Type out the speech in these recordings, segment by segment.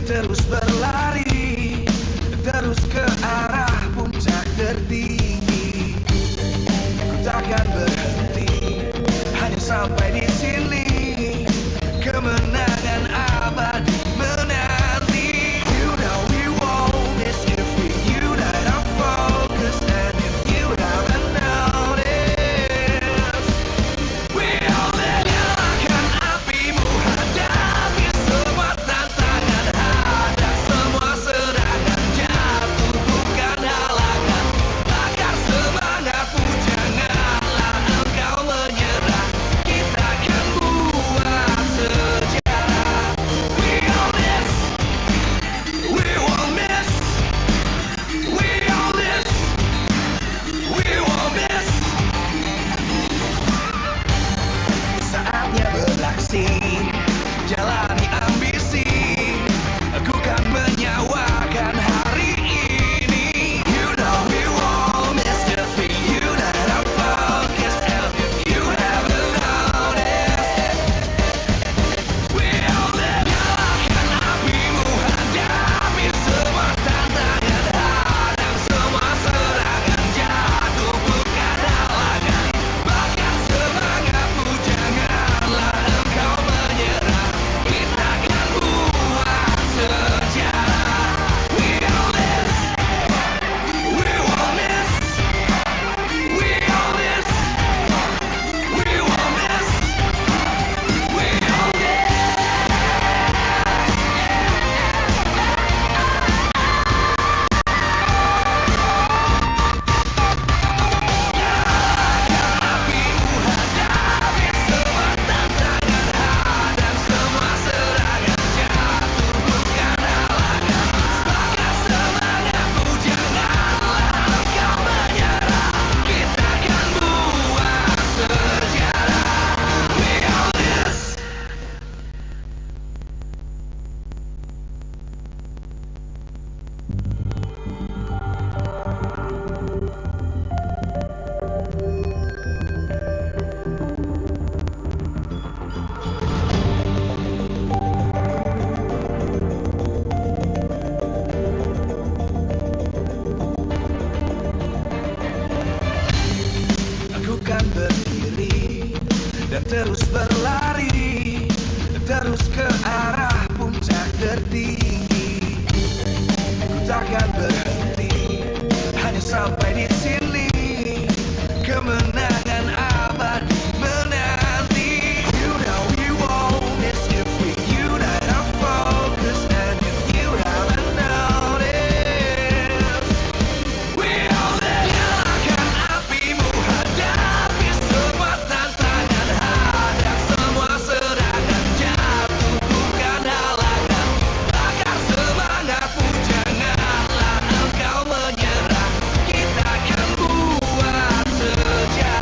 terus berlari, terus ke arah puncak tertinggi. Ku takkan berhenti, hanya sampai di sini. Kemenangan abadi menanti. You know we won't miss if we unite our focus. And if you haven't noticed, we'll nyalakan apimu, hadapi semua tantangan, hadang semua serangan, jatuh bukan halangan. Bakar semangatmu, janganlah engkau menyerah. Kita akan buat sejarah. We all this, we won't miss. We all this, we won't miss. Saatnya beraksi, jalani ambisi. Aku kan menyawakan hari ini. You know we won't miss if we unite our focus. And if you haven't noticed, we'll nyalakan apimu, hadapi semua tantangan, hadang semua serangan, jatuh bukan halangan. Bakar semangatmu, janganlah engkau menyerah. Kita akan buat sejarah. We all this, we won't miss. We all this, we won't miss. We all this. Nyalakan apimu, hadapi semua tantangan, hadang semua serangan, jatuh bukan halangan. Bakar semangatmu, janganlah engkau menyerah. Kita akan buat sejarah. We all this. Aku kan berdiri dan terus berlari, terus ke arah puncak tertinggi. Ku takkan berhenti, hanya sampai di sini. Kemenangan abadi menanti. You know we won't miss if we unite our focus. And if you haven't noticed, we'll nyalakan apimu, hadapi semua tantangan, hadang semua serangan, jatuh bukan halangan. Bakar semangatmu, janganlah engkau menyerah. Kita akan buat sejarah.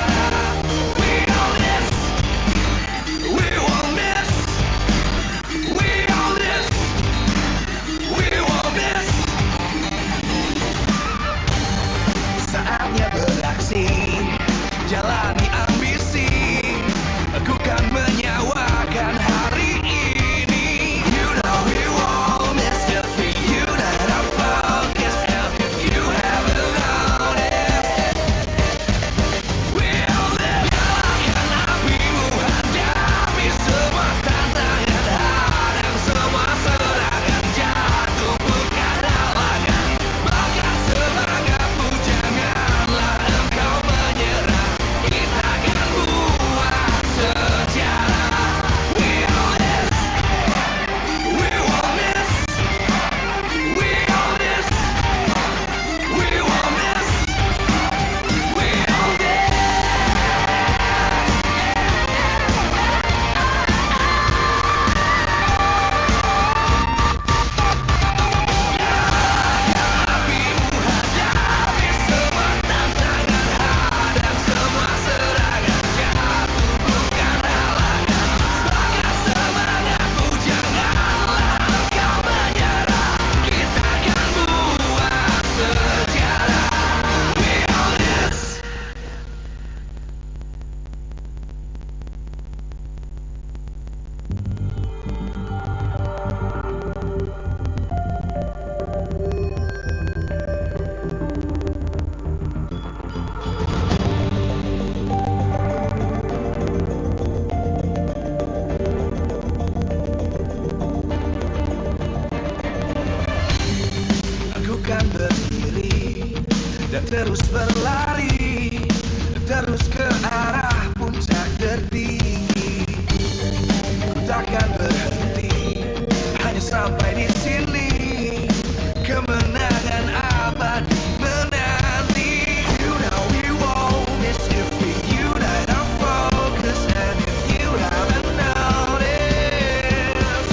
takkan berhenti hanya sampai di sini. Kemenangan abadi menanti. You know we won't miss if we unite our focus. And if you haven't noticed,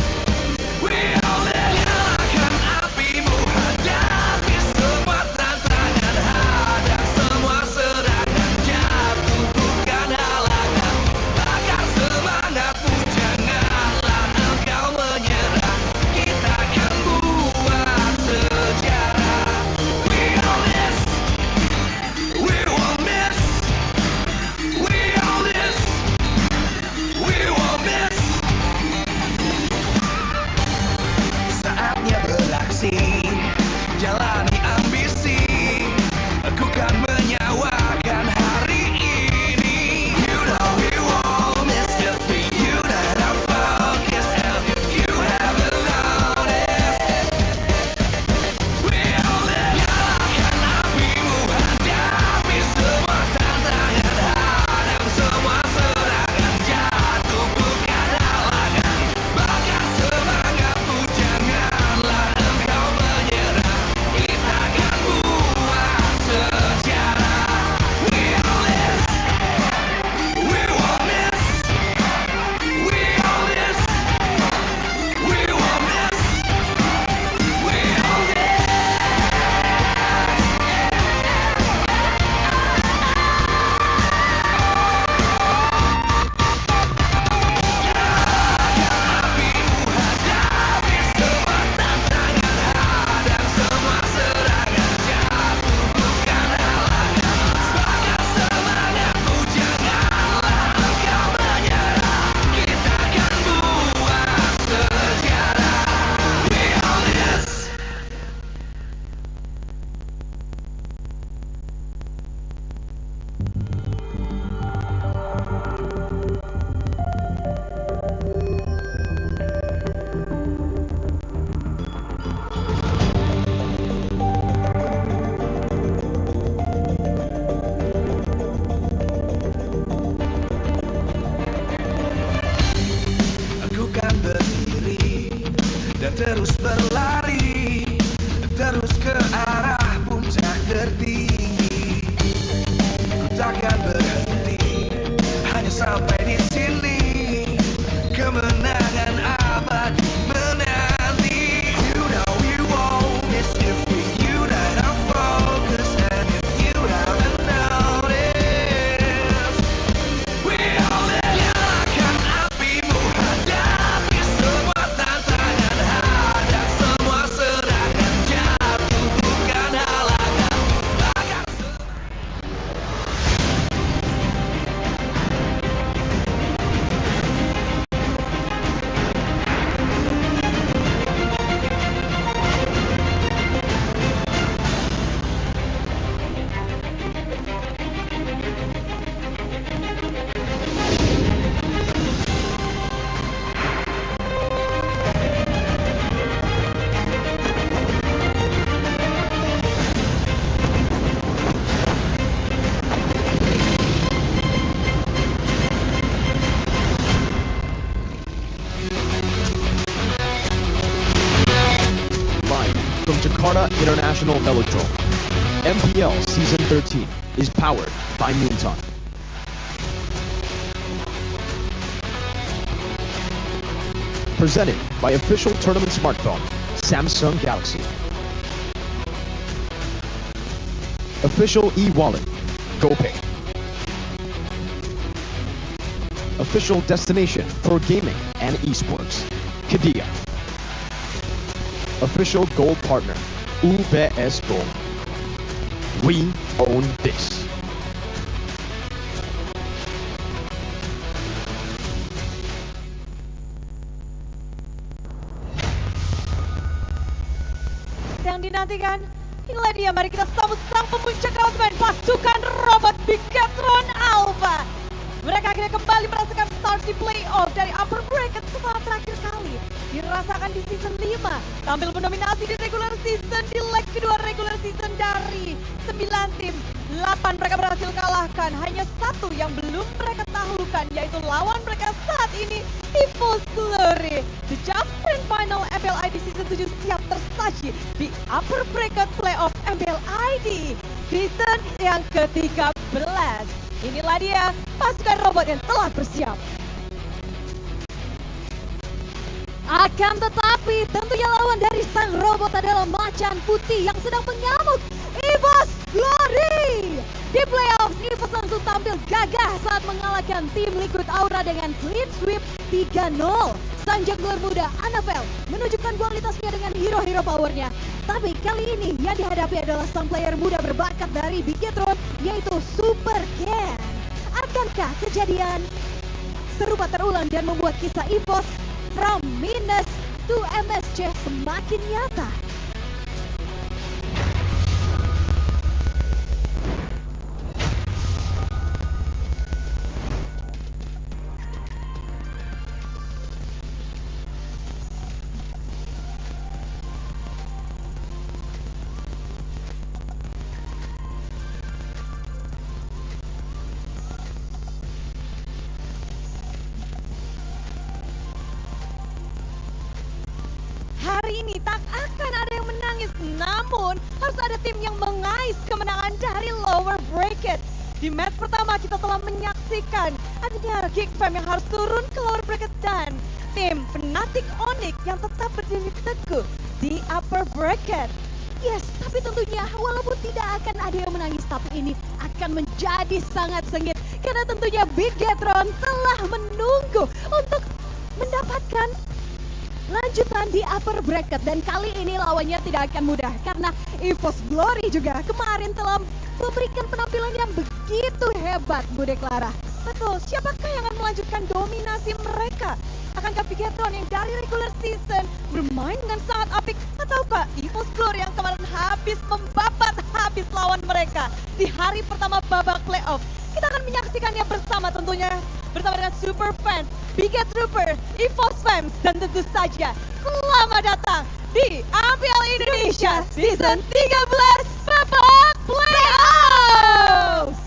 we only nyalakan apimu, hadapi semua tantangan, hadang semua serangan, jatuh bukan halangan, bakar semangatmu, janganlah engkau menyerah, kita akan buat sejarah. We all this, we won't miss, we all this, we won't miss. Saatnya beraksi, jalani ambisi, aku kan menyawakan hari ini. You know we won't miss if we unite our focus. And if you haven't noticed, we only nyalakan apimu, hadapi semua tantangan, hadang semua serangan, jatuh bukan halangan, bakar semangatmu, janganlah engkau menyerah, kita akan buat sejarah. We all this, we won't miss, we all this, we won't miss, we all this. Apimu, hadapi semua tantangan, hadang semua serangan, jatuh bukan halangan, bakar semangatmu, janganlah engkau menyerah, kita akan buat sejarah. We all this. Aku kan berdiri dan terus berlari, terus ke arah puncak tertinggi. Ku takkan berhenti hanya sampai di sini. Kemenangan abadi menanti. You know we won't miss if we unite our focus. And if you haven't noticed, we only nyalakan apimu, hadapi semua tantangan, hadang semua serangan, jatuh bukan halangan, bakar Live from Jakarta International Velodrome, MPL Season 13 is powered by Noontime. Presented by official tournament smartphone, Samsung Galaxy. Official e-wallet, GoPay. Official destination for gaming and esports, Kadia. Official gold partner, UBS Gold. We own this. Yang dinantikan, inilah dia, mari kita sambut sang pemuncak klasemen pasukan robot Bigatron Alpha. Mereka akhirnya kembali merasakan start di playoff dari upper bracket setelah terakhir kali dirasakan di season 5. Tampil mendominasi di regular season, di leg kedua regular season dari 9 tim. 8 mereka berhasil kalahkan, hanya 1 yang belum mereka taklukkan, yaitu lawan mereka saat ini, Tiếp EVO's Glory. The Jump Sprint Final MPLID Season 7 siap tersaji di Upper Bracket Playoff MPLID Season yang ke-13. Inilah dia pasukan robot yang telah bersiap. Akan tetapi tentunya lawan dari sang robot adalah macan putih yang sedang mengamuk, EVO's Glory. Di playoffs, EVOS langsung tampil gagah saat mengalahkan tim Liquid Aura dengan clean sweep 3-0. Sang jaguar muda Annabelle menunjukkan kualitasnya dengan hero-hero powernya. Tapi kali ini yang dihadapi adalah sang player muda berbakat dari Bigetron, yaitu Super Ken. Akankah kejadian serupa terulang dan membuat kisah EVOS from minus to MSC semakin nyata? Hari ini tak akan ada yang menangis, namun harus ada tim yang mengais kemenangan dari lower bracket. Di match pertama kita telah menyaksikan adanya Geek Fam yang harus turun ke lower bracket dan tim Fnatic Onyx yang tetap berdiri teguh di upper bracket. Yes, tapi tentunya walaupun tidak akan ada yang menangis, tapi ini akan menjadi sangat sengit karena tentunya Bigetron telah menunggu untuk mendapatkan lanjutan di upper bracket dan kali ini lawannya tidak akan mudah karena EVO's Glory juga kemarin telah memberikan penampilan yang begitu hebat, Bude Clara. Betul, siapakah yang akan melanjutkan dominasi mereka? Akankah Bigetron yang dari regular season bermain dengan sangat apik ataukah EVO's Glory yang kemarin habis membabat habis lawan mereka di hari pertama babak playoff? Kita akan menyaksikannya bersama tentunya bersama dengan Super Fans, Biget Trooper, EVOS Fans, dan tentu saja selamat datang di MPL Indonesia Season 13 babak playoffs.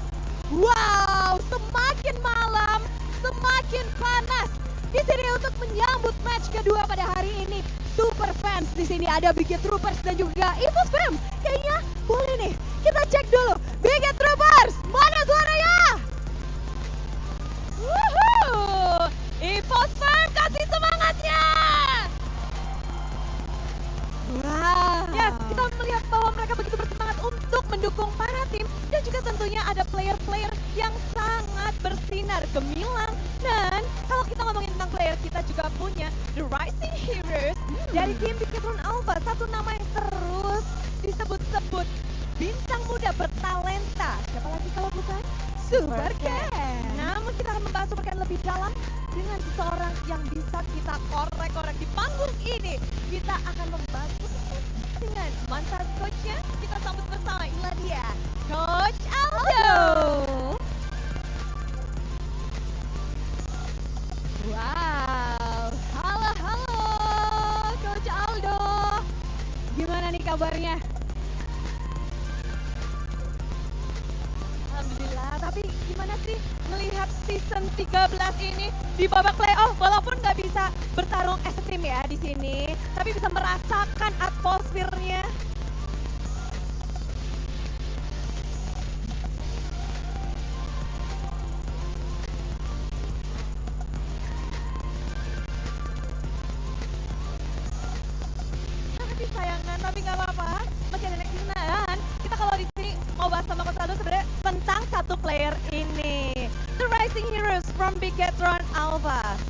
Wow, semakin malam, semakin panas di sini untuk menyambut match kedua pada hari ini. Super Fans di sini ada Biget Troopers dan juga EVOS Fans. Kayaknya boleh nih kita cek dulu. Biget Troopers, mana suaranya? Woohoo! EVOS Fans kasih semangatnya. Wow. Ya, kita melihat bahwa mereka begitu bersemangat untuk mendukung para tim dan juga tentunya ada player-player yang sangat bersinar gemilang. Dan kalau kita ngomongin tentang player, kita juga punya The Rising Heroes dari tim Bigetron Alpha, satu nama yang terus disebut-sebut bintang muda bertalenta. Siapa lagi kalau bukan Super Ken. Namun kita akan membahas Super Ken lebih dalam dengan seseorang yang bisa kita korek-korek di panggung ini. Kita akan membahas Super Ken dengan mantan coachnya. Kita sambut bersama, inilah dia, Coach Aldo. Wow, halo Coach Aldo. Gimana nih kabarnya? Alhamdulillah, tapi gimana sih melihat season 13 ini di babak playoff walaupun nggak bisa bertarung as a team ya di sini, tapi bisa merasakan atmosfernya. Tapi sayangan, tapi nggak apa-apa, masih ada next season. Kita kalau di sini mau bahas sama Coach Aldo sebenarnya tentang satu player ini, The Rising Heroes from Bigetron Alpha.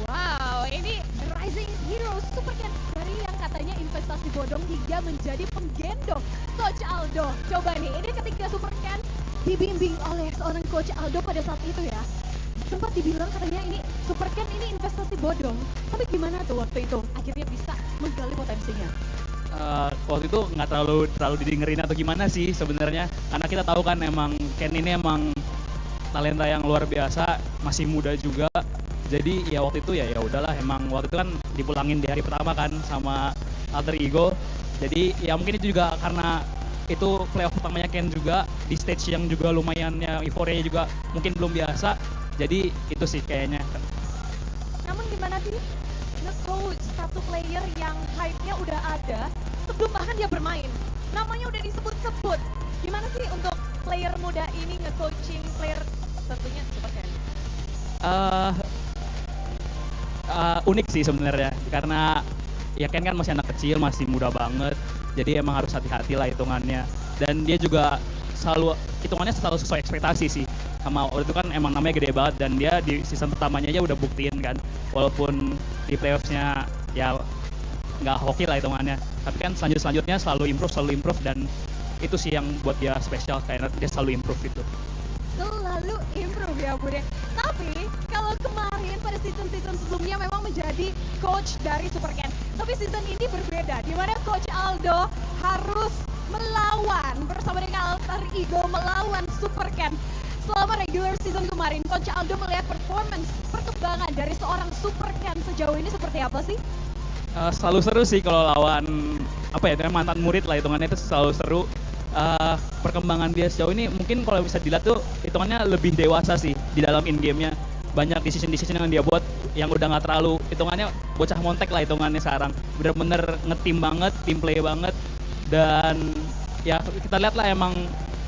Wow, ini Rising Heroes Super Ken dari yang katanya investasi bodong hingga menjadi penggendong Coach Aldo. Coba nih, ini ketika Super Ken dibimbing oleh seorang Coach Aldo pada saat itu ya, sempat dibilang katanya ini Super Ken ini investasi bodong. Tapi gimana tuh waktu itu akhirnya bisa menggali potensinya? Waktu itu nggak terlalu didengerin atau gimana sih sebenarnya, karena kita tahu kan emang Ken ini emang talenta yang luar biasa, masih muda juga. Jadi ya waktu itu ya udahlah, emang waktu itu kan dipulangin di hari pertama kan sama alter ego. Jadi ya mungkin itu juga karena itu playoff pertamanya Ken juga di stage yang juga lumayan ya, euforia juga mungkin belum biasa. Jadi itu sih kayaknya. gimana sih nge-coach satu player yang hype-nya udah ada sebelum bahkan dia bermain. Namanya udah disebut-sebut. Gimana sih untuk player muda ini nge-coaching player tentunya Supercan? Unik sih sebenarnya karena ya Ken kan masih anak kecil, masih muda banget. Jadi emang harus hati-hati lah hitungannya. Dan dia juga hitungannya selalu sesuai ekspektasi sih. Sama waktu itu kan emang namanya gede banget dan dia di season pertamanya aja udah buktiin kan. Walaupun di playoffs-nya ya nggak hoki lah hitungannya. Tapi kan selanjutnya selalu improve dan itu sih yang buat dia spesial karena dia selalu improve gitu. Selalu improve ya Bude. Tapi kalau kemarin pada season-season sebelumnya memang menjadi coach dari Supercan. Tapi season ini berbeda, di mana Coach Aldo harus melawan bersama dengan alter ego melawan Supercan. Selama regular season kemarin, Coach Aldo melihat perkembangan dari seorang Supercan sejauh ini seperti apa sih? Selalu seru sih kalau lawan mantan murid lah hitungannya itu selalu seru. Perkembangan dia sejauh ini mungkin kalau bisa dilihat tuh hitungannya lebih dewasa sih di dalam in game-nya. Banyak decision yang dia buat yang udah nggak terlalu hitungannya bocah montek lah hitungannya sekarang. Bener-bener ngetim banget, team play banget dan ya kita lihat lah emang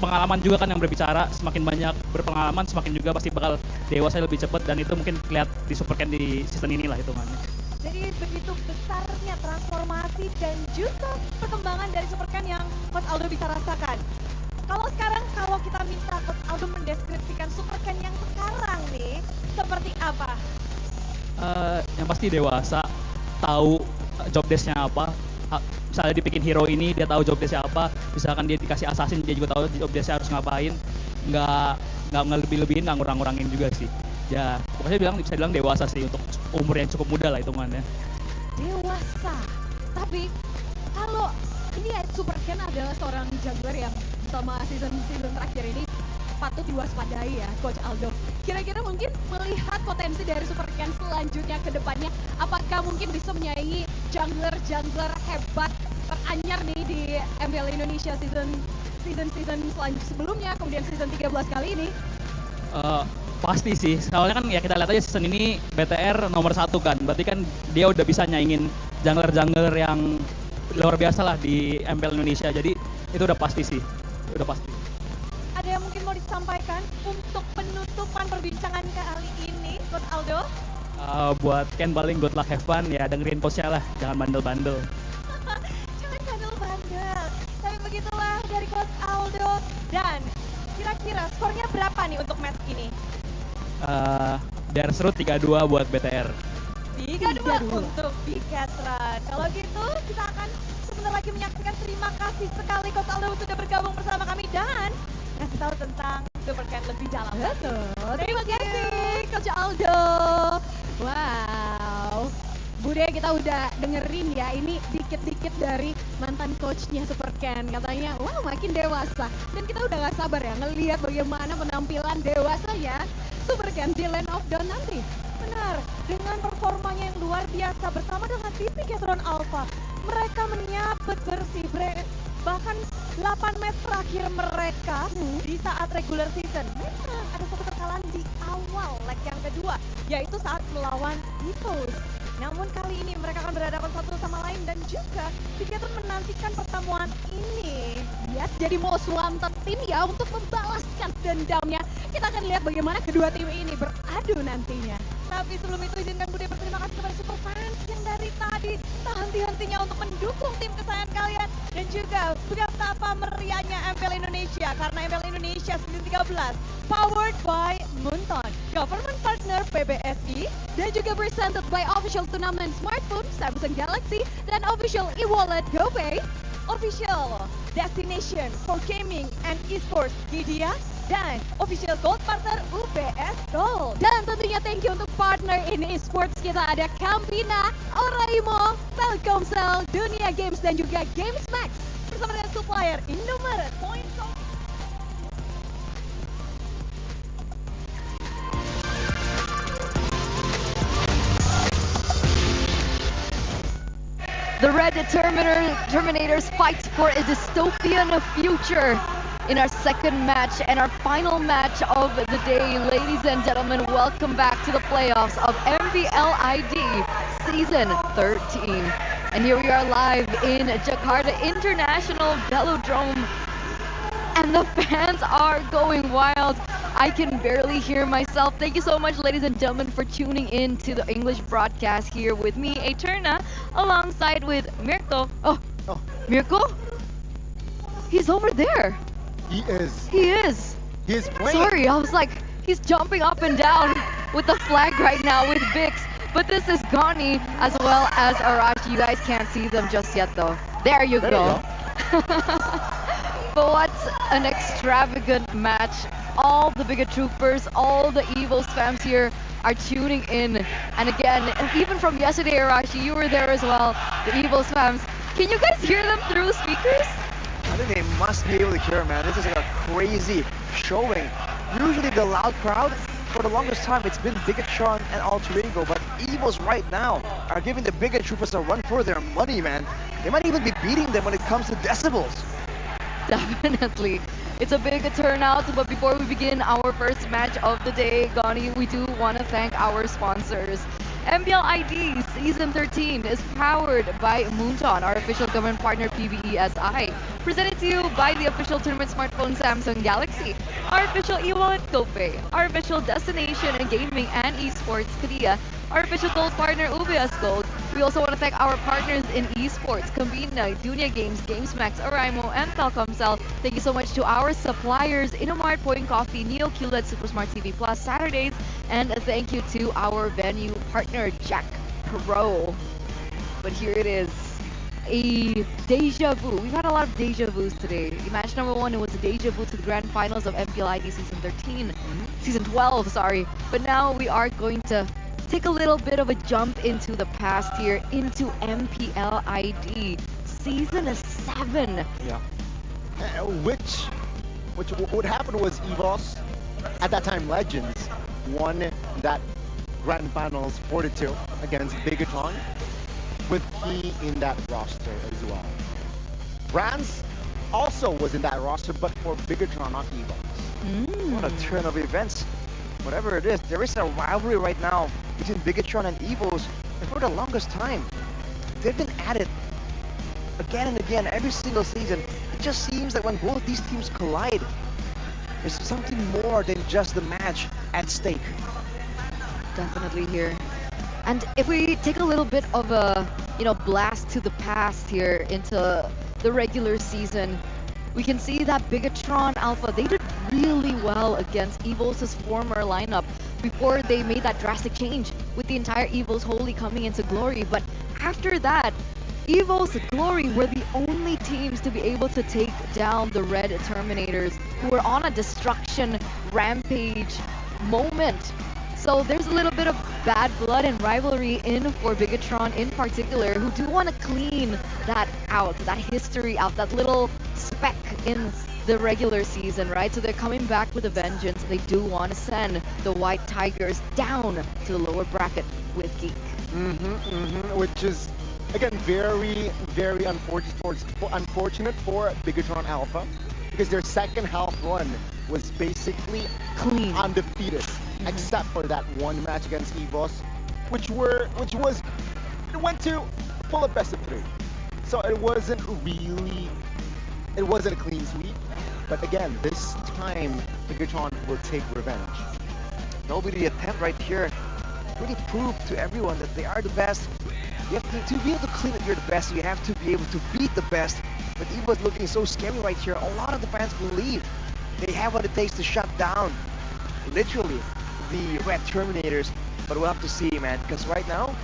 pengalaman juga kan yang berbicara. Semakin banyak berpengalaman semakin juga pasti bakal dewasa lebih cepat dan itu mungkin lihat di Supercan di season ini lah hitungannya. Jadi begitu besarnya transformasi dan juga perkembangan dari Supercan yang Coach Aldo bisa rasakan. Kalau kita minta Coach Aldo mendeskripsikan Supercan yang sekarang nih, seperti apa? Yang pasti dewasa, tahu job desk-nya apa. Misalnya dibikin hero ini, dia tahu job desk-nya apa. Misalkan dia dikasih assassin, dia juga tahu job desk-nya harus ngapain. Nggak lebih-lebihin, nggak ngurang-ngurangin juga sih. Ya, pokoknya bisa bilang dewasa sih untuk umur yang cukup muda lah hitungannya. Dewasa. Tapi kalau ini Supercan adalah seorang jungler yang selama season terakhir ini patut diwaspadai ya Coach Aldo. Kira-kira mungkin melihat potensi dari Supercan selanjutnya ke depannya, apakah mungkin bisa menyaingi jungler hebat teranyar nih di MPL Indonesia season sebelumnya, kemudian season 13 kali ini? Pasti sih, soalnya kan ya kita lihat aja season ini BTR nomor 1 kan, berarti kan dia udah bisa nyaingin jungler yang luar biasa lah di MPL Indonesia, jadi itu udah pasti sih, udah pasti. Ada yang mungkin mau disampaikan untuk penutupan perbincangan kali ini, Coach Aldo? Buat Ken paling good luck, have fun, ya dengerin coach-nya lah, jangan bandel-bandel. Jangan bandel-bandel, tapi begitulah dari Coach Aldo. Dan kira-kira skornya berapa nih untuk match ini? Biar seru 3-2 buat BTR. 3-2 untuk Bikatron. Kalau gitu kita akan sebentar lagi menyaksikan. Terima kasih sekali Coach Aldo sudah bergabung bersama kami dan kasih tahu tentang Supercan lebih dalam. Betul. Terima kasih Coach Aldo. Wow. Bude, kita udah dengerin ya, ini dikit-dikit dari mantan coachnya Supercan. Katanya, wah makin dewasa. Dan kita udah gak sabar ya ngelihat bagaimana penampilan dewasanya Supercan di Land of Dawn nanti. Benar, dengan performanya yang luar biasa bersama dengan tim Bikatron Alpha, mereka menyabet bersih. Bahkan 8 match terakhir mereka di saat regular season, memang ada satu kekalahan di awal leg yang kedua, yaitu saat melawan Evos. Namun kali ini mereka akan berhadapan satu sama lain dan juga Bikatron menantikan pertemuan ini. Yes, jadi most wanted tim ya untuk membalaskan dendamnya. Kita akan lihat bagaimana kedua tim ini beradu nantinya. Tapi sebelum itu izinkan Bude berterima kasih kepada super fans yang dari tadi tak henti-hentinya untuk mendukung tim kesayangan kalian. Dan juga betapa meriahnya MPL Indonesia, karena MPL Indonesia season 13 powered by Munton, government partner PBSI, dan juga presented by official tournament smartphone Samsung Galaxy dan official e-wallet GoPay, official destination for gaming and esports Media, dan official gold partner UBS Gold. Dan tentunya thank you untuk partner in esports kita, ada Campina, Oraimo, Telkomsel, Dunia Games, dan juga Games Max bersama dengan supplier Indomaret Point. The Red Terminators fight for a dystopian future in our second match and our final match of the day. Ladies and gentlemen, welcome back to the playoffs of MPLID Season 13. And here we are live in Jakarta International Velodrome. And the fans are going wild. I can barely hear myself. Thank you so much, ladies and gentlemen, for tuning in to the English broadcast here with me, Eterna, alongside with Mirko. Oh, Mirko? He's over there. He is. He is. He is playing. Sorry, I was like, he's jumping up and down with the flag right now with Bix. But this is Gani as well as Arashi. You guys can't see them just yet though. There you go. But what an extravagant match. All the Bigger Troopers, all the Evils fans here are tuning in. And again, even from yesterday, Arashi, you were there as well. The Evils fans. Can you guys hear them through the speakers? I think they must be able to hear, man. This is like a crazy showing. Usually the loud crowd, for the longest time, it's been Bigatron and Alter Ego, but Evils right now are giving the Bigger Troopers a run for their money, man. They might even be beating them when it comes to decibels. Definitely. It's a big turnout, but before we begin our first match of the day, Gani, we do want to thank our sponsors. MPLID Season 13 is powered by Moonton, our official government partner PBESI. Presented to you by the official tournament smartphone Samsung Galaxy, our official e-wallet GoPay, our official destination in gaming and esports Korea, our official gold partner UBS Gold. We also want to thank our partners in esports, Combina, Dunia Games, GamesMax, Oraimo, and Telkomsel. Thank you so much to our suppliers, Innomart, Point Coffee, Neo QLED, Super Smart TV Plus Saturdays, and thank you to our venue partner, Jack Pro. But here it is, a deja vu. We've had a lot of deja vus today. In match number 1, it was a deja vu to the grand finals of MPLID Season 13, Season 12, sorry. But now we are going to take a little bit of a jump into the past here, into MPLID Season 7. Yeah. Which what happened was EVOS, at that time Legends, won that grand finals 4-2 against Bigatron, with he in that roster as well. Brands also was in that roster, but for Bigatron, not EVOS. What a turn of events. Whatever it is, there is a rivalry right now between Bigatron and Evils, and for the longest time, they've been at it again and again, every single season. It just seems that when both these teams collide, there's something more than just the match at stake. Definitely here. And if we take a little bit of a, blast to the past here into the regular season, we can see that Bigatron Alpha, they did really well against Evils' former lineup before they made that drastic change with the entire Evils Holy coming into Glory. But after that, Evils Glory were the only teams to be able to take down the Red Terminators, who were on a destruction rampage moment. So there's a little bit of bad blood and rivalry in for Bigatron in particular, who do want to clean that out, that history out, that little speck in the regular season, right? So they're coming back with a vengeance. They do want to send the White Tigers down to the lower bracket with Geek. Which is, again, very, very unfortunate for Bigatron Alpha, because their second half run was basically Clean. Undefeated, except for that one match against EVOS, which went to full of best of 3. So it wasn't a clean sweep. But again, this time Bigatron will take revenge. Nobody attempt right here really prove to everyone that they are the best. You have to be able to claim that you're the best, you have to be able to beat the best. But Evo's looking so scary right here. A lot of the fans believe they have what it takes to shut down, literally, the Red Terminators. But we'll have to see, man, because right now,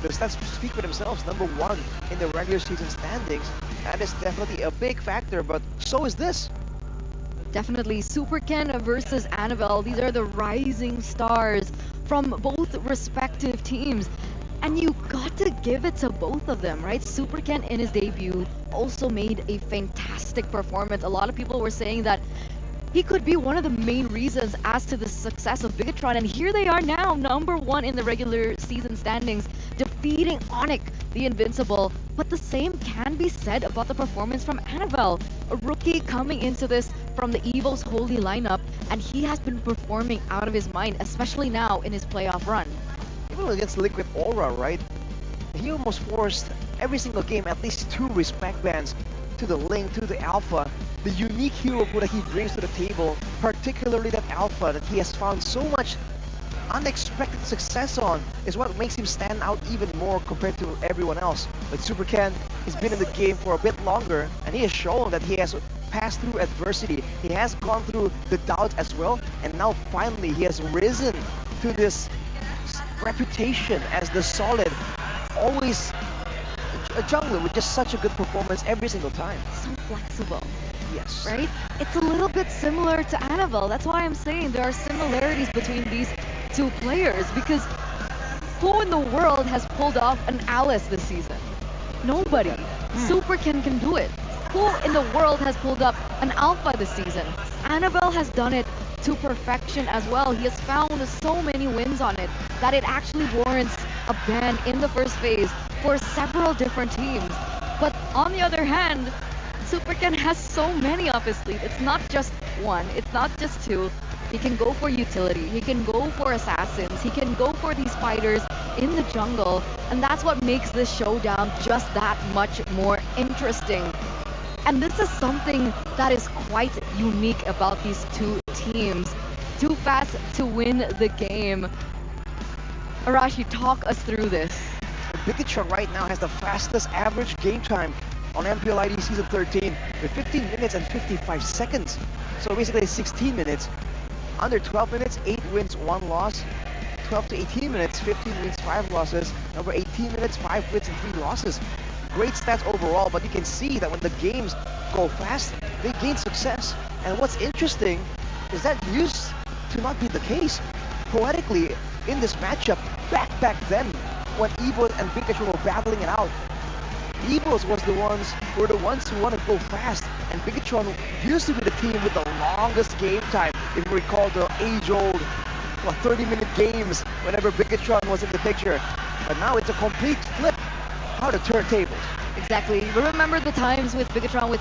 the stats speak for themselves. Number 1 in the regular season standings. That is definitely a big factor, but so is this. Definitely. Super Ken versus Annabelle. These are the rising stars from both respective teams. And you got to give it to both of them, right? Super Ken in his debut also made a fantastic performance. A lot of people were saying that he could be one of the main reasons as to the success of Bigatron. And here they are now, number 1 in the regular season standings, defeating Onyx, the Invincible. But the same can be said about the performance from Annabelle, a rookie coming into this from the Evil's Holy lineup, and he has been performing out of his mind, especially now in his playoff run. even against Liquid Aura, right? He almost forced every single game at least 2 respect bans to the Link, to the Alpha. The unique hero pool that he brings to the table, particularly that Alpha that he has found so much unexpected success on, is what makes him stand out even more compared to everyone else. But Super Ken, he's been in the game for a bit longer, and he has shown that he has passed through adversity. He has gone through the doubts as well, and now finally he has risen to this reputation as the solid, always a jungler with just such a good performance every single time. So flexible. Yes. Right? It's a little bit similar to Annabelle. That's why I'm saying there are similarities between these two players, because who in the world has pulled off an Alice this season? Nobody. Super Ken can do it. Who in the world has pulled up an Alpha this season? Annabelle has done it to perfection as well. He has found so many wins on it that it actually warrants a ban in the first phase for several different teams. But on the other hand, Super Ken has so many up his sleeve. It's not just one, it's not just two. He can go for utility, he can go for assassins, he can go for these fighters in the jungle, and that's what makes this showdown just that much more interesting. And this is something that is quite unique about these two teams. Too fast to win the game. Arashi, talk us through this. Bigatron right now has the fastest average game time on MPL ID Season 13 with 15 minutes and 55 seconds. So basically 16 minutes. Under 12 minutes, 8 wins, 1 loss. 12 to 18 minutes, 15 wins, 5 losses. Over 18 minutes, 5 wins and 3 losses. Great stats overall, but you can see that when the games go fast, they gain success. And what's interesting is that used to not be the case. Poetically, in this matchup, back then, when Evo and Bigatron were battling it out, Evos were the ones who want to go fast, and Bigatron used to be the team with the longest game time. If you recall the age-old 30-minute games whenever Bigatron was in the picture. But now it's a complete flip. How the turntables. Exactly. Remember the times with Bigatron with,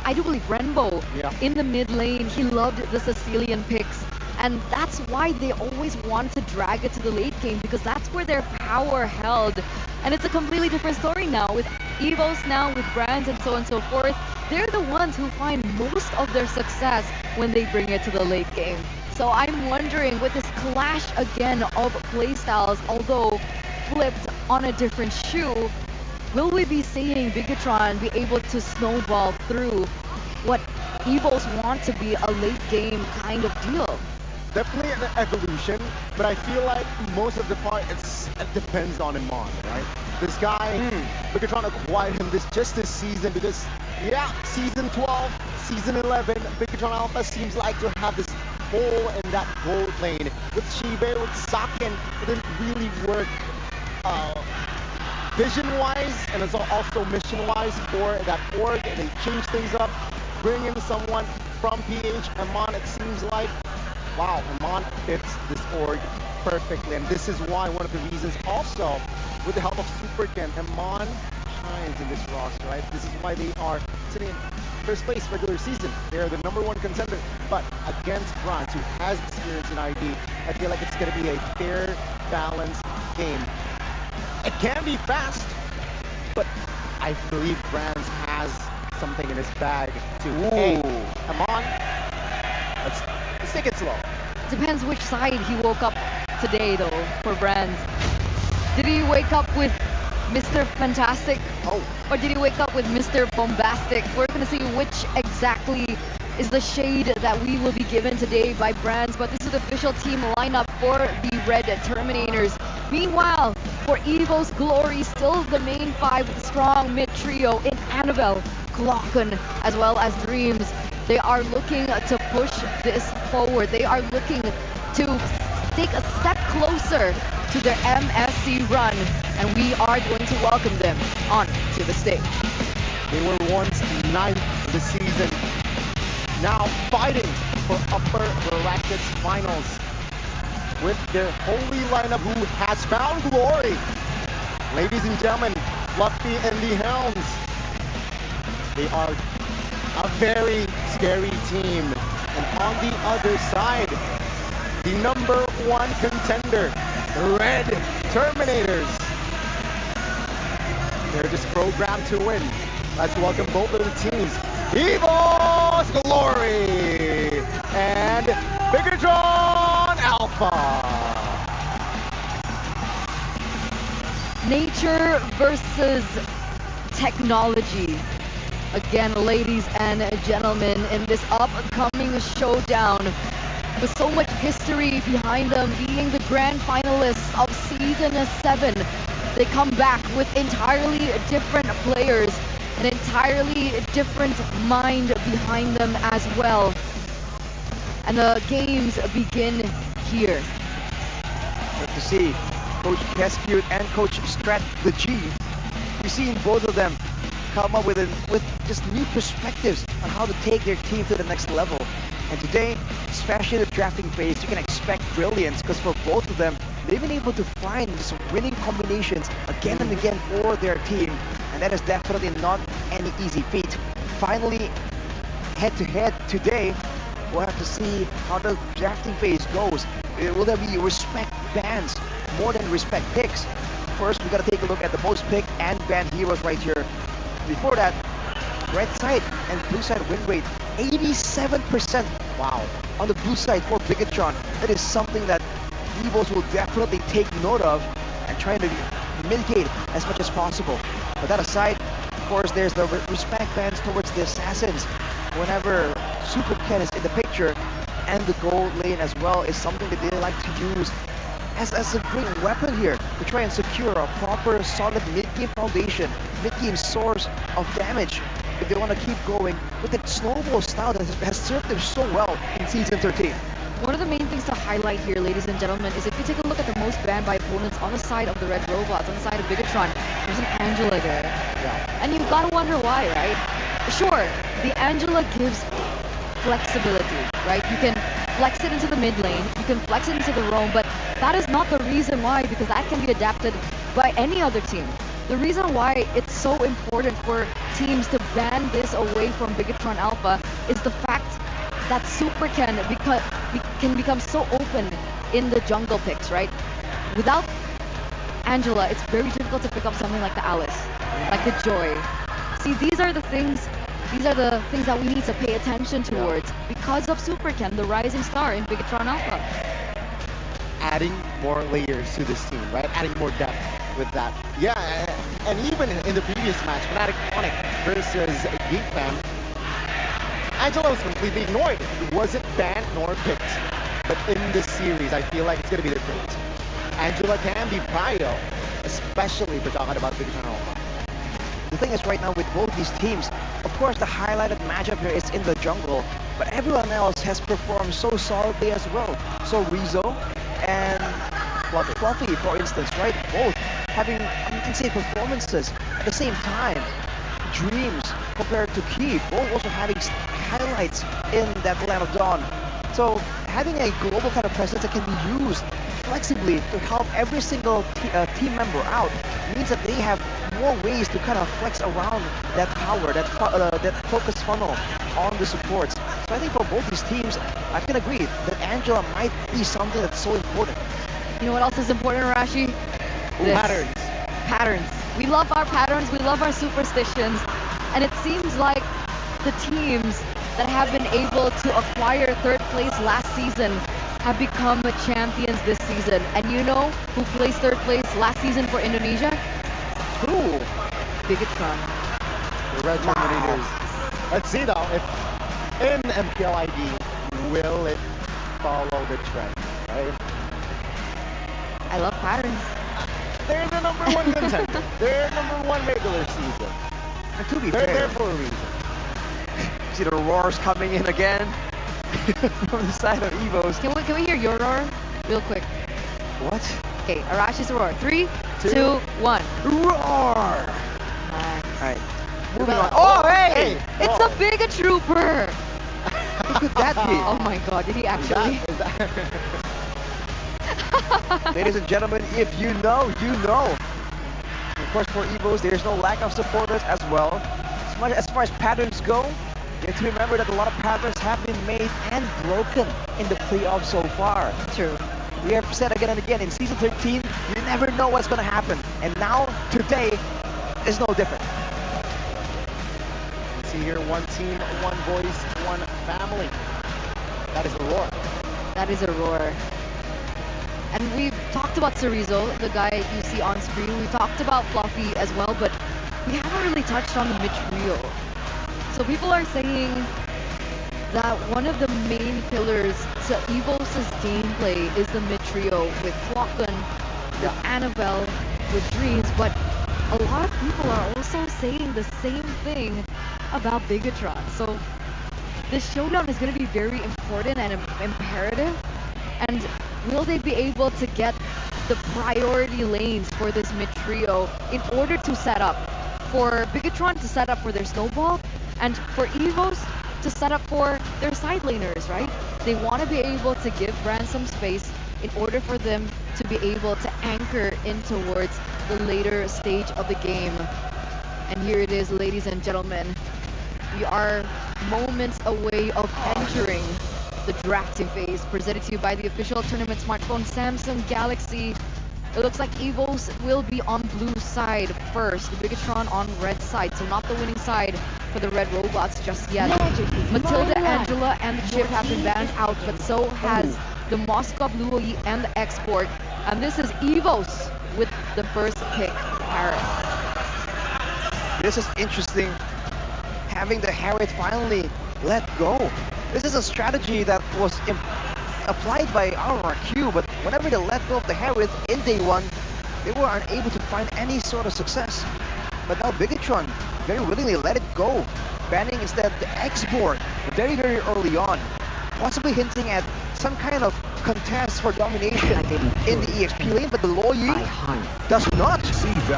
I do believe, Renbo in the mid lane. He loved the Sicilian picks. And that's why they always want to drag it to the late game, because that's where their power held. And it's a completely different story now with Evos now, with brands and so on and so forth. They're the ones who find most of their success when they bring it to the late game. So I'm wondering, with this clash again of playstyles, although flipped on a different shoe, will we be seeing Bigatron be able to snowball through what Evos want to be a late game kind of deal? Definitely an evolution, but I feel like most of the part it depends on Iman, right? This guy, Bigatron acquired him just this season because, yeah, season 12, season 11, Bigatron Alpha seems like to have this hole in that gold lane. With Shibe, with Saken, it didn't really work vision-wise and also mission-wise for that org, and they changed things up, bring in someone from PH, Iman, it seems like. Wow, Iman fits this org perfectly, and this is why one of the reasons also, with the help of Super Ken, Iman shines in this roster, right? This is why they are sitting in first place regular season. They are the #1 contender, but against Bronze, who has experience in ID, I feel like it's going to be a fair, balanced game. It can be fast, but I believe Brands has something in his bag to, hey, Iman, let's take it slow. Depends which side he woke up today, though, for Brands. Did he wake up with Mr. Fantastic? Or did he wake up with Mr. Bombastic? We're going to see which exactly is the shade that we will be given today by Brands, but this is the official team lineup for the Red Terminators. Meanwhile, for Evo's Glory, still the main 5 with strong mid trio in Annabelle, Glocken, as well as Dreams. They are looking to push this forward. They are looking to take a step closer to their MSC run, and we are going to welcome them on to the stage. They were once 9th this season, now fighting for upper brackets finals with their holy lineup who has found glory. Ladies and gentlemen, Fluffy and the Helms. They are a very scary team. And on the other side, the #1 contender, Red Terminators. They're just programmed to win. Let's welcome both of the teams. Evo's Glory and Bigatron Alpha. Nature versus technology. Again, ladies and gentlemen, in this upcoming showdown, with so much history behind them, being the grand finalists of Season 7, they come back with entirely different players, an entirely different mind behind them as well. And the games begin here. Good to see Coach Cascute and Coach Strat the G. We've seen both of them come up with just new perspectives on how to take their team to the next level. And today, especially the drafting phase, you can expect brilliance because for both of them, they've been able to find just winning combinations again and again for their team. And that is definitely not any easy feat. Finally, head-to-head today, we'll have to see how the drafting phase goes. Will there be respect bans more than respect picks? First, we gotta take a look at the most picked and banned heroes right here. Before that, red side and blue side win rate 87%. Wow. On the blue side for Bigatron, that is something that Evos will definitely take note of and try to mitigate as much as possible. But that aside, of course, there's the respect bans towards the assassins. Whenever Super Ken is in the picture, and the gold lane as well is something that they like to use as a great weapon here to try and secure a proper, solid mid-game foundation, mid-game source of damage if they want to keep going with that snowball style that has served them so well in Season 13. One of the main things to highlight here, ladies and gentlemen, is if you take a look at the most banned by opponents on the side of the red robots, on the side of Bigatron, there's an Angela there. Yeah. And you've got to wonder why, right? Sure, the Angela gives flexibility, right? You can flex it into the mid lane, you can flex it into the roam, but that is not the reason why, because that can be adapted by any other team. The reason why it's so important for teams to ban this away from Bigatron Alpha is the fact that Super can become so open in the jungle picks, right? Without Angela, it's very difficult to pick up something like the Alice, like the Joy. See, these are the things that we need to pay attention towards because of Super Ken, the rising star in Bigatron Alpha. Adding more layers to this team, right? Adding more depth with that. Yeah, and even in the previous match, Fnatic Onyx versus Geekfam, Angela was completely ignored. It wasn't banned nor picked. But in this series, I feel like it's going to be different. Angela can be prio, especially if we're talking about Bigatron Alpha. The thing is right now with both these teams, of course the highlighted matchup here is in the jungle, but everyone else has performed so solidly as well. So Rizzo and Fluffy, for instance, right? Both having insane performances at the same time. Dreams compared to Key, both also having highlights in that Land of Dawn. So having a global kind of presence that can be used flexibly to help every single team member out means that they have more ways to kind of flex around that power, that focus funnel on the supports. So I think for both these teams, I can agree that Angela might be something that's so important. You know what else is important, Rashi? Patterns. Patterns. We love our patterns, we love our superstitions, and it seems like the teams that have been able to acquire third place last season have become champions this season. And you know who placed third place last season for Indonesia? Who? Bigatron. The Red Terminators. Let's see though, if in MPL ID, will it follow the trend, right? I love patterns. They're the number one contender. They're number one regular season. And to be They're fair, there for a reason. see the roars coming in again from the side of Evos. Can we hear your roar real quick? What? Okay, Arashi's roar. 3, 2, 1. Roar! Alright, moving on. Oh, Oh, hey! It's a Biga Trooper! Who could that be? Oh my god, did he actually? Is that Ladies and gentlemen, if you know, you know. Of course, for Evos, there's no lack of supporters as well. As far as patterns go, you have to remember that a lot of patterns have been made and broken in the playoffs so far. True. We have said again and again, in Season 13, you never know what's going to happen. And now, today, is no different. See here, one team, one voice, one family. That is a roar. That is a roar. And we've talked about Cerezo, the guy you see on screen. We talked about Fluffy as well, but we haven't really touched on the mid-trio. So people are saying that one of the main pillars to EVOS' gameplay is the mid-trio with Flocken, with Annabelle, with Dreams, but a lot of people are also saying the same thing about Bigatron. So this showdown is going to be very important and imperative. And will they be able to get the priority lanes for this mid-trio in order to set up for Bigatron to set up for their snowball and for EVOS to set up for their side laners, right? They want to be able to give Ransom space in order for them to be able to anchor in towards the later stage of the game. And here it is, ladies and gentlemen. We are moments away of entering the drafting phase, presented to you by the official tournament smartphone Samsung Galaxy. It looks like EVOS will be on blue side first, Bigatron on red side, so not the winning side for the red robots just yet. Matilda, Angela, and the Chip have been banned out, but so has the Moscow Blue OE and the Export. And this is EVOS with the first pick, Harris. This is interesting, having the Harriet finally let go. This is a strategy that was applied by RRQ, but whenever they let go of the Harriet in day one, they were unable to find any sort of success. But now Bigatron very willingly let it go, banning instead the X-Board very, very early on, possibly hinting at some kind of contest for domination in the EXP lane, but the Loyi does not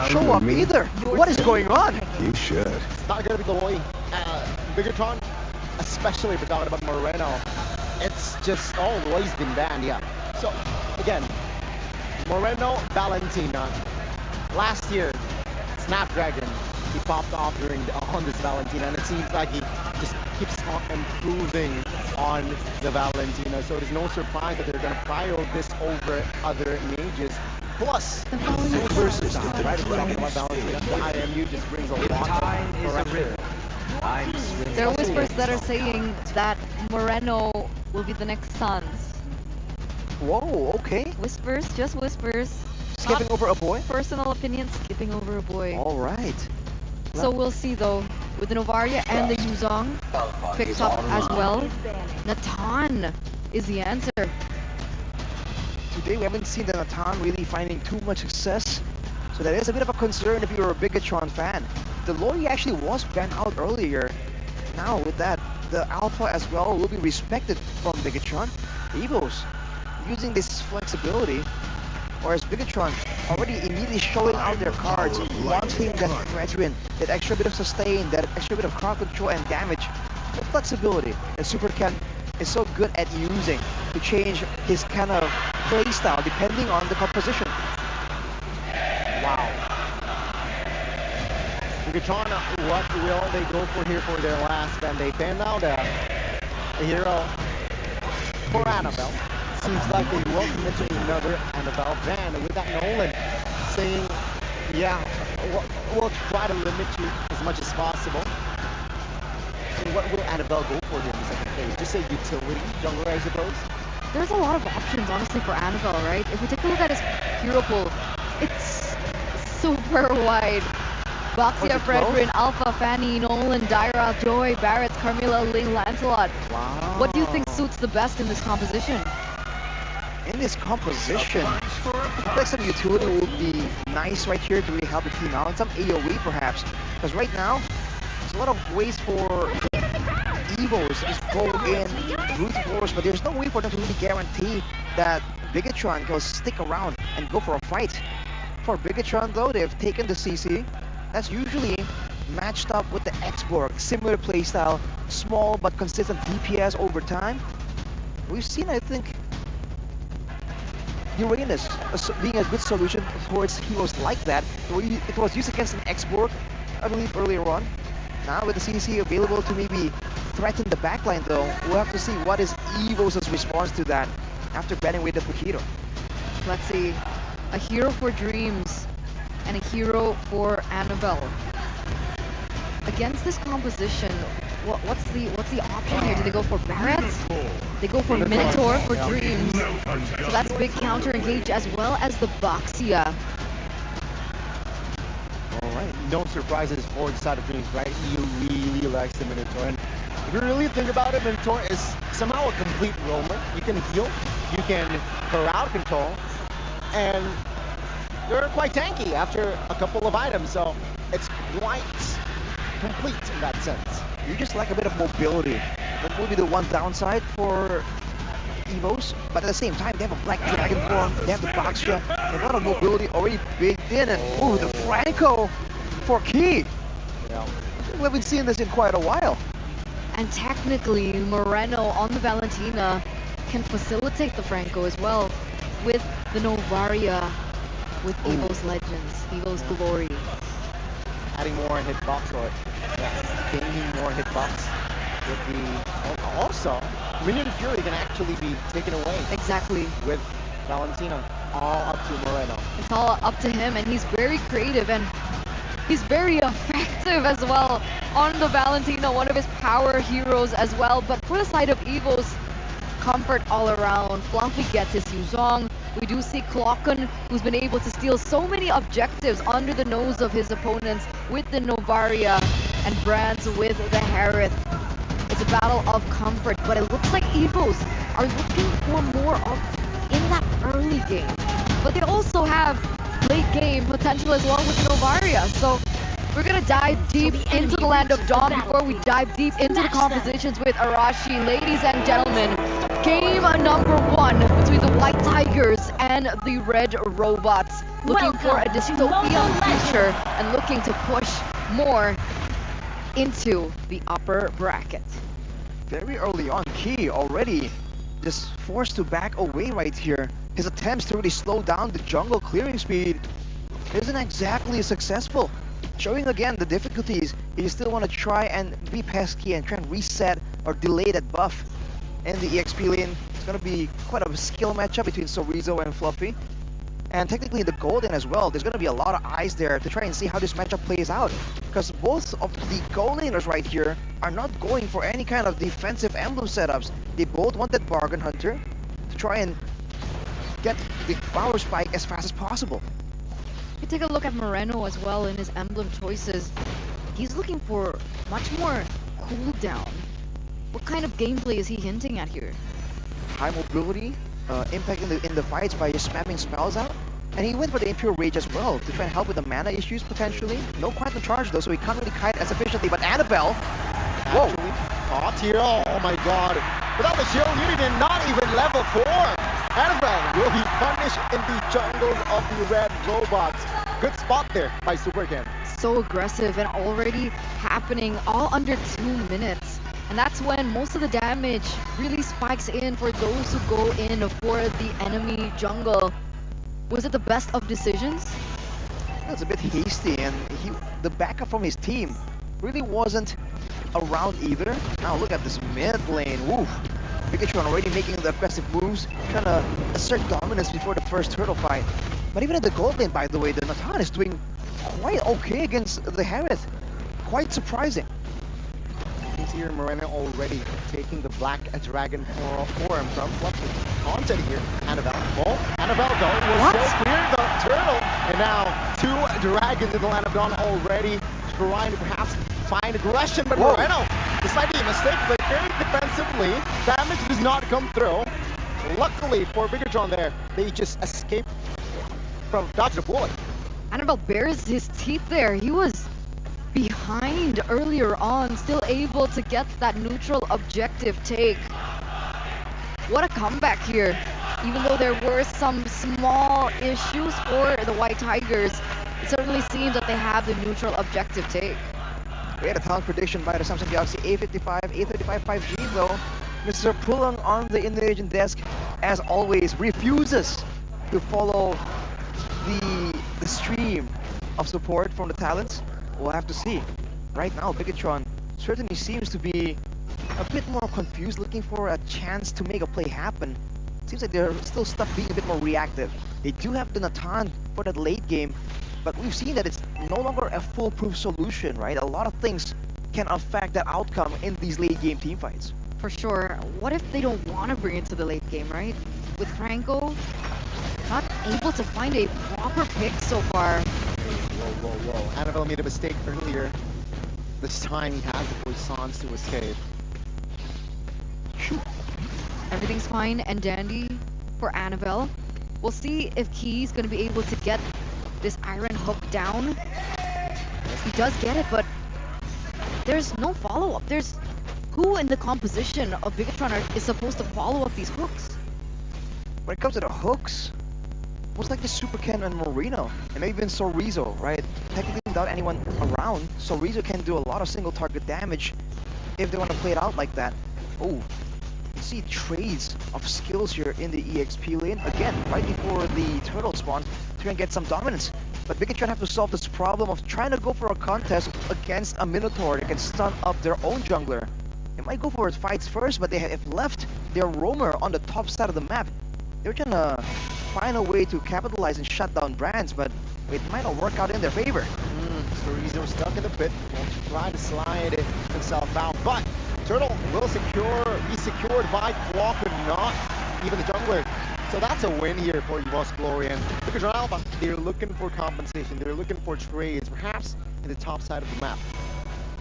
show up either. What is going on? You should. It's not going to be the Loyi. Bigatron, especially if we're talking about Moreno, it's just, oh, Loyi's been banned, yeah. So, again, Moreno, Valentina. Last year, Snapdragon, he popped off on this Valentina, and it seems like he just keeps on improving on the Valentina. So there's no surprise that they're going to prio this over other mages. Plus, Super Style, right? We're talking about Valentina. The IMU just brings a lot of pressure. There are whispers that are saying that Moreno will be the next Suns. Whoa, okay. Whispers, just whispers. Skipping over a boy? Personal opinion, skipping over a boy. All right. So we'll see though, with the Novaria and the Yuzong picked up as well. Natan is the answer. Today we haven't seen the Natan really finding too much success, so that is a bit of a concern if you're a Bigatron fan. The Loyi actually was banned out earlier. Now with that, the Alpha as well will be respected from Bigatron. EVOS using this flexibility, whereas Bigatron already immediately showing out their cards, wanting that Threadwin, that extra bit of sustain, that extra bit of crowd control and damage. The flexibility that Super Ken is so good at using to change his kind of playstyle depending on the composition. Wow. Bigatron, what will they go for here for their last ban? They fan out a hero for Annabelle. Seems like they will commit to another Annabelle ban with that Nolan saying, yeah, we'll try to limit you as much as possible. So what will Annabelle go for here in the second phase? Just a utility jungler, I suppose? There's a lot of options, honestly, for Annabelle, right? If we take a look at his hero pool, it's super wide. Baxia, Fredrin, Alpha, Fanny, Nolan, Dyra, Joy, Barrett, Carmilla, Ling, Lancelot. Wow. What do you think suits the best in this composition? In this composition, I feel like some utility would be nice right here to really help the team out, and some AoE perhaps. Because right now, there's a lot of ways for EVOS to just go in brute force, but there's no way for them to really guarantee that Bigatron will stick around and go for a fight. For Bigatron though, they've taken the CC. That's usually matched up with the X-Borg, similar playstyle, small but consistent DPS over time. We've seen, I think, Uranus being a good solution towards heroes like that. It was used against an X-Borg, I believe, earlier on. Now with the CC available to maybe threaten the backline though, we'll have to see what is EVOS' response to that after banning away the Fujito. Let's see. A hero for Dreams and a hero for Annabelle. Against this composition, what's the option here? Do they go for Barrett? They go for Minotaur for Dreams. So that's big counter engage as well as the Boxia. Alright, no surprises for the side of Dreams, right? He really likes the Minotaur. And if you really think about it, Minotaur is somehow a complete roamer. You can heal, you can crowd control, and you're quite tanky after a couple of items, so it's quite complete in that sense. You just like a bit of mobility. That will be the one downside for Evos, but at the same time, they have a Black Dragon form, they have the Boxia, a lot of mobility already baked in, and ooh, the Franco for Key. Yeah. We haven't seen this in quite a while. And technically, Moreno on the Valentina can facilitate the Franco as well with the Novaria, with Evo's Legends, Evo's Glory. Adding more hitbox, or gaining more hitbox with the... Also, Minion Fury can actually be taken away Exactly. with Valentina. All up to Moreno. It's all up to him, and he's very creative and he's very effective as well on the Valentina, one of his power heroes as well. But for the side of Evo's, comfort all around. Fluffy gets his Yuzong. We do see Klokken, who's been able to steal so many objectives under the nose of his opponents with the Novaria, and Brands with the Harith. It's a battle of comfort, but it looks like Evos are looking for more of in that early game. But they also have late game potential as well with Novaria. So we're gonna dive deep into the Land of Dawn before we dive deep into the compositions with Arashi. Ladies and gentlemen, game number 1 between the White Tigers and the Red Robots. Looking for a dystopian future and looking to push more into the upper bracket. Very early on, Key already just forced to back away right here. His attempts to really slow down the jungle clearing speed isn't exactly successful. Showing again the difficulties, you still want to try and be pesky and try and reset or delay that buff. And the EXP lane, it's going to be quite a skill matchup between Sorizo and Fluffy. And technically the Golden as well, there's going to be a lot of eyes there to try and see how this matchup plays out. Because both of the gold laners right here are not going for any kind of defensive emblem setups. They both wanted Bargain Hunter to try and get the power spike as fast as possible. You take a look at Moreno as well in his emblem choices. He's looking for much more cooldown. What kind of gameplay is he hinting at here? High mobility, impact in the fights by just spamming spells out. And he went for the Impure Rage as well to try and help with the mana issues potentially. No Quantum Charge though, so he can't really kite as efficiently. But Annabelle, whoa! Caught here, oh my god. Without the shield unit and not even level 4. Annabelle will be punished in the jungles of the Red Robots. Good spot there by Supercam. So aggressive and already happening all under 2 minutes. And that's when most of the damage really spikes in for those who go in for the enemy jungle. Was it the best of decisions? That's a bit hasty, and the backup from his team really wasn't around either. Now look at this mid lane. Woo! Pikachu already making the aggressive moves, trying to assert dominance before the first turtle fight. But even at the gold lane, by the way, the Natan is doing quite okay against the Harith. Quite surprising. Here Moreno already taking the Black Dragon form from Fluffy. Haunted here, Annabelle. Oh, Annabelle though will still clear the turtle. And now 2 dragons in the Land of Dawn already trying to perhaps find aggression. But Moreno decided to mistake, but very defensively. Damage does not come through. Luckily for Bigatron there, they just escaped from dodging the bullet. Annabelle bares his teeth there. He was behind earlier on, still able to get that neutral objective take. What a comeback here. Even though there were some small issues for the White Tigers, it certainly seems that they have the neutral objective take. We had a talent prediction by the Samsung Galaxy A55, A35 5G though. Mr. Pulang on the Indonesian desk, as always, refuses to follow the stream of support from the talents. We'll have to see. Right now, Bigatron certainly seems to be a bit more confused, looking for a chance to make a play happen. Seems like they're still stuck being a bit more reactive. They do have the Natan for that late game, but we've seen that it's no longer a foolproof solution, right? A lot of things can affect that outcome in these late game team fights. For sure. What if they don't want to bring it to the late game, right? With Franco not able to find a proper pick so far. Whoa. Annabelle made a mistake earlier. This time he has the Poissons to escape. Everything's fine and dandy for Annabelle. We'll see if Key's going to be able to get this iron hook down. Yes, he does get it, but there's no follow-up. There's who in the composition of Bigatron is supposed to follow up these hooks? When it comes to the hooks, most like the Super Ken and Moreno, and maybe even Sorizo, right? Technically without anyone around, Sorizo can do a lot of single target damage if they want to play it out like that. Oh, you see trades of skills here in the EXP lane. Again, right before the turtle spawn, to try and get some dominance. But Bigatron have to solve this problem of trying to go for a contest against a Minotaur that can stun up their own jungler. They might go for fights first, but they have left their roamer on the top side of the map. They're trying to find a way to capitalize and shut down Brands, but it might not work out in their favor. Sorizo stuck in the pit, going to try to slide himself out, but Turtle will be secured by Clock and not even the jungler. So that's a win here for EVOS Glory, and because Alpha, they're looking for compensation, they're looking for trades, perhaps in the top side of the map.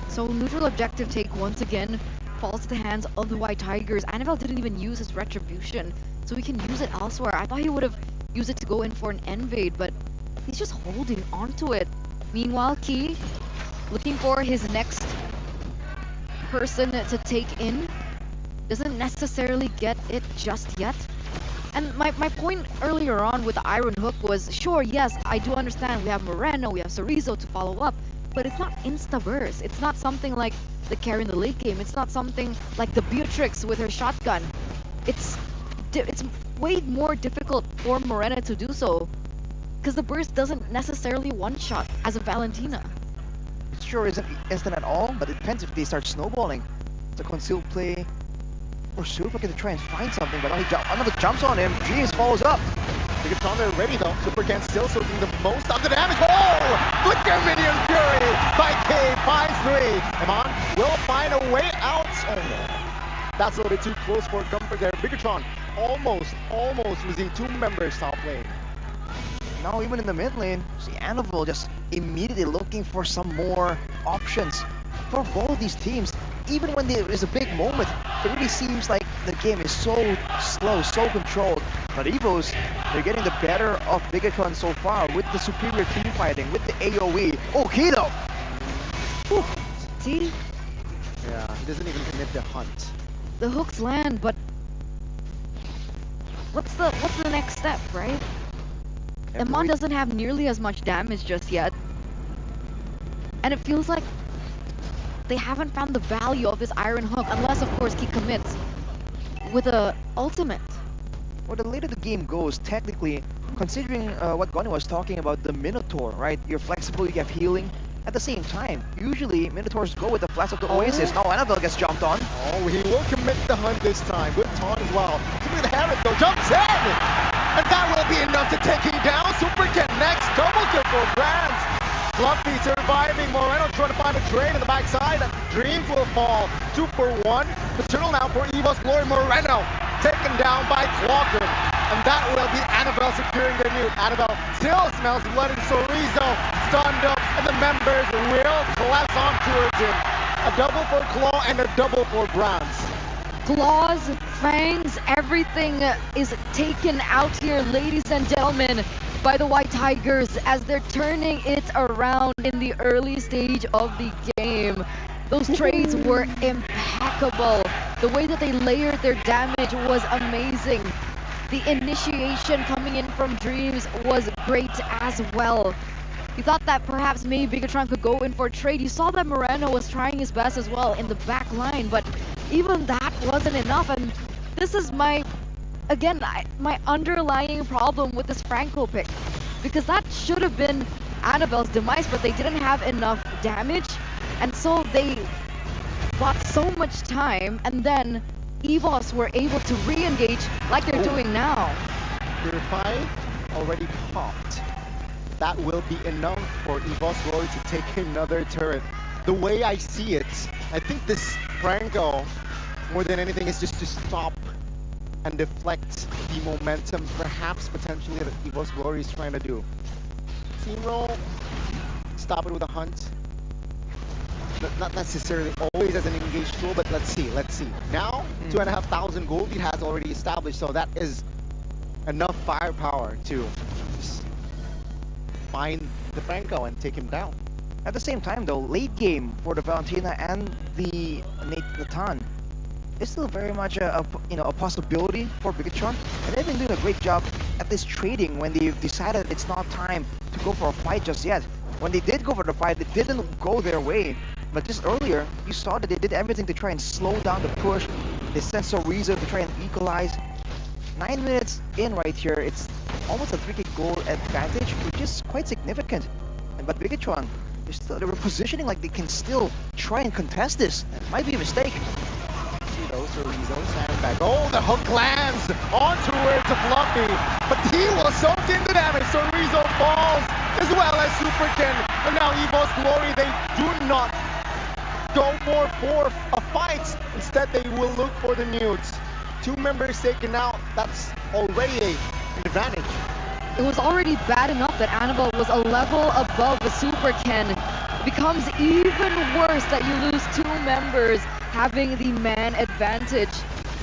So neutral objective take once again falls to the hands of the White Tigers. Annabelle didn't even use his retribution, so he can use it elsewhere. I thought he would have used it to go in for an invade, but he's just holding onto it. Meanwhile, Key looking for his next person to take in. Doesn't necessarily get it just yet. And my point earlier on with the Iron Hook was, sure, yes, I do understand we have Moreno, we have Sorizo to follow up, but it's not insta-burst. It's not something like the carry in the late game. It's not something like the Beatrix with her shotgun. It's way more difficult for Morena to do so, because the burst doesn't necessarily one-shot as a Valentina. It sure isn't instant at all, but it depends if they start snowballing. It's a concealed play, or Super Ken to try and find something, but another jumps on him. Dreams follows up. Bigatron, they're ready though. Super Ken still soaking the most of the damage. Oh! Flicker Minion Fury by K finds 3. Eman will find a way out. Oh no. That's a little bit too close for comfort there. Bigatron almost losing 2 members top lane. Now even in the mid lane, see Annabelle just immediately looking for some more options for both of these teams. Even when there is a big moment, it really seems like the game is so slow, so controlled. But EVOS, they're getting the better of Bigatron so far with the superior team fighting, with the AoE. Oh, Kido! Whew. See? Yeah, he doesn't even commit the hunt. The hooks land, but what's the next step, right? Eman doesn't have nearly as much damage just yet. And it feels like they haven't found the value of this Iron Hook, unless of course he commits with a ultimate. Well, the later the game goes, technically, considering what Goni was talking about, the Minotaur, right? You're flexible, you have healing. At the same time, usually Minotaurs go with the Flash of the Oasis. Now Annabelle gets jumped on. Oh, he will commit the hunt this time. Good taunt as well. Look at Harris though, jumps in! And that will be enough to take him down. Super Ken next, double kill for Brands. Fluffy surviving, Moreno trying to find a trade in the backside. Dreams will fall. 2 for 1. The turtle now for EVOS Glory. Moreno taken down by Clocker. And that will be Annabelle securing their nuke. Annabelle still smells blood in Sorizo. Stunned up, and the members will collapse on towards him. A double for Claw and a double for Brands. Claws, fangs, everything is taken out here, ladies and gentlemen, by the White Tigers as they're turning it around in the early stage of the game. Those trades were impeccable. The way that they layered their damage was amazing. The initiation coming in from Dreams was great as well. You thought that perhaps maybe Bigatron could go in for a trade. You saw that Moreno was trying his best as well in the back line, but even that wasn't enough. And this is my underlying problem with this Franco pick, because that should have been Annabelle's demise, but they didn't have enough damage, and so they bought so much time, and then EVOS were able to re-engage like they're doing now. Purify already popped. That will be enough for EVOS Glory to take another turret. The way I see it, I think this Franco, more than anything, is just to stop and deflect the momentum, perhaps potentially, that EVOS Glory is trying to do. Steamroll, stop it with a hunt. Not necessarily always as an engaged tool, but let's see. Now, 2,500 gold lead has already established, so that is enough firepower to just find the Franco and take him down. At the same time, though, late game for the Valentina and the Nathan is still very much a possibility for Bigatron, and they've been doing a great job at this trading when they've decided it's not time to go for a fight just yet. When they did go for the fight, it didn't go their way. But just earlier, you saw that they did everything to try and slow down the push. They sent Sorizo to try and equalize. 9 minutes in right here, it's almost a 3k goal advantage, which is quite significant. But Bigatron, they were positioning like they can still try and contest this. It might be a mistake. Sorizo sandbag. Oh, the hook lands on towards Fluffy, but he will soak in the damage. Sorizo falls, as well as Superkin. And now EVOS Glory, they do not go more for a fight. Instead, they will look for the newts. 2 members taken out. That's already an advantage. It was already bad enough that Annabelle was a level above the Superkin. It becomes even worse that you lose 2 members having the man advantage.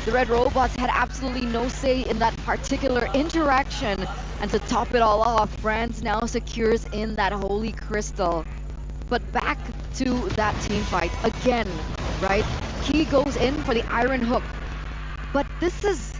The Red Robots had absolutely no say in that particular interaction. And to top it all off, France now secures in that Holy Crystal. But back to that team fight again, right? He goes in for the Iron Hook. But this is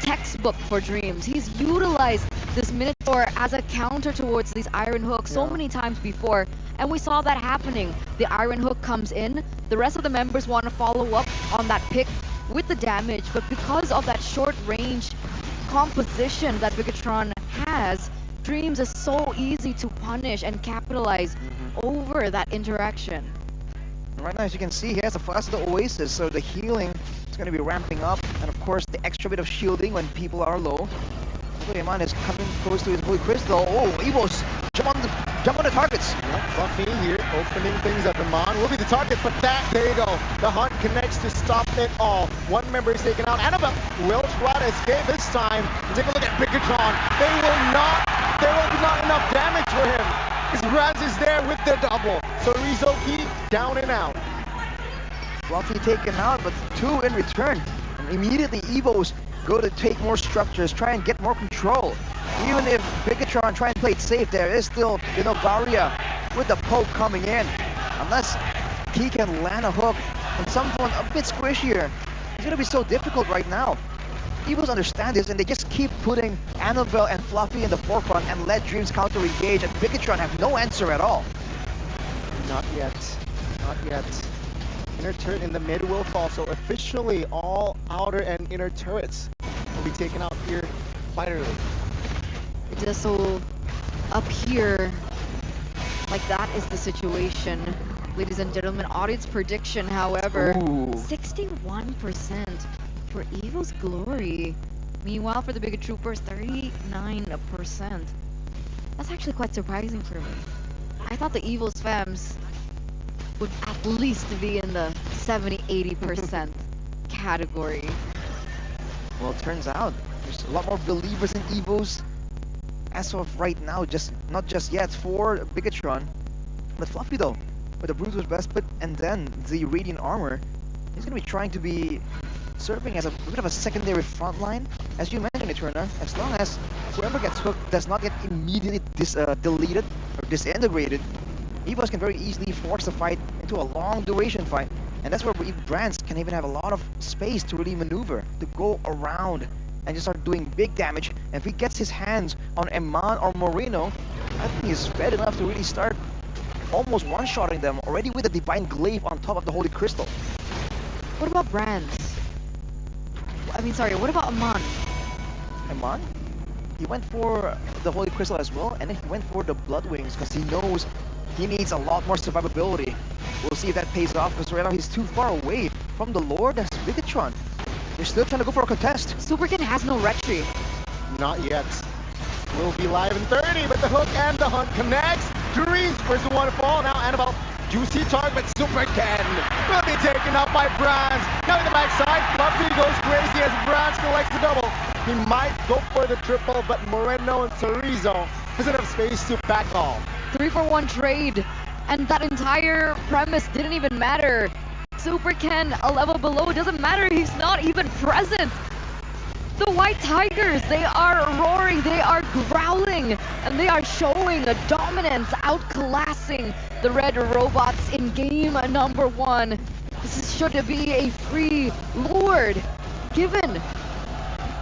textbook for Dreams. He's utilized this Minotaur as a counter towards these Iron Hooks so many times before, and we saw that happening. The Iron Hook comes in, the rest of the members want to follow up on that pick with the damage, but because of that short range composition that Bigatron has, Dreams is so easy to punish and capitalize over that interaction. Right now, as you can see, he has a fast Oasis, so the healing is going to be ramping up, and of course the extra bit of shielding when people are low. Iman is coming close to his Holy Crystal. Oh, EVOS jump on the targets. Yep, Fluffy here opening things up. Iman will be the target, but there you go. The hunt connects to stop it all. 1 member is taken out. Annabelle will try to escape this time. Take a look at Bigatron. There will be not enough damage for him. His Raz is there with the double. So Rizoki down and out. Fluffy taken out, but 2 in return. And immediately EVOS go to take more structures, try and get more control. Even if Bigatron try and play it safe, there is still, Varia with the poke coming in. Unless he can land a hook on someone a bit squishier, it's gonna be so difficult right now. EVOS understand this, and they just keep putting Annabelle and Fluffy in the forefront and let Dreams counter engage, and Bigatron have no answer at all. Not yet. Inner turret in the mid will fall, so officially all outer and inner turrets will be taken out here quite early. Just so up here, like that is the situation. Ladies and gentlemen, audience prediction, however, 61% for EVOS Glory. Meanwhile, for the Big Troopers, 39%. That's actually quite surprising for me. I thought the EVOS fams would at least be in the 70-80% category. Well, it turns out there's a lot more believers in EVOS as of right now, not just yet for Bigatron. But Fluffy though, with the Brutus Vespit and then the Radiant Armor, he's going to be trying to be serving as a bit of a secondary front line. As you mentioned, Eterna, as long as whoever gets hooked does not get immediately deleted or disintegrated, EVOS can very easily force the fight into a long duration fight. And that's where Brands can even have a lot of space to really maneuver, to go around and just start doing big damage. And if he gets his hands on Eman or Moreno, I think he's fed enough to really start almost one-shotting them already with a Divine Glaive on top of the Holy Crystal. What about Brands? What about Aman? Eman? He went for the Holy Crystal as well, and then he went for the Blood Wings because he knows he needs a lot more survivability. We'll see if that pays off, because right now he's too far away from the Lord. That's Bigatron. They're still trying to go for a contest. Superkin has no retreat. Not yet. will be live in 30, but the hook and the hunt connects. Dreams versus one fall. Now Annabelle, juicy target, but Super Ken will be taken up by Brands. Now in the backside, Fluffy goes crazy as Brands collects the double. He might go for the triple, but Moreno and Cerezo doesn't have space to back off. 3-for-1 trade, and that entire premise didn't even matter. Super Ken a level below, doesn't matter, he's not even present. The White Tigers, they are roaring, they are growling, and they are showing a dominance, outclassing the Red Robots in game number 1. Should be a free Lord given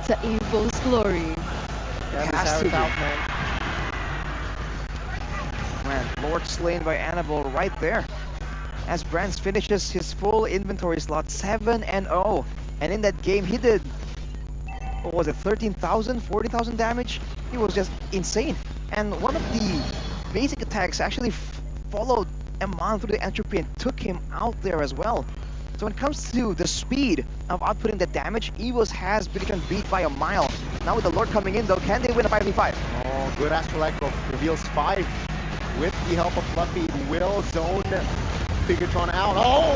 to Evil's glory. It has to be. Man, Lord slain by Annabelle right there. As Brands finishes his full inventory slot 7-0. And in that game, he did, what was it, 13,000, 40,000 damage? He was just insane. And one of the basic attacks actually followed Eman through the entropy and took him out there as well. So when it comes to the speed of outputting the damage, Evos has been beat by a mile. Now with the Lord coming in though, can they win a 5v5? Oh, good Astral Echo reveals 5. With the help of Fluffy, will zone Bigatron out. Oh,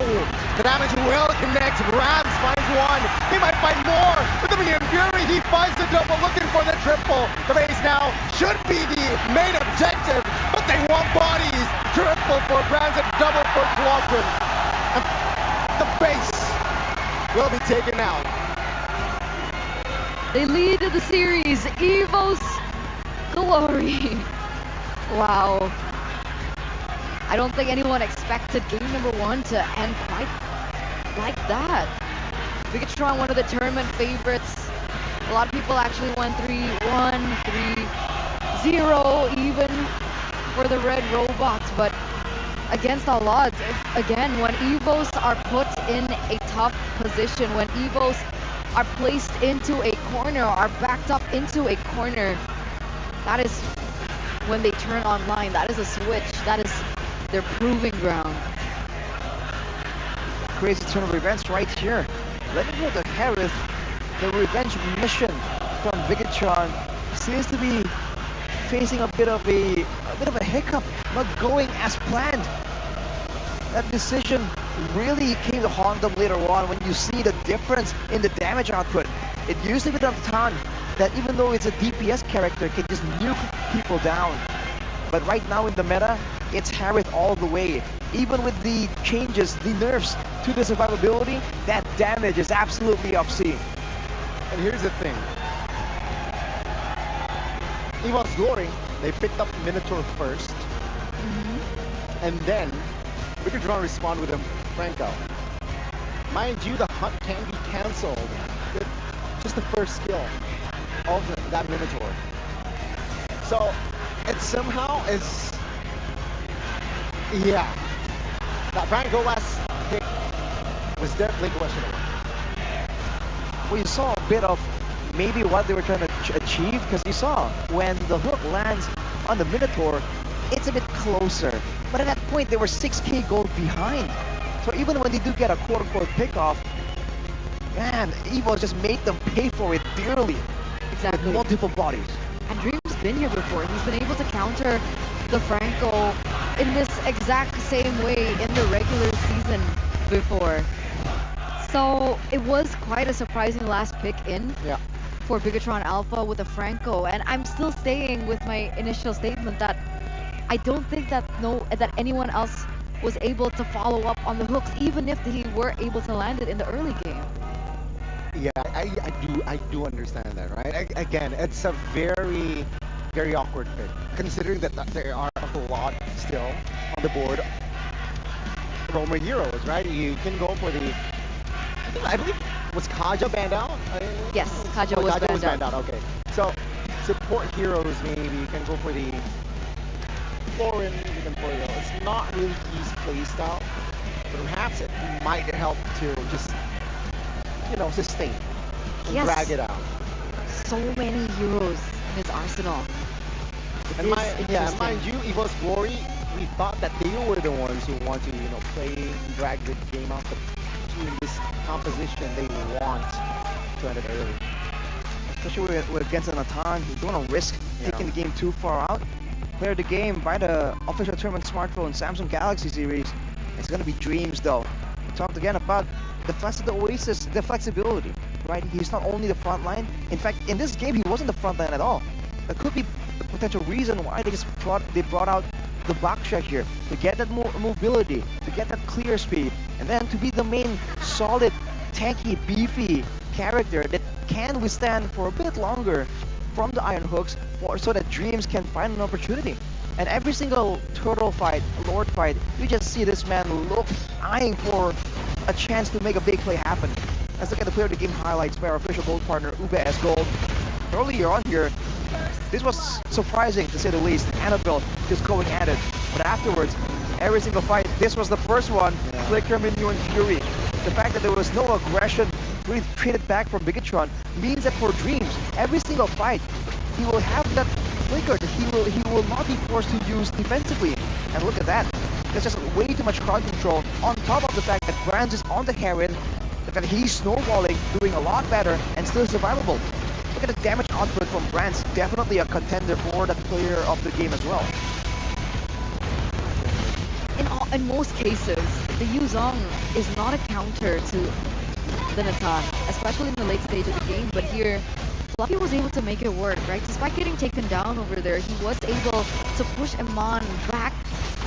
the damage will connect. Brands finds one. He might find more. With the medium fury, he finds the double, looking for the triple. The base now should be the main objective, but they want bodies. Triple for Brands and double for Quadrant. And the base will be taken out. They lead the series, Evo's glory. Wow. I don't think anyone expected game number 1 to end quite like that. Bigatron, one of the tournament favorites. A lot of people actually went 3-1, 3-0 even for the Red Robots, but against all odds, again, when Evos are put in a tough position, when Evos are placed into a corner, are backed up into a corner, that is when they turn online. That is a switch. That is their proving ground. Crazy turn of events right here. Letting go to Harris. The revenge mission from Bigatron seems to be facing a bit of a hiccup, not going as planned. That decision really came to haunt them later on when you see the difference in the damage output. It used to be the Tan that even though it's a DPS character, can just nuke people down. But right now in the meta, it's Harith all the way. Even with the changes, the nerfs to the survivability, that damage is absolutely obscene. And here's the thing. Evil's glory, they picked up Minotaur first. And then Bigatron respond with a Franco. Mind you, the hunt can be cancelled with just the first skill of that Minotaur. So it somehow is, yeah, that Franco last pick was definitely questionable. Well, you saw a bit of maybe what they were trying to achieve, because you saw when the hook lands on the Minotaur, it's a bit closer. But at that point, they were 6k gold behind. So even when they do get a quote-unquote pickoff, man, Evo just made them pay for it dearly. Exactly. With multiple bodies. And Dream's been here before. He's been able to counter the Franco in this exact same way in the regular season before. So it was quite a surprising last pick in for Bigatron Alpha with a Franco. And I'm still staying with my initial statement that I don't think that anyone else was able to follow up on the hooks, even if he were able to land it in the early game. Yeah, I do understand that, right? Again, it's a very, very awkward pick, considering that there are a lot still on the board. Roamer heroes, right? You can go for the, I believe, was Kaja banned out? Yes, Kaja was banned out. Okay, so support heroes, maybe you can go for the Florin, even for the, it's not really his playstyle, but perhaps it might help to just, you know, sustain and drag it out. So many heroes in his arsenal. And mind you, Evo's glory, we thought that they were the ones who want to, you know, play and drag the game out, but in this composition, they want to end it early. especially against an Atan. You don't want to risk taking the game too far out. Player of the game by the official tournament smartphone Samsung Galaxy series. It's going to be Dreams though. We talked again about the Oasis, the flexibility, right? He's not only the front line. In fact, in this game, he wasn't the front line at all. That could be the potential reason why they brought out the Baksha here, to get that mobility, to get that clear speed, and then to be the main solid, tanky, beefy character that can withstand for a bit longer from the iron hooks, so that Dreams can find an opportunity. And every single turtle fight, lord fight, you just see this man eyeing for a chance to make a big play happen. Let's look at the player of the game highlights by our official gold partner, Ube S Gold. Earlier on here, this was surprising to say the least. Annabelle just going at it. But afterwards, every single fight, this was the first one. Flicker, Minu, and Fury. The fact that there was no aggression really traded back from Bigatron means that for Dreams, every single fight, he will have that flicker that he will not be forced to use defensively. And look at that. There's just way too much crowd control on top of the fact that Brands is on the Heron, the fact that he's snowballing, doing a lot better, and still survivable. Look at the damage output from Brands. Definitely a contender for that player of the game as well. In most cases, the Yuzong is not a counter to the Natan, especially in the late stage of the game. But here, Fluffy was able to make it work, right? Despite getting taken down over there, he was able to push Iman back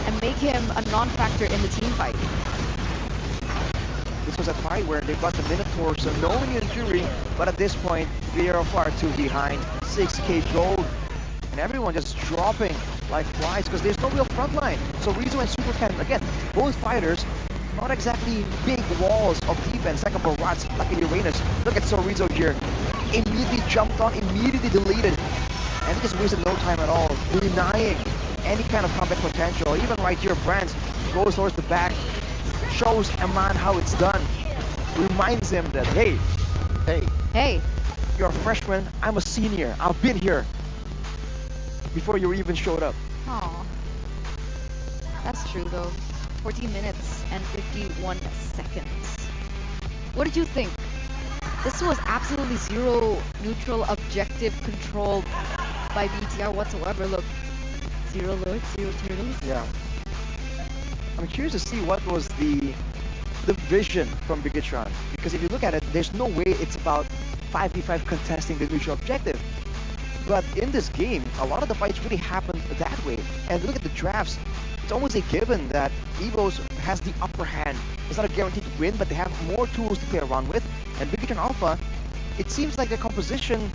and make him a non-factor in the team fight. This was a fight where they got the Minotaur, so no injury, but at this point, they are far too behind. 6k gold, and everyone just dropping like flies because there's no real front line. So Rizzo and Super Ken, again, both fighters, not exactly big walls of defense like a Barats, like a Uranus. Look at Sorizo here. Immediately jumped on, immediately deleted. And he just wasted no time at all, denying any kind of combat potential. Even right here, Brands goes towards the back, shows Aman how it's done. Reminds him that, hey, you're a freshman, I'm a senior, I've been here before you even showed up. Aw. That's true though. 14 minutes and 51 seconds. What did you think? This was absolutely zero neutral objective control by BTR whatsoever. Look, 0 lords, 0 turtles. Yeah. I'm curious to see what was the vision from Bigatron, because if you look at it, there's no way it's about 5v5 contesting the neutral objective. But in this game, a lot of the fights really happened that way. And look at the drafts. It's almost a given that Evos has the upper hand. It's not a guaranteed win, but they have more tools to play around with. And Bigatron Alpha, it seems like their composition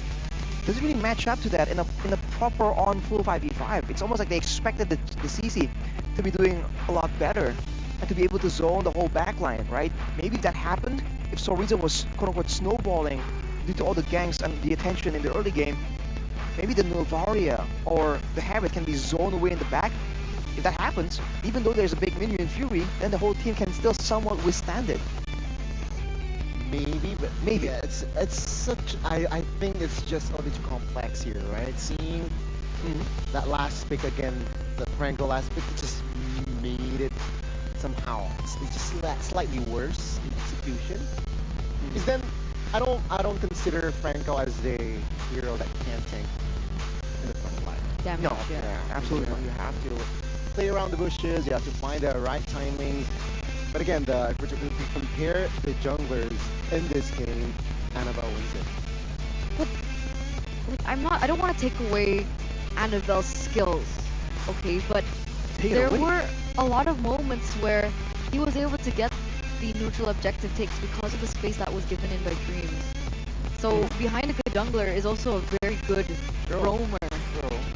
doesn't really match up to that in a proper on full 5v5. It's almost like they expected the CC to be doing a lot better and to be able to zone the whole backline, right? Maybe that happened if Sorizo was quote-unquote snowballing due to all the ganks and the attention in the early game. Maybe the Nulvaria or the Habit can be zoned away in the back. If that happens, even though there's a big minion in Fury, then the whole team can still somewhat withstand it. Maybe, but Maybe. yeah, it's such. I think it's just a bit too complex here, right? Seeing that last pick again, the Franco last pick, it just made it somehow. It's just slightly worse in execution. Because then I don't consider Franco as a hero that can tank in the front line. Damage, No, yeah. absolutely not. You have to play around the bushes. You have to find the right timings. But again, if we compare the junglers in this game, Annabelle wins it. But like, I don't want to take away Annabelle's skills, okay? But Take it there away. were a lot of moments where he was able to get the neutral objective takes because of the space that was given in by Dreams. So behind a good jungler is also a very good True. roamer.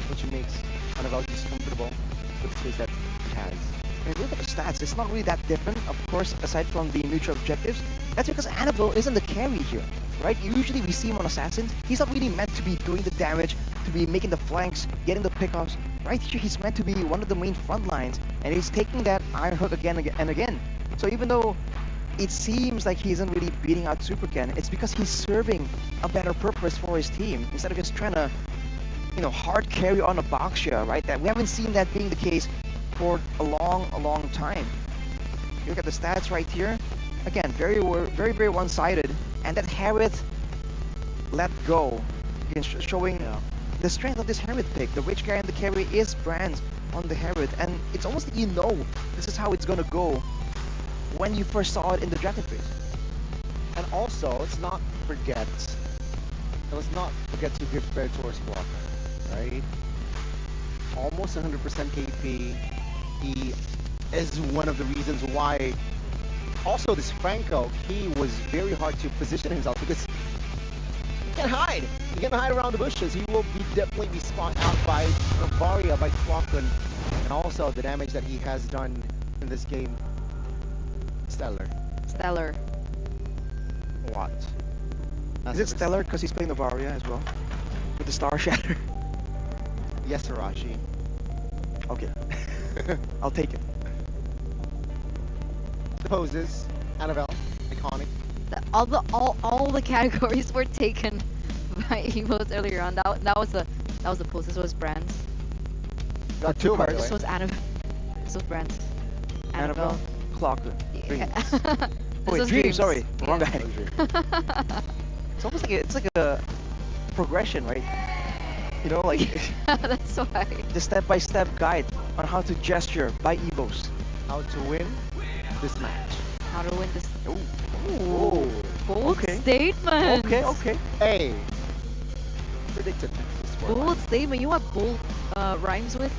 Which makes Annabelle just comfortable with the space that he has. And look at the stats, it's not really that different, of course, aside from the neutral objectives. That's because Annabelle isn't the carry here, right? Usually we see him on Assassins, he's not really meant to be doing the damage, to be making the flanks, getting the pickups. Right here, he's meant to be one of the main front lines, and he's taking that Iron Hook again and again. So even though it seems like he isn't really beating out Super Ken, it's because he's serving a better purpose for his team, instead of just trying to, hard carry on a Baksha, right? That we haven't seen that being the case for a long time. You look at the stats right here. Again, very one-sided. And that Harith let go again, showing the strength of this Herod pick. The rage carry and the carry is Brands on the Herod, and it's almost like this is how it's gonna go when you first saw it in the drafting phase. And also, let's not forget to give credit to our squad, right? Almost 100% KP. He is one of the reasons why. Also, this Franco, he was very hard to position himself because he can hide. He can hide around the bushes. He will definitely be spot out by Varia, by Kwakun, and also the damage that he has done in this game. Stellar. Stellar. What? Is it stellar because he's playing the Varia as well? With the Star Shatter? Yes, Arashi. Okay. I'll take it. The poses, Annabelle, iconic. All the categories were taken by Evos earlier on. That was the pose. This was Brands. Got two, by the This way. was Annabelle. This was Brands. Annabelle, Clockwood. Yeah. Oh, wait, Dream, sorry. Wrong guy. It's almost like it's like a progression, right? You know, like That's why. the step-by-step guide on how to gesture by Evos. How to win this match. How to win this Ooh. bold Okay. statement. Okay. Hey. Predicted. Bold statement. You want bold rhymes with?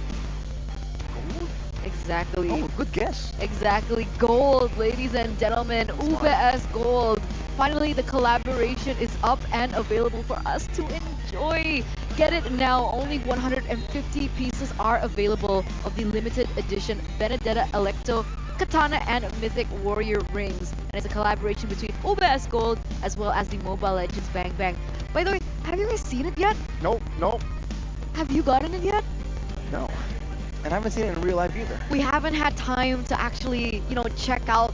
Exactly. Oh, good guess. Exactly. Gold, ladies and gentlemen. UBS Gold. Finally, the collaboration is up and available for us to enjoy. Get it now. Only 150 pieces are available of the limited edition Benedetta Electo Katana and Mythic Warrior rings. And it's a collaboration between UBS Gold as well as the Mobile Legends Bang Bang. By the way, have you guys seen it yet? Nope. Have you gotten it yet? No. And I haven't seen it in real life either. We haven't had time to actually, check out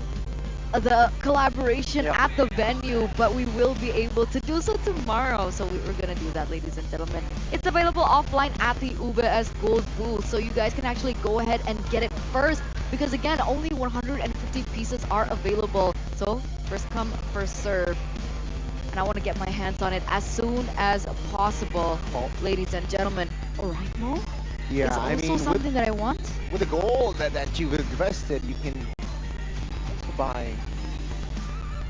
the collaboration at the venue, but we will be able to do so tomorrow. So we're gonna do that, ladies and gentlemen. It's available offline at the UBS Gold booth, so you guys can actually go ahead and get it first, because again, only 150 pieces are available. So first come, first serve. And I want to get my hands on it as soon as possible, ladies and gentlemen. Alright, Mo? Yeah, It's I also mean, something that I want. with the gold that you've invested, you can also buy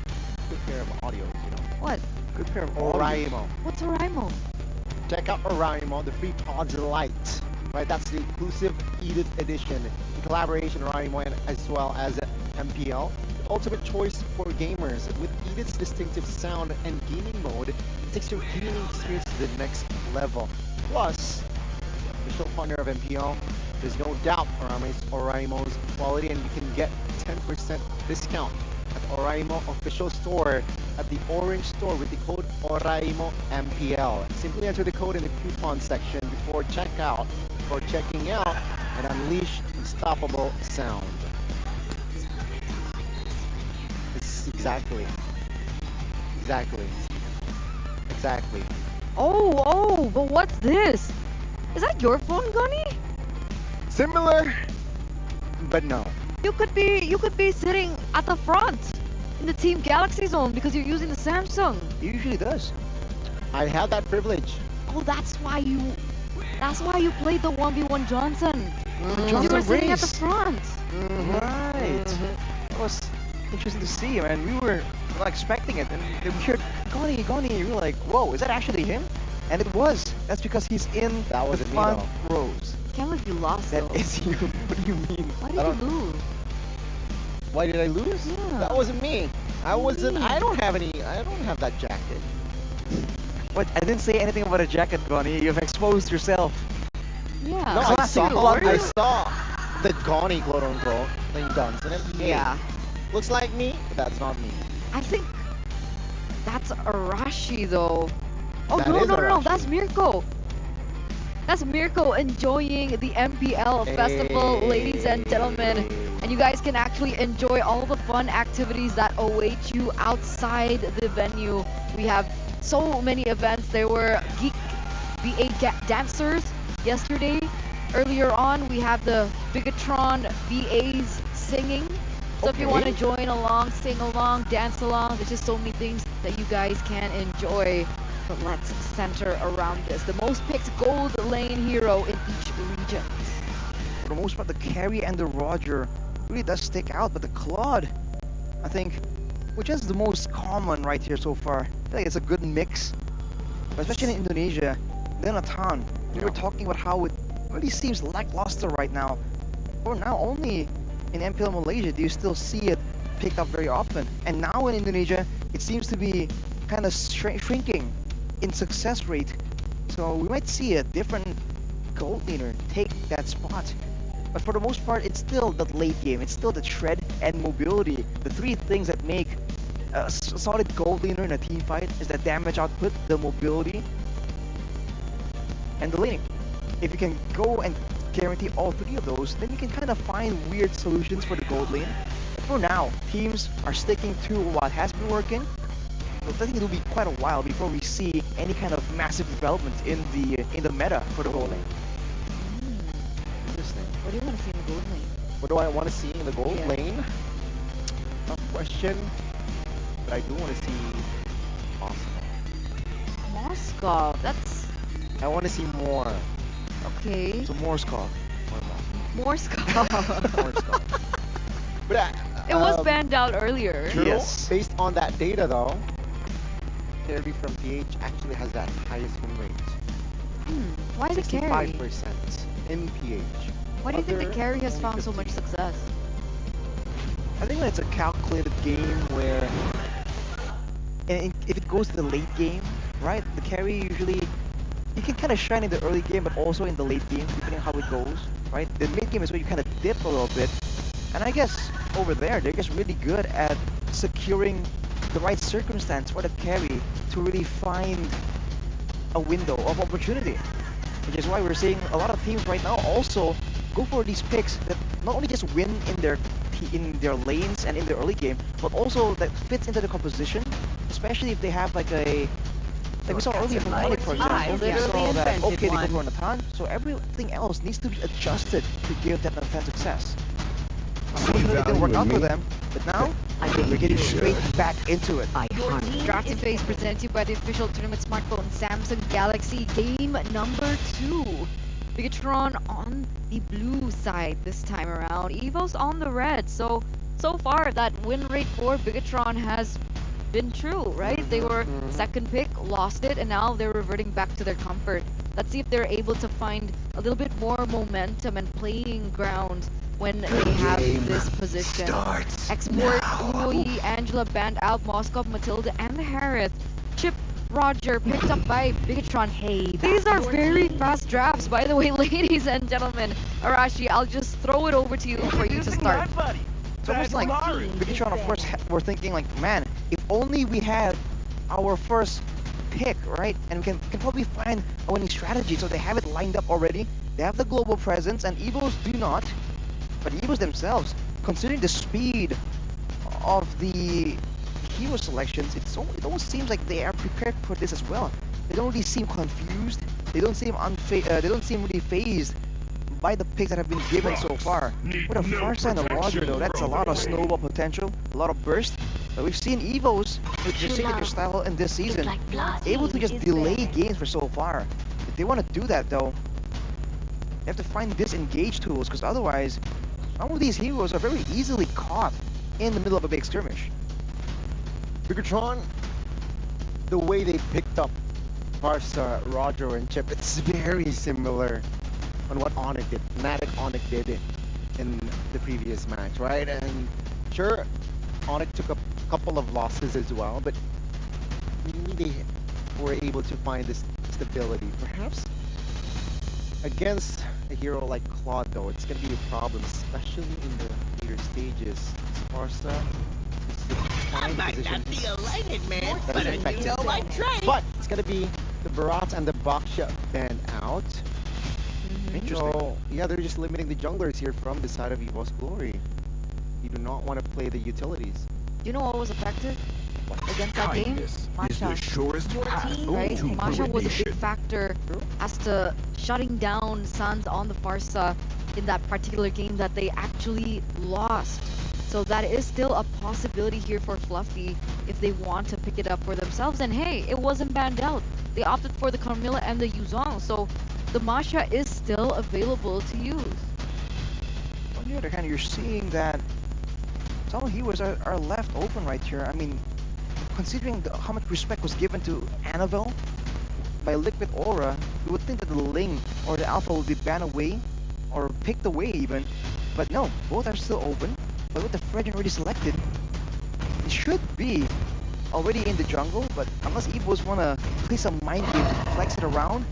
a good pair of audios, What? Good pair of audio. Oraimo. What's Oraimo? Check out Oraimo, the free Pods Light. Right, that's the exclusive Edith edition in collaboration Oraimo and as well as MPL. The ultimate choice for gamers with Edith's distinctive sound and gaming mode. It takes your gaming experience to the next level. Plus, official partner of MPL, there's no doubt Oraimo's quality, and you can get 10% discount at Oraimo official store at the Orange store with the code Oraimo MPL. Simply enter the code in the coupon section before checkout or checking out and unleash unstoppable sound. Exactly. Oh, but what's this? Is that your phone, Gunny? Similar, but no. You could be sitting at the front in the Team Galaxy zone because you're using the Samsung. He usually does. I had that privilege. Oh, that's why you played the 1v1 Johnson. You were sitting at the front. Right. That was interesting to see, man. We were not expecting it, and then we heard Goni. We were like, whoa, is that actually him? And it was. That's because he's in That the wasn't me, front though. rows. Can't believe you lost That though. is you. What do you mean? Why did you lose? Why did I lose? Yeah. That wasn't me. I don't have that jacket. What? I didn't say anything about a jacket, Goni. You've exposed yourself. Yeah. No, I Classic saw warrior. the Goni quote unquote playing Johnson. And hey, Yeah. looks like me, but that's not me. I think that's Arashi though. Oh That no, is no, Arashi. that's Mirko. That's Mirko enjoying the MPL festival, ladies and gentlemen. And you guys can actually enjoy all the fun activities that await you outside the venue. We have so many events. There were Geek VA dancers yesterday. Earlier on, we have the Bigatron VAs singing. So if you want to join along, sing along, dance along, there's just so many things that you guys can enjoy. But let's center around this. The most picked gold lane hero in each region. For the most part, the carry and the Roger really does stick out, but the Claude, I think, which is the most common right here so far. I think it's a good mix, but especially in Indonesia. Then Atan, we were talking about how it really seems lackluster right now. For now, only in MPL Malaysia do you still see it picked up very often, and now in Indonesia, it seems to be kind of shrinking in success rate. So we might see a different gold leader take that spot. But for the most part, it's still the late game. It's still the shred and mobility. The three things that make a solid gold leader in a team fight is the damage output, the mobility, and the laning. If you can go and guarantee all three of those, then you can kind of find weird solutions for the gold lane. But for now, teams are sticking to what has been working. So I think it'll be quite a while before we see any kind of massive development in the meta for the gold lane. Interesting. What do you want to see in the gold lane? What do I want to see in the gold Yeah. lane? Tough question. But I do want to see Oscar. Moscow. That's I want to see more. okay. So Morskov. Moscow. Morskov. But It was banned out earlier. True. Yes. Based on that data, though, carry from PH actually has that highest win rate. Why the carry? 65% in PH. Why do you think the Other carry has only found so 15. much success? I think when it's a calculated game where, and if it goes to the late game, right, the carry usually, you can kind of shine in the early game, but also in the late game, depending on how it goes, right? The mid game is where you kind of dip a little bit, and I guess over there, they're just really good at securing the right circumstance for the carry to really find a window of opportunity. Which is why we're seeing a lot of teams right now also go for these picks that not only just win in their lanes and in the early game, but also that fits into the composition, especially if they have like we saw earlier from Onyx, for example. We saw that okay, they go for Nathan, so everything else needs to be adjusted to give them that success. Unfortunately, it didn't work out for them, but now we're getting straight back into it. Drafted Phase presented to you by the official tournament smartphone Samsung Galaxy. Game number 2. Bigatron on the blue side this time around. Evo's on the red. So far that win rate for Bigatron has been true, right? They were second pick, lost it, and now they're reverting back to their comfort. Let's see if they're able to find a little bit more momentum and playing ground when they have this position. Export, Louis, Angela banned out, Moskov, Matilda, and the Harris. Chip, Roger picked up by Bigatron. Hey, these are very fast drafts, by the way, ladies and gentlemen. Arashi, I'll just throw it over to you for you to start. It's almost like Bigatron, of course, we're thinking like, man, if only we had our first pick, right? And we can probably find a winning strategy. So they have it lined up already. They have the global presence, and Evos do not. But Evos themselves, considering the speed of the hero selections, it almost seems like they are prepared for this as well. They don't really seem confused. They don't seem really phased by the picks that have been given so far. With a Farsa and a Roger though, that's a lot of snowball potential, a lot of burst. But we've seen Evos with their signature style in this season, able to just delay games for so far. If they want to do that though, they have to find disengage tools, because otherwise, some of these heroes are very easily caught in the middle of a big skirmish. Bigatron, the way they picked up Farsa, Roger, and Chip, it's very similar on what Onyx did, Fnatic Onyx did in the previous match, right? And sure, Onyx took a couple of losses as well, but they were able to find this stability. Perhaps against a hero like Claude, though, it's going to be a problem, especially in the later stages. Farsa I might not be a lighted man, That but is you effective. know I tried. But it's going to be the Barats and the Baksha banned out. Interesting. So, yeah, they're just limiting the junglers here from the side of Evo's Glory. You do not want to play the utilities. You know what was effective against that game? Masha. Right? Masha was a big factor as to shutting down Suns on the Farsa in that particular game that they actually lost. So that is still a possibility here for Fluffy if they want to pick it up for themselves. And hey, it wasn't banned out. They opted for the Carmilla and the Yuzong, so the Masha is still available to use. On the other hand, you're seeing that some heroes are left open right here. I mean, considering how much respect was given to Annabelle by Liquid Aura, you would think that the Ling or the Alpha would be banned away or picked away even. But no, both are still open. But with the Fredgen already selected, it should be already in the jungle. But unless Evos want to play some mind game and flex it around,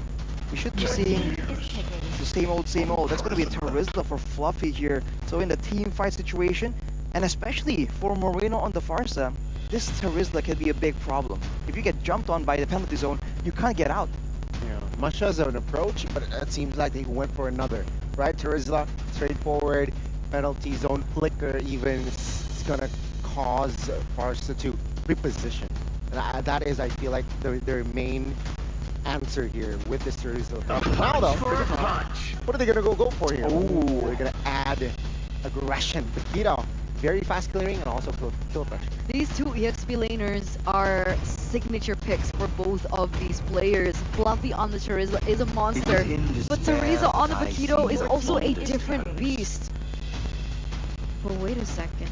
we should be seeing the same old, same old. That's going to be a Terizla for Fluffy here. So in the team fight situation, and especially for Moreno on the Farsa, this Terizla can be a big problem. If you get jumped on by the penalty zone, you can't get out. Yeah, Masha's an approach, but it seems like they went for another. Right, Terizla, straightforward, penalty zone flicker even is gonna cause Farsa to reposition. And that is, I feel like, their main answer here with this Terizla. Now though, what are they gonna go for here? Ooh, they're gonna add aggression. Paquito, very fast clearing and also kill pressure. These two EXP laners are signature picks for both of these players. Fluffy on the Terizla is a monster, but Teresa on the Paquito is also a different beast. But wait a second,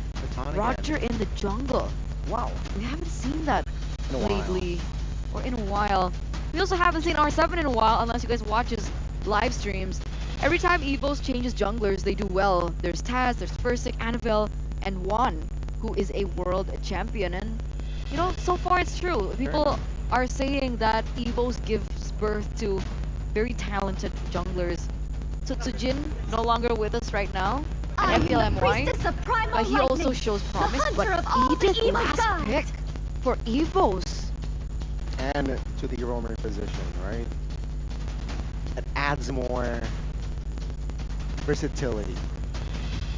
Roger in the jungle. Wow, we haven't seen that lately, or in a while. We also haven't seen R7 in a while, unless you guys watch his live streams. Every time Evos changes junglers, they do well. There's Taz, there's Fursic, Annabelle, and Juan, who is a world champion. And you know, so far it's true. People are saying that Evos gives birth to very talented junglers. So Tsujin, no longer with us right now, and FLMY, but he also shows promise. But Edith, last pick for Evos. And to the roamer position, right? It adds more versatility,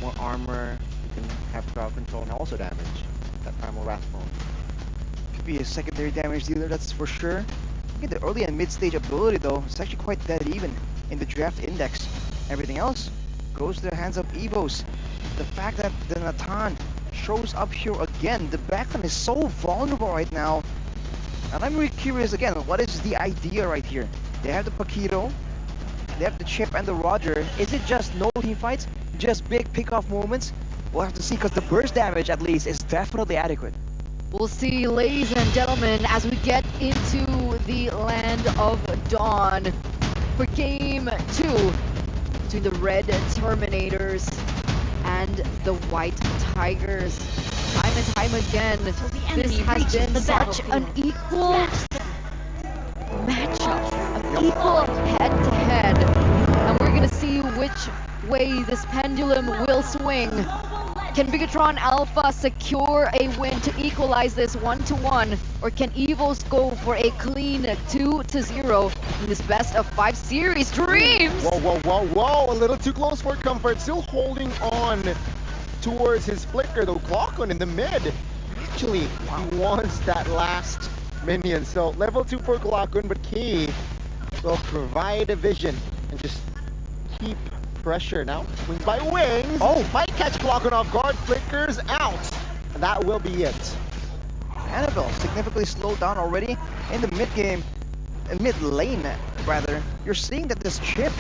more armor. You can have crowd control and also damage that primal wrath form. Could be a secondary damage dealer, that's for sure. Look at the early and mid stage ability though. It's actually quite dead even in the draft index. Everything else goes to the hands of Evos. The fact that the Natan shows up here again, the backline is so vulnerable right now. And I'm really curious again, what is the idea right here? They have the Paquito, they have the Chip and the Roger. Is it just no team fights? Just big pick-off moments? We'll have to see, because the burst damage at least is definitely adequate. We'll see, ladies and gentlemen, as we get into the land of Dawn for game 2 between the Red Terminators and the White Tigers. Time and time again, this has been such an equal matchup, an equal head-to-head, and we're gonna see which way this pendulum will swing. Can Bigatron Alpha secure a win to equalize this 1-1, or can Evos go for a clean 2-0 in this best of 5 series? Dreams! Whoa, whoa, whoa, whoa! A little too close for comfort. Still holding on towards his flicker, though. Glockon in the mid. Actually, he wants that last minion. So level 2 for Glockon, but Key will provide a vision and just keep pressure. Now, wings by wings. Oh, might catch Glockon off guard. Flickers out. And that will be it. Annabelle significantly slowed down already in the mid game, mid lane rather. You're seeing that this Chip,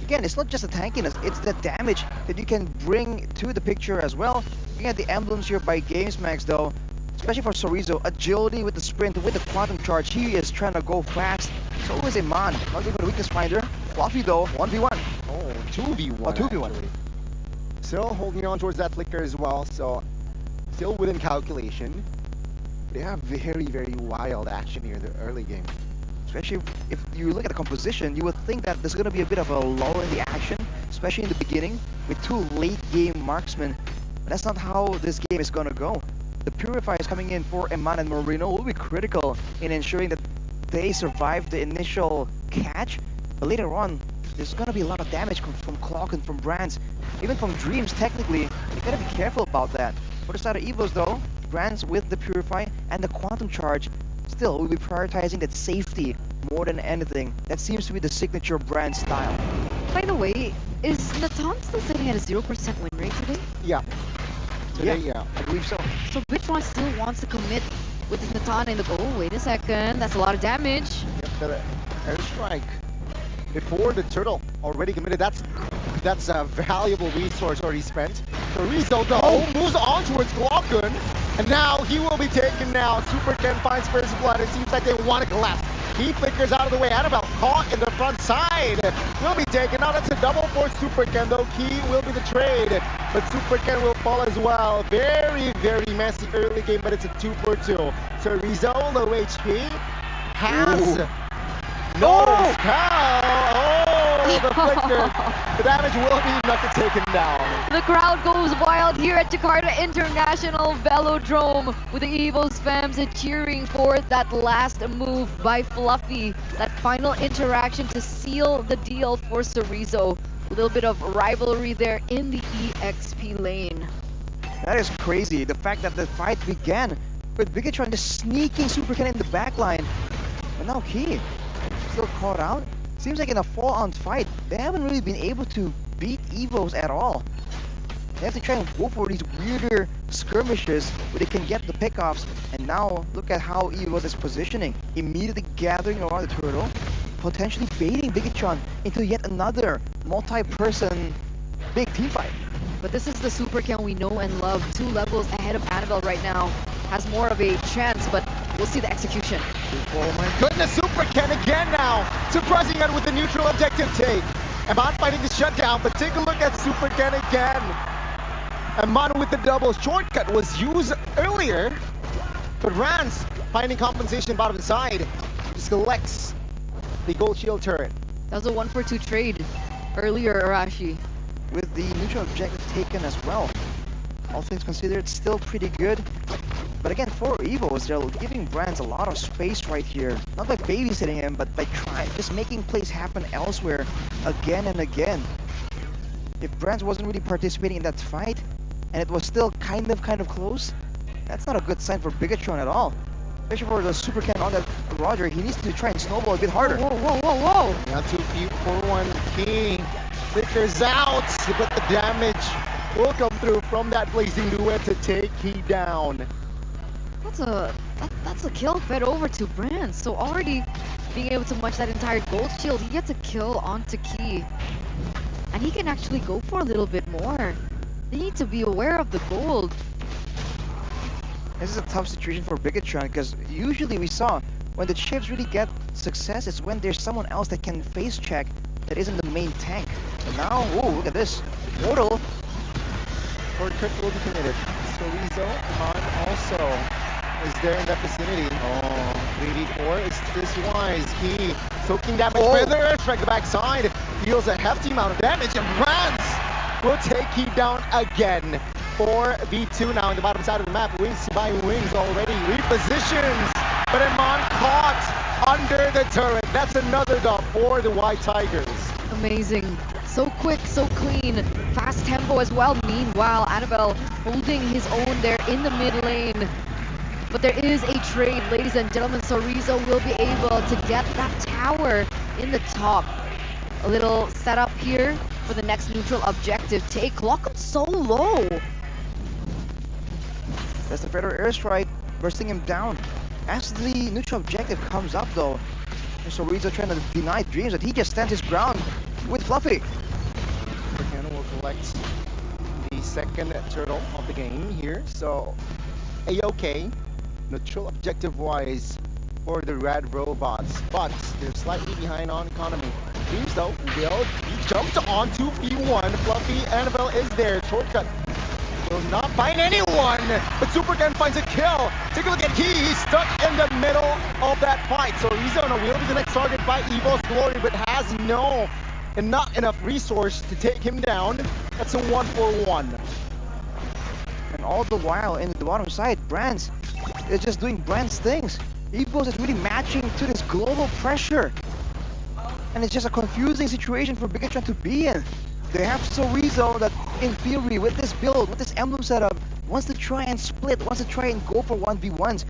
again, it's not just the tankiness, it's the damage that you can bring to the picture as well. Looking at the emblems here by GamesMax though, especially for Sorizo, agility with the sprint, with the quantum charge, he is trying to go fast. So is Iman, not going for the weakness finder. Fluffy though, 1v1. Oh, 2v1. Oh, 2v1. Actually. Still holding on towards that flicker as well, so still within calculation. They have very, very wild action here in the early game. Especially if you look at the composition, you would think that there's going to be a bit of a lull in the action, especially in the beginning, with 2 late game marksmen. But that's not how this game is going to go. The Purifiers coming in for Eman and Moreno will be critical in ensuring that they survive the initial catch. But later on, there's going to be a lot of damage from Clock and from Brands, even from Dreams technically. You got to be careful about that. For the side of Evos though, Brands with the Purify and the Quantum Charge, still we'll be prioritizing that safety more than anything. That seems to be the signature Brand style. By the way, is Natan still sitting at a 0% win rate today? Yeah. Today, yeah. I believe so. So which one still wants to commit with his Natana in the goal. Wait a second, that's a lot of damage. Yep, the airstrike before the turtle already committed. That's a valuable resource already spent. So Rizzo though moves on towards Glockun, and now he will be taken now. Super Ken finds first blood. It seems like they want to collapse. He flickers out of the way. Annabelle caught in the front side. Will be taken. Now that's a double for Super Ken though. Key will be the trade, but Super Ken will fall as well. Very, very messy early game, but it's a 2-for-2. So Rizzo, low HP, has no cow. Oh, the flicker. The damage will be enough to take him down. The crowd goes wild here at Jakarta International Velodrome with the Evil's fans cheering for that last move by Fluffy. That final interaction to seal the deal for Cerezo. A little bit of rivalry there in the EXP lane. That is crazy. The fact that the fight began with Bigatron just sneaking Super Ken in the backline. But now Key still caught out. Seems like in a full-on fight, they haven't really been able to beat Evos at all. They have to try and go for these weirder skirmishes where they can get the pickoffs. And now look at how Evos is positioning. Immediately gathering around the turtle, potentially baiting Bigatron into yet another multi-person big team fight. But this is the Super Ken we know and love. 2 levels ahead of Annabelle right now. Has more of a chance, but we'll see the execution. Oh my goodness, Super Ken again now. Surprising it with the neutral objective take. Amon fighting the shutdown, but take a look at Super Ken again. Amon with the double shortcut was used earlier, but Rans finding compensation bottom side. Just collects the gold shield turret. That was a 1-for-2 trade earlier, Arashi. With the neutral objective taken as well. All things considered, still pretty good. But again, for Evos, they're giving Brands a lot of space right here. Not by babysitting him, but by just making plays happen elsewhere again and again. If Brands wasn't really participating in that fight, and it was still kind of close, that's not a good sign for Bigatron at all. Especially for the Super Ken on that Roger, he needs to try and snowball a bit harder. Whoa. Now 2 feet for 1 King. Flickers out, but the damage will come through from that blazing duet to take Key down. That's a kill fed over to Brands. So already being able to munch that entire gold shield, he gets a kill onto Key. And he can actually go for a little bit more. They need to be aware of the gold. This is a tough situation for Bigatron because usually we saw when the chips really get success, it's when there's someone else that can face check that isn't the main tank. But now, oh, look at this. Mortal. Shortcut will be committed. Cerezo, Amon also is there in that vicinity. Oh, 3d4 is this wise. Key soaking damage with the airstrike the backside. Deals a hefty amount of damage and Rans will take Key down again. 4v2 now in the bottom side of the map. Wings by Wings already repositions. But Amon caught under the turret. That's another dub for the White Tigers. Amazing. So quick, so clean. Fast tempo as well. Meanwhile, Annabelle holding his own there in the mid lane. But there is a trade, ladies and gentlemen. Cerezo will be able to get that tower in the top. A little setup here for the next neutral objective take. Clock so low. That's the Predator airstrike bursting him down. As the neutral objective comes up though, Cerezo trying to deny Dreams, but he just stands his ground with Fluffy. Ken will collect the second turtle of the game here, so A-OK. Neutral objective wise for the red robots, but they're slightly behind on economy. Dreams though will jump onto V1. Fluffy Annabelle is there. Shortcut will not find anyone, but Super Ken finds a kill. Take a look at he's stuck in the middle of that fight. So Arizona will be the next target by Evil's Glory, but has not enough resource to take him down. That's a 1-for-1. And all the while in the bottom side, Brands is just doing Brands things. Evos is really matching to this global pressure. And it's just a confusing situation for Bigatron to be in. They have Cerezo that, in theory, with this build, with this emblem setup, wants to try and split, wants to try and go for 1v1s.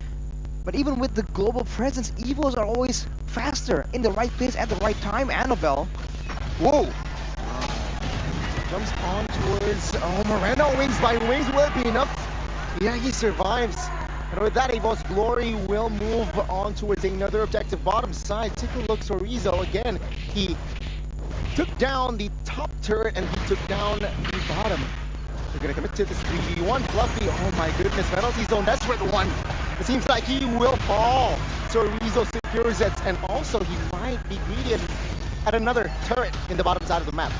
But even with the global presence, Evos are always faster, in the right place at the right time. Annabelle. Whoa! Jumps on towards Miranda. Wings by Wings will be enough. Yeah, he survives. And with that, Evo's Glory will move on towards another objective bottom side. Take a look, Sorizo again. He took down the top turret and he took down the bottom. They're gonna commit to this 3v1. Fluffy, oh my goodness, penalty zone, desperate one. It seems like he will fall. Sorizo secures it, and also he might be greedy at another turret in the bottom side of the map.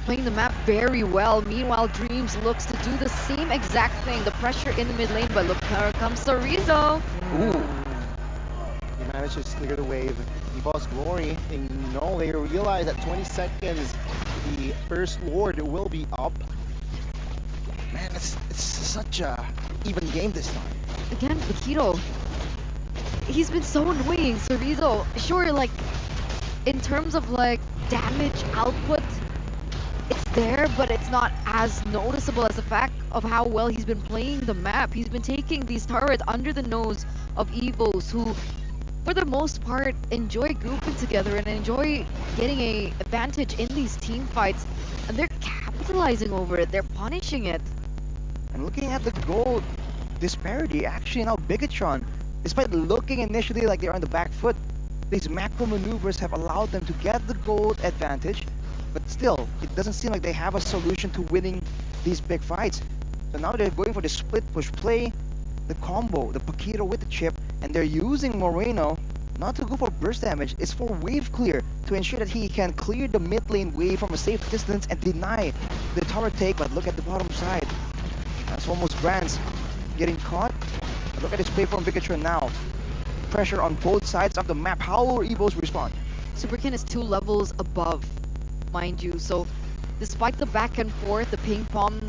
Playing the map very well. Meanwhile, Dreams looks to do the same exact thing. The pressure in the mid lane, but look, here comes Sorizo. Ooh. He manages to clear the wave. Evo's Glory, they know, they realize that 20 seconds, the First Lord will be up. Man, it's such a even game this time. Again, Bakito, he's been so annoying. Sorizo, sure, like, in terms of like damage output, it's there, but it's not as noticeable as the fact of how well he's been playing the map. He's been taking these turrets under the nose of Evos who, for the most part, enjoy grouping together and enjoy getting a advantage in these team fights, and they're capitalizing over it. They're punishing it. And looking at the goal disparity, actually now Bigatron, despite looking initially like they're on the back foot, these macro maneuvers have allowed them to get the gold advantage. But still, it doesn't seem like they have a solution to winning these big fights. So now they're going for the split push play, the combo, the Paquito with the chip, and they're using Moreno not to go for burst damage, it's for wave clear to ensure that he can clear the mid lane wave from a safe distance and deny the tower take. But look at the bottom side. That's almost Brands getting caught. But look at this play from Bigatron now. Pressure on both sides of the map. How will Evos respond? Superkin is 2 levels above, mind you, so despite the back and forth, the ping pong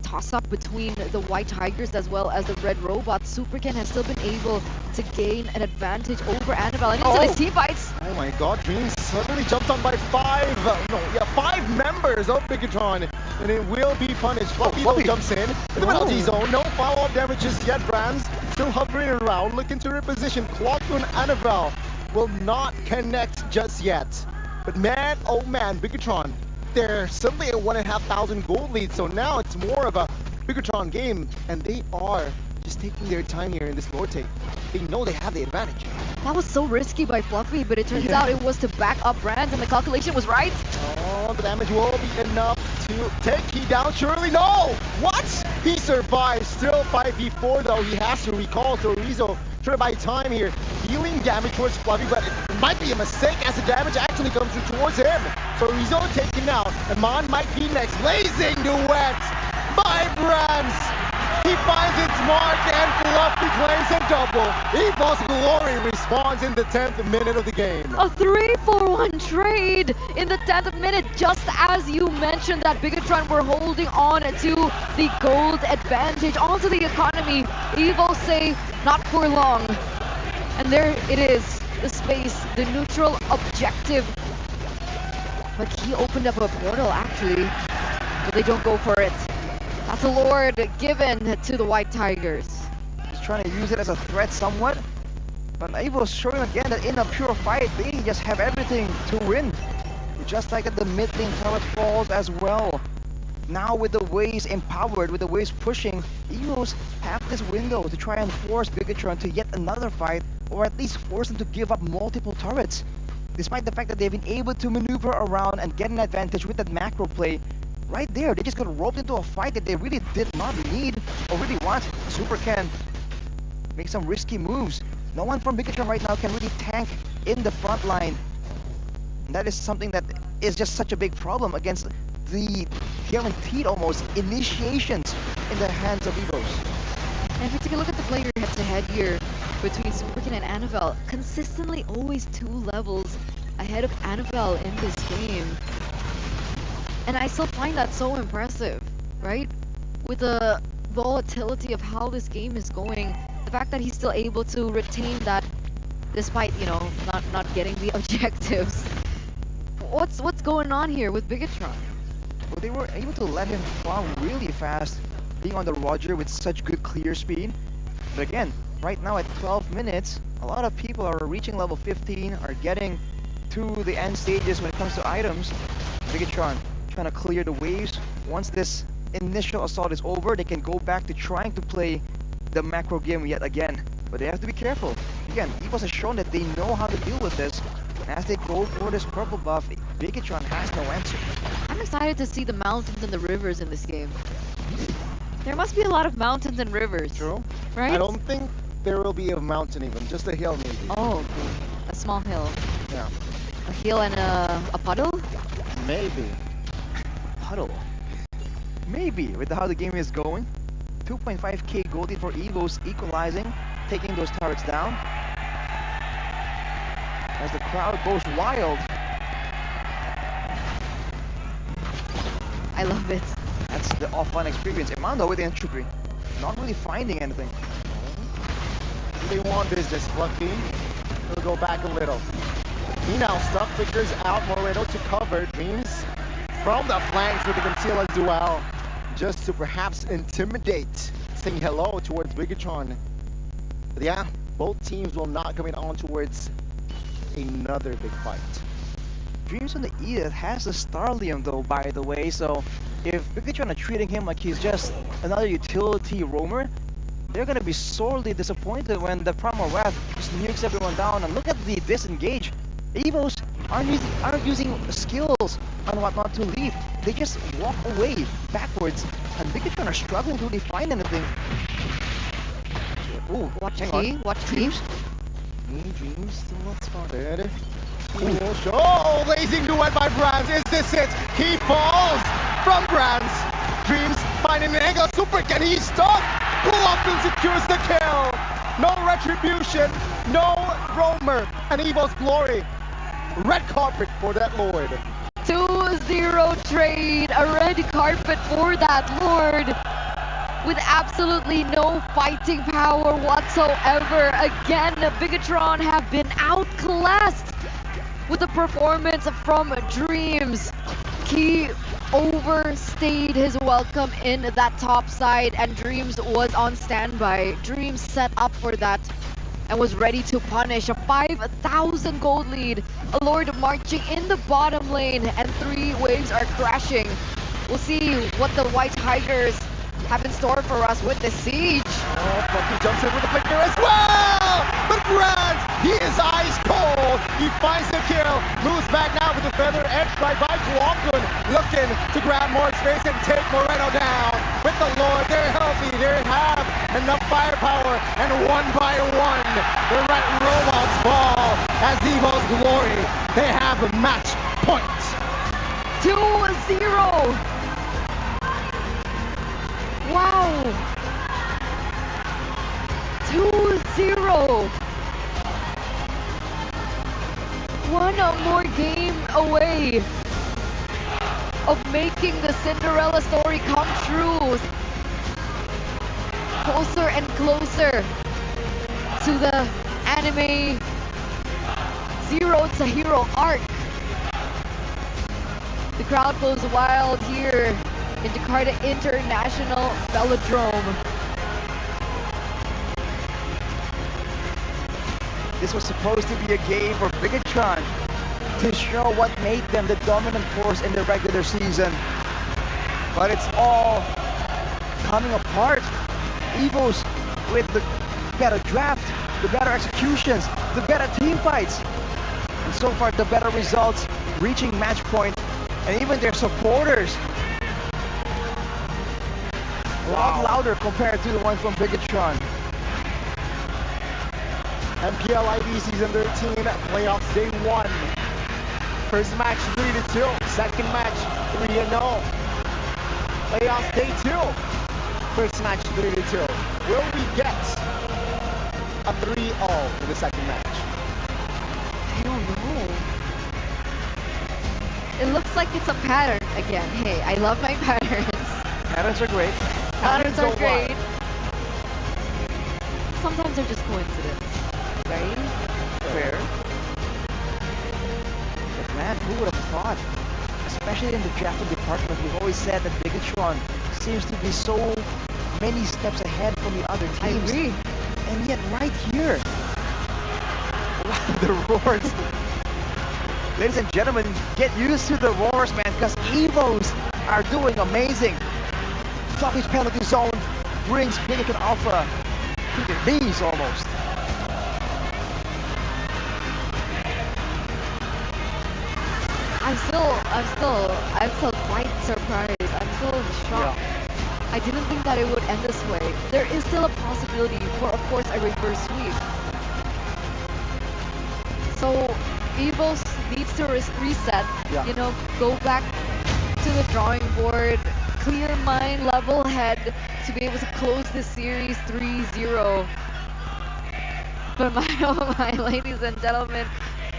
toss-up between the White Tigers as well as the Red Robots, Superkin has still been able to gain an advantage over Annabelle and into these team fights. Oh my god, Dreams suddenly jumped on by 5 members of Bigatron, and it will be punished. Fluffy jumps in the penalty zone, no follow-up damages yet. Brands still hovering around, looking to reposition. Clock on Annabelle will not connect just yet. But man, oh man, Bigatron, they're suddenly a 1,500 gold lead, so now it's more of a Bigatron game, and they are just taking their time here in this lore take. They know they have the advantage. That was so risky by Fluffy, but it turns out it was to back up Brands, and the calculation was right. Oh, the damage will be enough to take he down. Surely, no! What? He survives. Still 5v4 though. He has to recall Sorizo. Try to buy time here. Dealing damage towards Fluffy, but it might be a mistake as the damage actually comes towards him. Sorizo taken out. Amon might be next. Blazing duet by Brands. He finds its mark and Fluffy claims a double. Evo's Glory responds in the 10th minute of the game. A 3-for-1 trade in the 10th minute, just as you mentioned that Bigatron were holding on to the gold advantage onto the economy. Evo say not for long. And there it is, the space, the neutral objective. But he opened up a portal actually, but they don't go for it. That's a Lord given to the White Tigers. He's trying to use it as a threat somewhat. But Evo's showing again that in a pure fight, they just have everything to win. Just like at the mid lane turret falls as well. Now with the waves empowered, with the waves pushing, Evos have this window to try and force Bigatron to yet another fight, or at least force them to give up multiple turrets. Despite the fact that they've been able to maneuver around and get an advantage with that macro play, right there, they just got roped into a fight that they really did not need or really want. Super can make some risky moves. No one from Bigatron right now can really tank in the front line. And that is something that is just such a big problem against the guaranteed almost initiations in the hands of Evos. And if you take a look at the player head-to-head here between Superkin and Annabelle, consistently always 2 levels ahead of Annabelle in this game. And I still find that so impressive, right? With the volatility of how this game is going, the fact that he's still able to retain that despite, you know, not getting the objectives. What's going on here with Bigatron? Well, they were able to let him fly really fast, being on the Roger with such good clear speed. But again, right now at 12 minutes, a lot of people are reaching level 15, are getting to the end stages when it comes to items. Bigatron trying to clear the waves. Once this initial assault is over, they can go back to trying to play the macro game yet again. But they have to be careful. Again, EVOS has shown that they know how to deal with this. As they go for this purple buff, Bigatron has no answer. I'm excited to see the mountains and the rivers in this game. There must be a lot of mountains and rivers. True. Right? I don't think there will be a mountain even, just a hill maybe. Oh, okay. A small hill. Yeah. A hill and a puddle? Maybe. Puddle. Maybe, with how the game is going. 2.5k gold lead for EVOS, equalizing, taking those turrets down. As the crowd goes wild. I love it. That's the all-fun experience. Emando with the entry, not really finding anything. They want business, Fluffy. He'll go back a little. He now stuck, figures out Moreno to cover. Dreams from the flanks with the conceal as well. Just to perhaps intimidate. Saying hello towards Bigatron. But yeah, both teams will not commit on towards another big fight. Dreams on the Edith has the Starlium though, by the way, so if Bigatron are treating him like he's just another utility roamer, they're gonna be sorely disappointed when the Primal Wrath just nukes everyone down. And look at the disengage. EVOS aren't using skills on what not to leave. They just walk away backwards, and Bigatron are struggling to really find anything. Ooh, Watch hang T, on. watch T. Dreams still not spotted. He will show. Oh, blazing duet by Brands. Is this it? He falls from Brands. Dreams finding an angle. Super, can he stop? Pull up and secures the kill. No retribution, no roamer, and EVO's glory. Red carpet for that Lord. 2-0 trade, a red carpet for that Lord with absolutely no fighting power whatsoever. Again, Bigatron have been outclassed with the performance from Dreams. He overstayed his welcome in that top side, and Dreams was on standby. Dreams set up for that and was ready to punish. A 5,000 gold lead. A Lord marching in the bottom lane, and 3 waves are crashing. We'll see what the White Tigers have in store for us with the siege. Oh, Bucky jumps in with the flicker as well! But Brands, he is ice cold! He finds the kill, moves back now with the feather edge by Guangun, looking to grab more space and take Moreno down. With the Lord, they're healthy, they have enough firepower, and one by one, the Red Robots fall as EVO's glory. They have a match point. 2-0! Wow! 2-0! One more game away of making the Cinderella story come true. Closer and closer to the anime Zero to Hero arc. The crowd goes wild here in Jakarta International Velodrome. This was supposed to be a game for Bigatron to show what made them the dominant force in the regular season. But it's all coming apart. EVOS with the better draft, the better executions, the better team fights. And so far the better results, reaching match point, and even their supporters a lot louder compared to the one from Bigatron. MPL ID Season 13, playoffs day 1. First match 3-2, second match 3-0. Playoffs day 2, first match 3-2. Will we get a 3-0 in the second match? I don't know. It looks like it's a pattern again. Hey, I love my patterns. Patterns are great. Patterns are go great. wild. Sometimes they're just coincidence, right? Fair. But man, who would have thought? Especially in the drafting department, we've always said that Bigatron seems to be so many steps ahead from the other I teams. agree. And yet right here, wow, the roars. Ladies and gentlemen, get used to the roars, man, because EVOs are doing amazing. Floppy's penalty zone brings Bigatron Alpha freaking knees almost. I'm still quite surprised. I'm still shocked. I didn't think that it would end this way. There is still a possibility for, of course, a reverse sweep. So Evos needs to reset. You know, go back to the drawing board, clear mind, level head to be able to close this series 3-0. But oh my, ladies and gentlemen,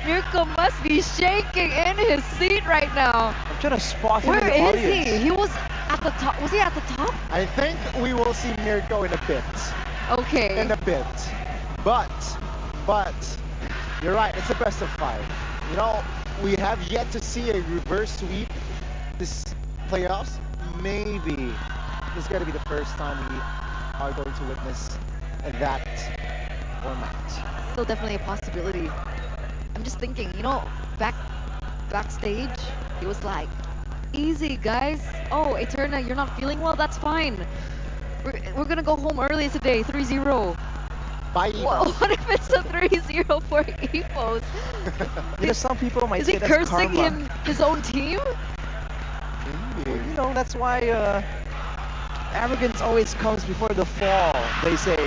Mirko must be shaking in his seat right now. I'm trying to spot him in Where the is audience. he? He was at the top. Was he at the top? I think we will see Mirko in a bit. Okay. In a bit. But, you're right, it's the best of 5. You know, we have yet to see a reverse sweep this playoffs. Maybe this is going to be the first time we are going to witness that format. Still definitely a possibility. I'm just thinking, you know, backstage, he was like, easy guys. Oh, Eterna, you're not feeling well? That's fine. We're gonna go home early today, 3-0. Bye, Evos. What if it's a 3-0 for Evos? You know, some people might Is say he that's cursing karma. his own team? You know, that's why arrogance always comes before the fall, they say.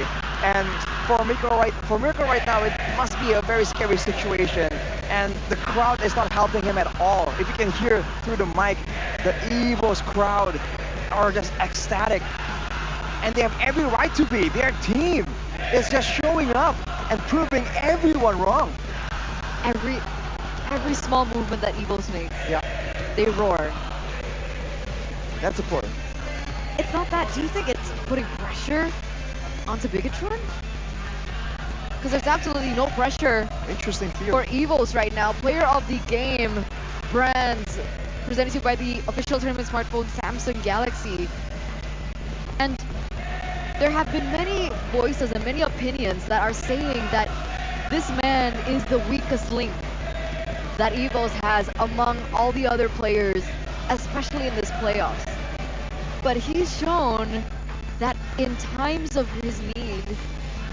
And for Mirko right now, it must be a very scary situation. And the crowd is not helping him at all. If you can hear through the mic, the Evos crowd are just ecstatic. And they have every right to be. Their team is just showing up and proving everyone wrong. Every small movement that Evos makes, they roar. That's important. It's not that. Do you think it's putting pressure onto Bigatron? Because there's absolutely no pressure Interesting field. for Evos right now. Player of the game brands presented to you by the official tournament smartphone Samsung Galaxy. And there have been many voices and many opinions that are saying that this man is the weakest link that Evos has among all the other players, especially in this playoffs. But he's shown that in times of his need,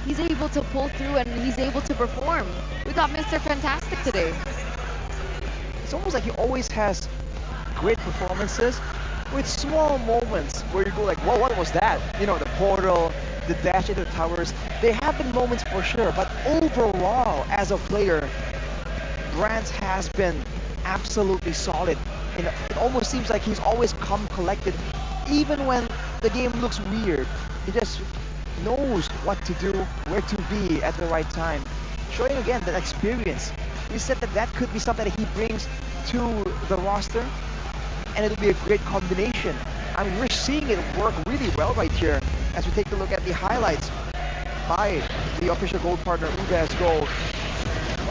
he's able to pull through and he's able to perform. We got Mr. Fantastic today. It's almost like he always has great performances with small moments where you go like, whoa, what was that? You know, the portal, the dash into the towers. They have been moments for sure, but overall, as a player, Brands has been absolutely solid. And it almost seems like he's always calm, collected, even when the game looks weird. He just knows what to do, where to be at the right time. Showing again that experience. We said that that could be something that he brings to the roster, and it'll be a great combination. I mean, we're seeing it work really well right here as we take a look at the highlights by the official gold partner, Ugas Gold,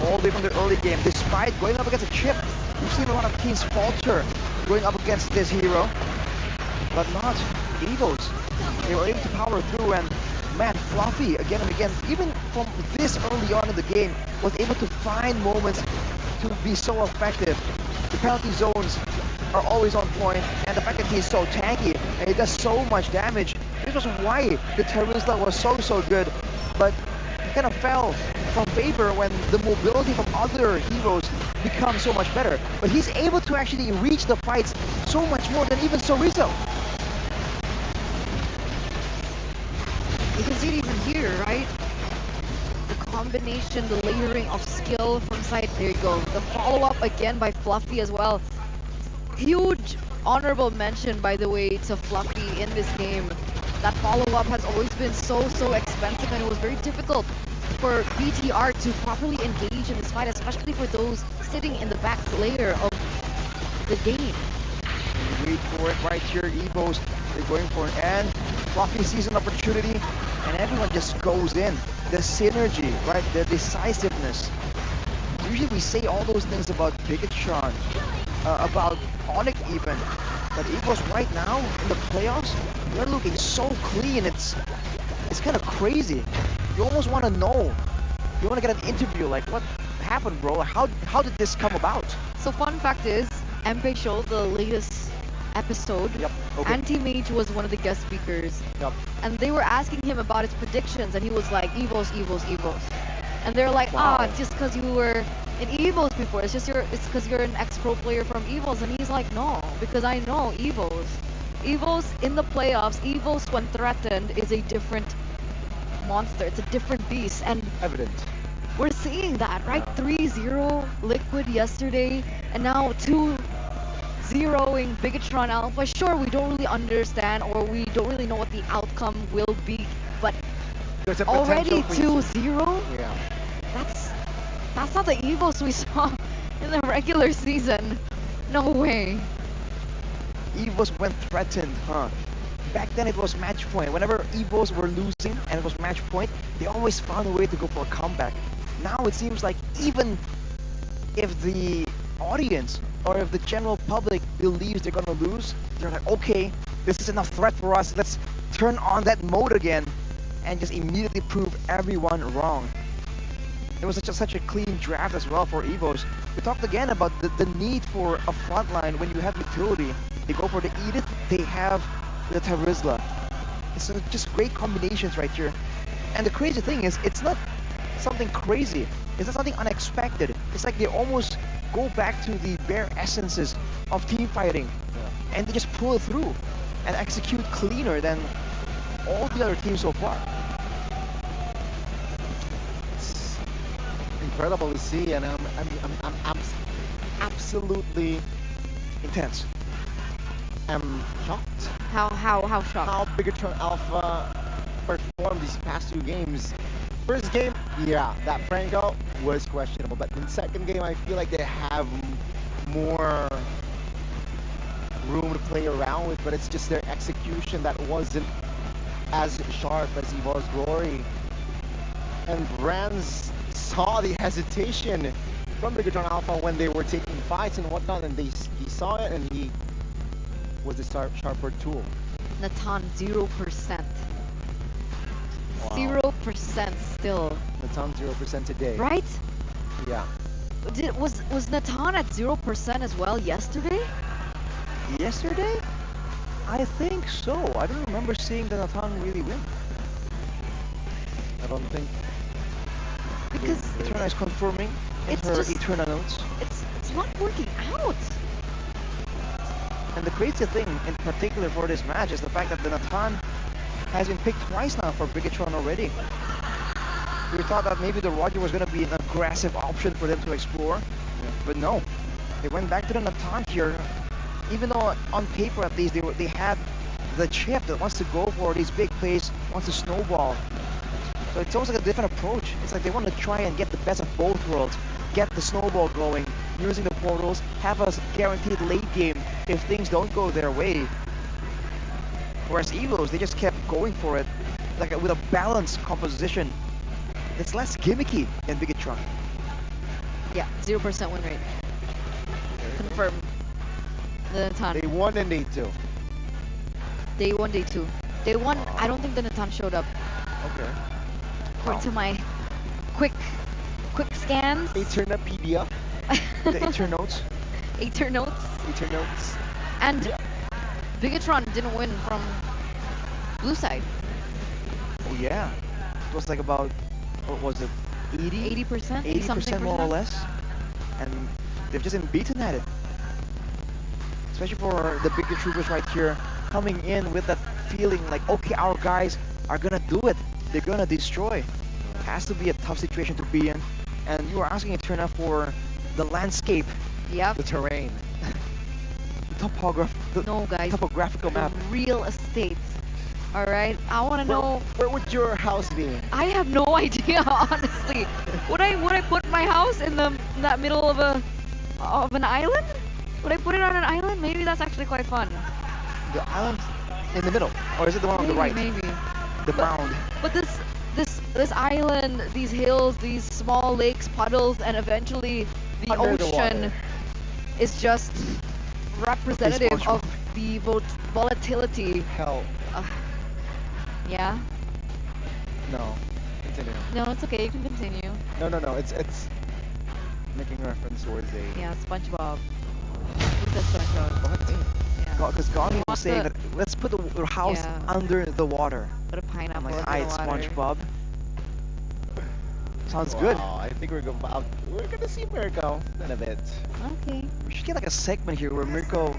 all the way from the early game. Despite going up against a chip, we've seen a lot of teams falter going up against this hero, but not Evos. They were able to power through, and man, Fluffy again and again, even from this early on in the game, was able to find moments to be so effective. The penalty zones are always on point, and the fact that he's so tanky and he does so much damage, this was why the Terizla was so good, but it kind of fell from favor when the mobility from other heroes becomes so much better. But he's able to actually reach the fights so much more than even Sorizo. You can see it even here, right? The combination, the layering of skill from side. There you go. The follow-up again by Fluffy as well. Huge honorable mention, by the way, to Fluffy in this game. That follow-up has always been so expensive, and it was very difficult for BTR to properly engage in this fight, especially for those sitting in the back layer of the game. Wait for it right here, Evos. They're going for it, and Fluffy sees an opportunity, and everyone just goes in. The synergy, right? The decisiveness. Usually we say all those things about Bigatron, about Onyx even, but Evos right now in the playoffs, they're looking so clean. It's kind of crazy. You almost want to know. You want to get an interview, like, what happened, bro? How did this come about? So fun fact is, MPL showed the latest episode, Yep. Okay. Anti-Mage was one of the guest speakers. Yep. And they were asking him about his predictions, and he was like, Evos, Evos, Evos. And they're like, Wow. just because you were in Evos before, it's because you're an ex-pro player from Evos. And he's like, no, because I know Evos. Evos in the playoffs, Evos when threatened is a different monster. It's a different beast. And Evident. we're seeing that, right? Yeah. 3-0 Liquid yesterday, and now 2-0ing Bigatron Alpha. Sure, we don't really understand, or we don't really know what the outcome will be, but There's a already potential for- 2-0? Yeah. That's not the Evos we saw in the regular season. No way. Evos when threatened, huh? Back then it was match point. Whenever Evos were losing and it was match point, they always found a way to go for a comeback. Now it seems like even if the audience or if the general public believes they're gonna lose, they're like, okay, this is enough threat for us. Let's turn on that mode again and just immediately prove everyone wrong. It was such a clean draft as well for Evos. We talked again about the need for a frontline when you have utility. They go for the Edith, they have the Tarizla. It's just great combinations right here. And the crazy thing is, it's not something crazy. It's not something unexpected. It's like they almost go back to the bare essences of team fighting. And they just pull it through and execute cleaner than all the other teams so far. It's incredible to see, and I'm absolutely Intense. shocked How shocked? how Bigatron Alpha performed these past two games. First game, yeah, that Franco was questionable, but in second game, I feel like they have more room to play around with, but it's just their execution that wasn't as sharp as Evo's Glory. And Brands saw the hesitation from Bigatron Alpha when they were taking fights and whatnot, and he saw it, and he was the sharper tool. Natan 0%. Wow. 0% still. Natan 0% today. Right? Yeah. Was Natan at 0% as well yesterday? Yesterday? I think so. I don't remember seeing the Natan really win. I don't think. Because Eterna is confirming in It's her just- Eterna notes. it's not working out. And the crazy thing in particular for this match is the fact that the Natan has been picked twice now for Bigatron already. We thought that maybe the Roger was going to be an aggressive option for them to explore, but no. They went back to the Natan here, even though on paper at least they had the chip that wants to go for these big plays, wants to snowball. So it's almost like a different approach. It's like they want to try and get the best of both worlds, get the snowball going, using the portals, have a guaranteed late game if things don't go their way. Whereas Evos, they just kept going for it, like with a balanced composition. It's less gimmicky than Bigatron. Yeah, 0% win rate. Confirmed. The Natan. Day 1 and day 2. Day 1, day 2. Day 1, I don't think the Natan showed up. Okay. According to my quick scans. Eternapedia. The Eternotes. Eternotes. Eternotes. And Bigatron didn't win from blue side. Oh yeah. It was like about, what was it, 80? 80%? 80% more or less. And they've just been beaten at it. Especially for the bigger troopers right here, coming in with that feeling like, okay, our guys are gonna do it. They're gonna destroy. It has to be a tough situation to be in. And you are asking Eterna for the landscape, Yep. The terrain. the No, guys. topographical map. The real estate. Alright? I want to Where, know. where would your house be? I have no idea, honestly. Would I put my house in that middle of an island? Would I put it on an island? Maybe that's actually quite fun. The island in the middle, or is it the one on the right? Maybe. The mound. But this island, these hills, these small lakes, puddles, and eventually the Under the ocean water. is just representative SpongeBob. of the volatility. Hell. Yeah? No. Continue. No, it's okay. You can continue. No. It's making reference towards a. Yeah, SpongeBob. Who said SpongeBob? What? Yeah. because Gandhi was saying the- that let's put the house Yeah. under the water. Put a I'm pineapple like, in alright, the water. SpongeBob. Sounds good. Wow, I think we're gonna see Mirko in a bit. Okay. We should get like a segment here where Mirko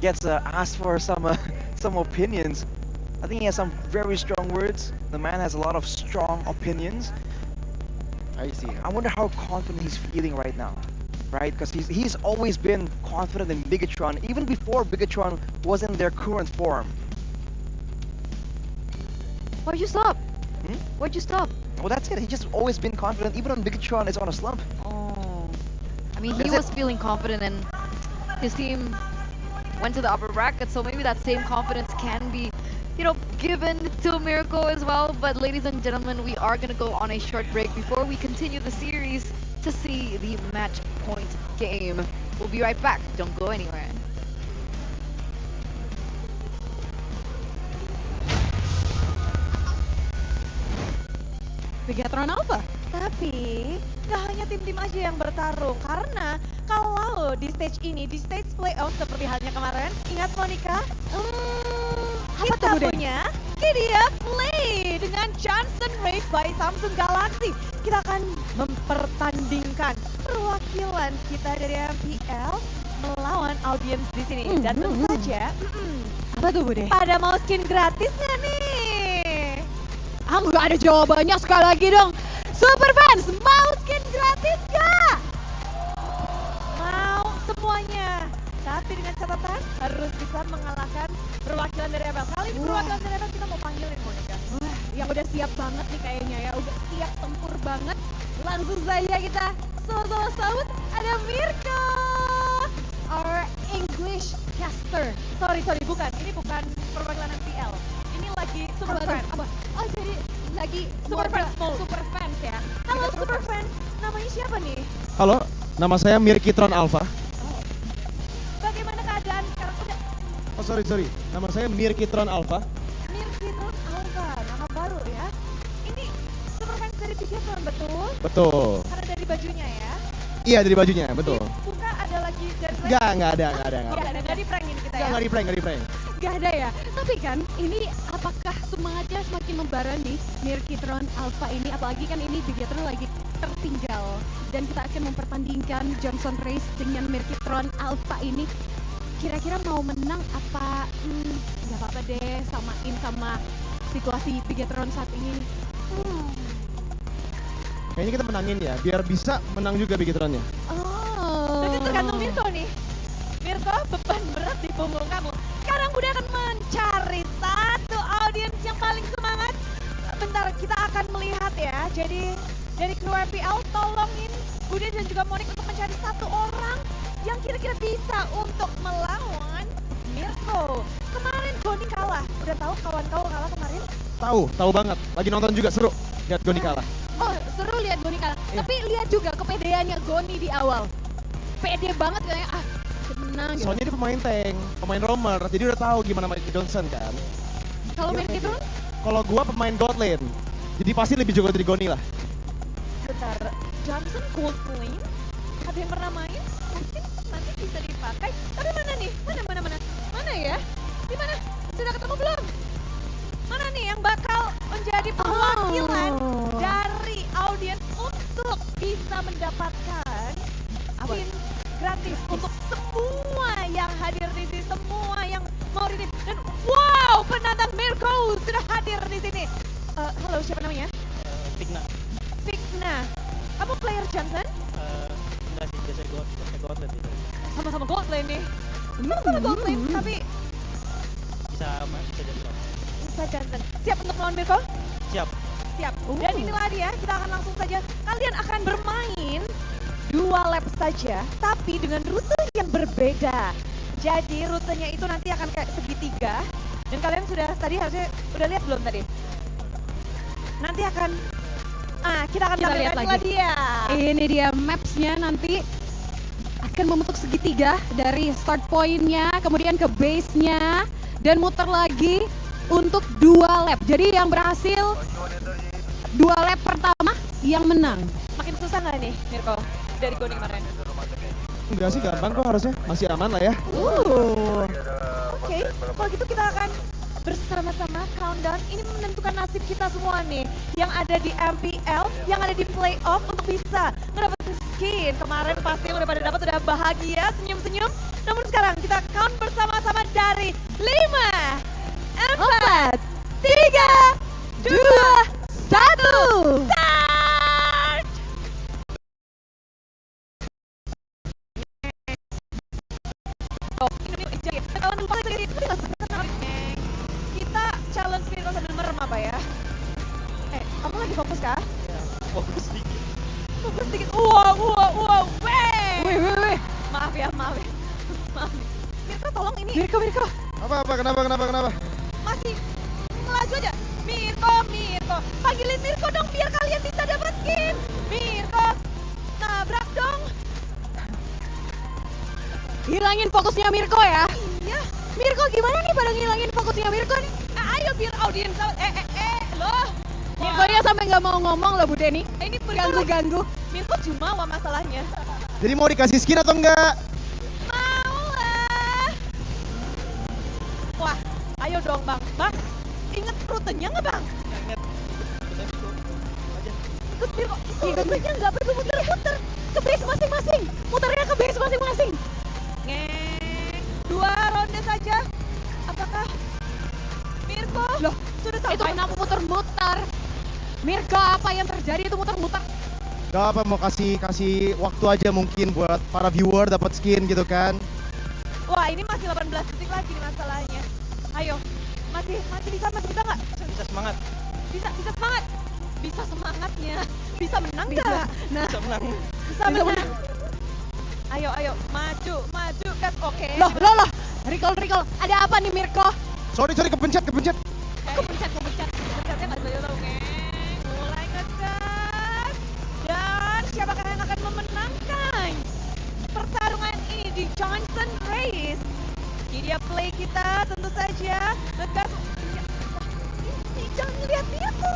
gets asked for some some opinions. I think he has some very strong words. The man has a lot of strong opinions. I see him. I wonder how confident he's feeling right now, right? Because he's always been confident in Bigatron, even before Bigatron was in their current form. Why'd you stop? Hmm? Why'd you stop? Well, that's it. He's just always been confident, even when Bigatron is on a slump. Oh. I mean, he That's was it. feeling confident and his team went to the upper bracket, so maybe that same confidence can be, given to Mirko as well. But ladies and gentlemen, we are going to go on a short break before we continue the series to see the match point game. We'll be right back. Don't go anywhere. Bigatron Alpha. Tapi gak hanya tim-tim aja yang bertarung, karena kalau di stage ini, di stage playoff seperti halnya kemarin, ingat Monica? Kita punya Kidia Play dengan Johnson Race by Samsung Galaxy. Kita akan mempertandingkan perwakilan kita dari MPL melawan audiens di sini. Dan tentu saja, Apa tuh Bude? pada mau skin gratis nggak nih? Nggak ada jawabannya, sekali lagi dong. Super fans, mau skin gratis gak? Mau semuanya. Tapi dengan catatan harus bisa mengalahkan perwakilan dari MPL. Kali ini perwakilan dari MPL kita mau panggilin Monica. Wah, yang udah siap banget nih kayaknya ya, udah siap tempur banget. Langsung saja kita sama-sama sambut ada Mirko. Our English caster. Sorry, bukan. Ini bukan perwakilan MPL. Ini lagi Super Apa tuh? Friends. Apa? Oh jadi lagi Super mode Friends mode. Super fans ya. Halo Kita Super Friends, namanya siapa nih? Halo, nama saya Mirkitron Alpha. Bagaimana keadaan sekarang? Udah Oh sorry, nama saya Mirkitron Alpha. Mirkitron Alpha, nama baru ya. Ini Super Friends dari Bigatron, betul? Betul. Karena dari bajunya ya. Iya dari bajunya, betul. Buka ada lagi dari Nggak ada. Nggak di prank ini kita ya. Nggak di prank. Gak ada ya. Tapi kan ini apakah semangatnya semakin membara nih Mirkitron Alpha ini, apalagi kan ini Bigatron lagi tertinggal dan kita akan mempertandingkan Johnson Race dengan Mirkitron Alpha ini. Kira-kira mau menang apa? Nggak apa-apa deh, samain sama situasi Bigatron saat ini. Kayaknya kita menangin ya, biar bisa menang juga Bigatronnya. Oh. Jadi tergantung Mirko nih. Mirko, beban berat di punggung kamu. Sekarang Bude akan mencari satu audiens yang paling semangat. Bentar, kita akan melihat ya. Jadi dari kru MPL tolongin Bude dan juga Monik untuk mencari satu orang yang kira-kira bisa untuk melawan Mirko. Kemarin Goni kalah. Udah tahu kawan kau kalah kemarin? Tahu banget. Lagi nonton juga seru. Lihat Goni kalah. Oh, seru lihat Goni kalah. Iya. Tapi lihat juga kepedeannya Goni di awal. Pede banget kayaknya, senang gitu. Soalnya dia pemain tank, pemain roamer, jadi udah tahu gimana Mike Johnson kan. Kalau Iya, Mirkitron, Kalau gua pemain god lane, jadi pasti lebih jago dari Goni lah. Bentar, Johnson Gold Lane? Ada yang pernah main? Mungkin nanti bisa dipakai. Tapi mana nih? Mana ya? Di mana? Sudah ketemu belum? Mana nih yang bakal menjadi perwakilan dari audiens untuk bisa mendapatkan skin gratis untuk semua yang hadir di sini, semua yang mau redeem. Dan wow, penantang Mirko sudah hadir di sini. Halo, siapa namanya? Fikna. Kamu player Johnson? Enggak sih, biasa God lane gitu. Sama-sama gold lane nih. Sama-sama gold lane, tapi Bisa jadi God. bisa Johnson. Siap untuk melawan Mirko? Siap. Siap. Dan inilah dia, kita akan langsung saja. Kalian akan bermain 2 lap saja, tapi dengan rute yang berbeda. Jadi rutenya itu nanti akan kayak segitiga. Dan kalian sudah tadi harusnya udah lihat belum tadi? Nanti akan kita akan Kita tampilkan lihat inilah lagi. dia. ini dia maps-nya nanti akan membentuk segitiga dari start point-nya, kemudian ke base-nya, dan muter lagi untuk 2 lap. Jadi yang berhasil 2 lap pertama yang menang. Makin susah nggak nih Mirko dari Goni kemarin? Enggak sih, gampang kok harusnya. Masih aman lah ya. kalau gitu kita akan bersama-sama countdown. Ini menentukan nasib kita semua nih, yang ada di MPL, yang ada di playoff untuk bisa ngedapetin skin. Kemarin pasti yang udah pada dapat udah bahagia, senyum-senyum. Namun sekarang kita count bersama-sama dari 5, 4, 3, 2, 1. Start! Oh, ini kawan lupa lagi. Kita challenge Virgo sambil merem apa ya? Kamu lagi fokus kah? Ya, fokus sedikit. Fokus dikit. Wow, weh. Maaf ya. Mirko tolong ini. Mirko. Apa? Kenapa? Masih melaju aja. Mirko. Panggilin Mirko dong biar kalian bisa dapat skin. Mirko. Nabrak dong. Hilangin fokusnya Mirko ya. Iya. Mirko gimana nih pada ngilangin fokusnya Mirko nih? Ayo biar audiens loh. Mirkonya sampai nggak mau ngomong loh Bu Denny. Ini Ganggu. Mirko jumawa masalahnya. Jadi mau dikasih skin atau enggak? Mau lah. Wah, ayo dong Bang. Ingat rutenya nggak Bang? Ingat. Kita itu aja. Ikut Mirko. Rutenya nggak perlu muter-muter. Ke base masing-masing. Muternya ke base masing-masing. 2 ronde saja. Apakah Mirko Loh, sudah Itu sampai? kenapa muter-muter? Mirko, apa yang terjadi itu muter-muter? Gak apa, mau kasih waktu aja mungkin buat para viewer dapat skin gitu kan. Wah, ini masih 18 detik lagi nih masalahnya. Ayo, masih bisa nggak? Bisa semangat. Bisa semangat. Bisa semangatnya. Bisa menang nggak? Nah, Bisa menang. Bisa menang. Ayo, maju, gas, oke. loh. Recall. Ada apa nih Mirko? Sorry, kepencet. Kepencetnya nggak bisa tahu, mulai ngegas. Dan siapakah yang akan memenangkan pertarungan ini di Johnson Race? Ini dia play kita, tentu saja ngegas. Jangan lihat aku.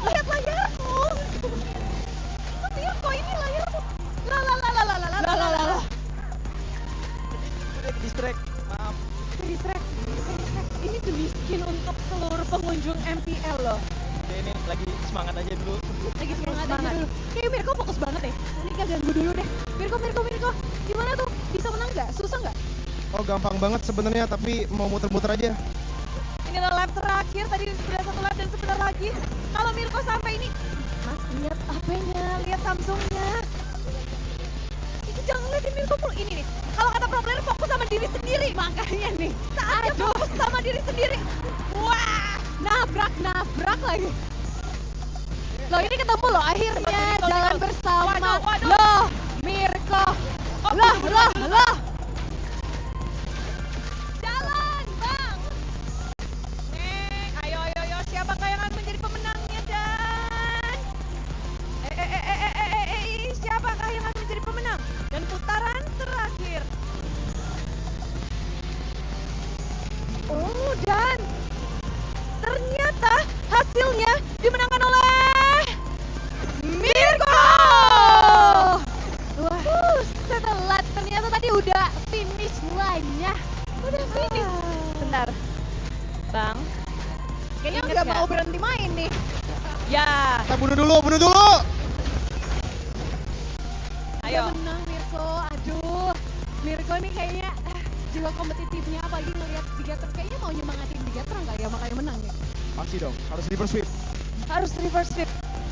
Lihat layarku. Itu Mirko, ini layarku. Lah. Udah distract. Maaf. Distract. Ini demi skin untuk seluruh pengunjung MPL loh. Oke, ini lagi semangat aja dulu. Lagi semangat aja dulu. Kayak Mirko fokus banget deh. Ini ganggu dulu deh. Mirko. Gimana tuh? Bisa menang nggak? Susah nggak? Oh, gampang banget sebenarnya, tapi mau muter-muter aja. Ini adalah lap terakhir, tadi sudah 1 lap dan sebentar lagi. Kalau Mirko sampai ini, Mas lihat HP-nya, lihat Samsung-nya. Itu jangan liatin Mirko mulu. Ini nih, kalau kata pro player fokus sama diri sendiri. Makanya nih, saatnya fokus sama diri sendiri. Wah, Nabrak lagi. Loh ini ketemu loh akhirnya Betul. jalan bersama. Waduh. Loh, Mirko. Oh, Loh. jalan Bang. Ayo, siapakah yang akan menjadi pemenangnya dan siapakah yang akan menjadi pemenang? Dan putaran terakhir. Oh, dan ternyata hasilnya dimenangkan oleh Mirko. Wah, setelah ternyata tadi udah finish line-nya. Udah finish. Bentar. Bang. Kayaknya Ingat nggak nggak? mau berhenti main nih. Ya, Kita bunuh dulu. ayo. Udah menang Mirko. Aduh, Mirko nih kayaknya jiwa kompetitifnya apalagi ngelihat Bigatron kayaknya mau nyemangatin Bigatron nggak ya makanya menang ya. Pasti dong, harus reverse sweep. Harus reverse sweep.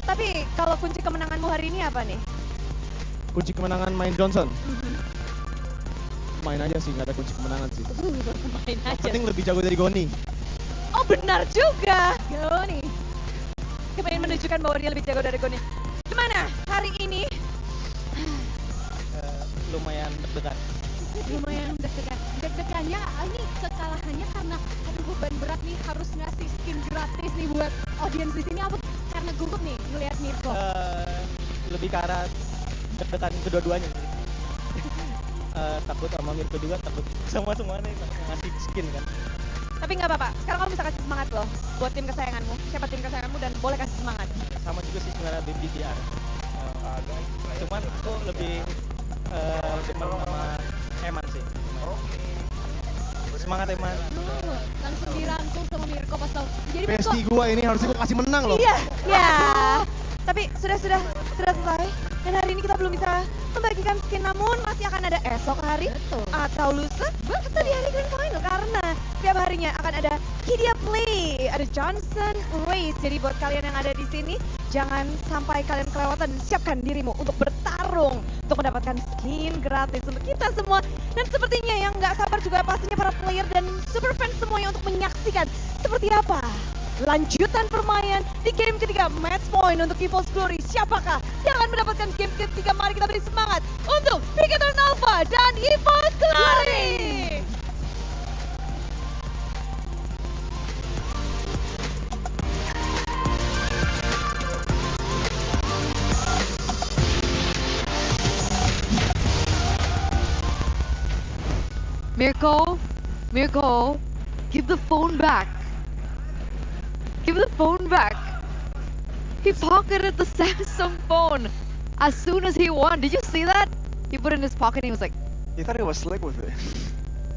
Tapi kalau kunci kemenanganmu hari ini apa nih? Kunci kemenangan main Johnson. Main aja sih, nggak ada kunci kemenangan sih. Main Yang aja. penting lebih jago dari Goni. Oh benar juga. Goni. Kemarin menunjukkan bahwa dia lebih jago dari Goni. Gimana hari ini? Lumayan deg-degan. Lumayan deg-degannya ini kekalahannya karena aduh beban berat nih harus ngasih skin gratis nih buat audiens di sini apa karena gugup nih ngelihat Mirko. Lebih ke arah deg-degan kedua-duanya. Takut sama Mirko juga, takut sama semuanya ngasih skin kan. Tapi nggak apa-apa. Sekarang kamu bisa kasih semangat loh buat tim kesayanganmu. Siapa tim kesayanganmu dan boleh kasih semangat. Sama juga sih sebenarnya di BTR. Cuman aku lebih demen sama Eman sih. semangat ya, Man. Langsung dirangkul sama Mirko pas tahu. Jadi Mirko, Besti gua ini harusnya gua kasih menang loh. Iya, ya. Tapi sudah selesai. Dan hari ini kita belum bisa membagikan skin, namun masih akan ada esok hari atau lusa atau di hari grand final, karena setiap harinya akan ada hadiah play, ada Johnson Race. Jadi buat kalian yang ada di sini, jangan sampai kalian kelewatan. Siapkan dirimu untuk bertarung untuk mendapatkan skin gratis untuk kita semua. Dan sepertinya yang nggak sabar juga pastinya para player dan super fans semuanya untuk menyaksikan seperti apa lanjutan permainan di game ketiga match point untuk Evil's Glory. Siapakah yang akan mendapatkan game ketiga? Mari kita beri semangat untuk Bigetron Alpha dan Evil's Glory. Mirko, give the phone back. Give the phone back. He pocketed the Samsung phone as soon as he won. Did you see that? He put it in his pocket and he was like, He thought he was slick with it.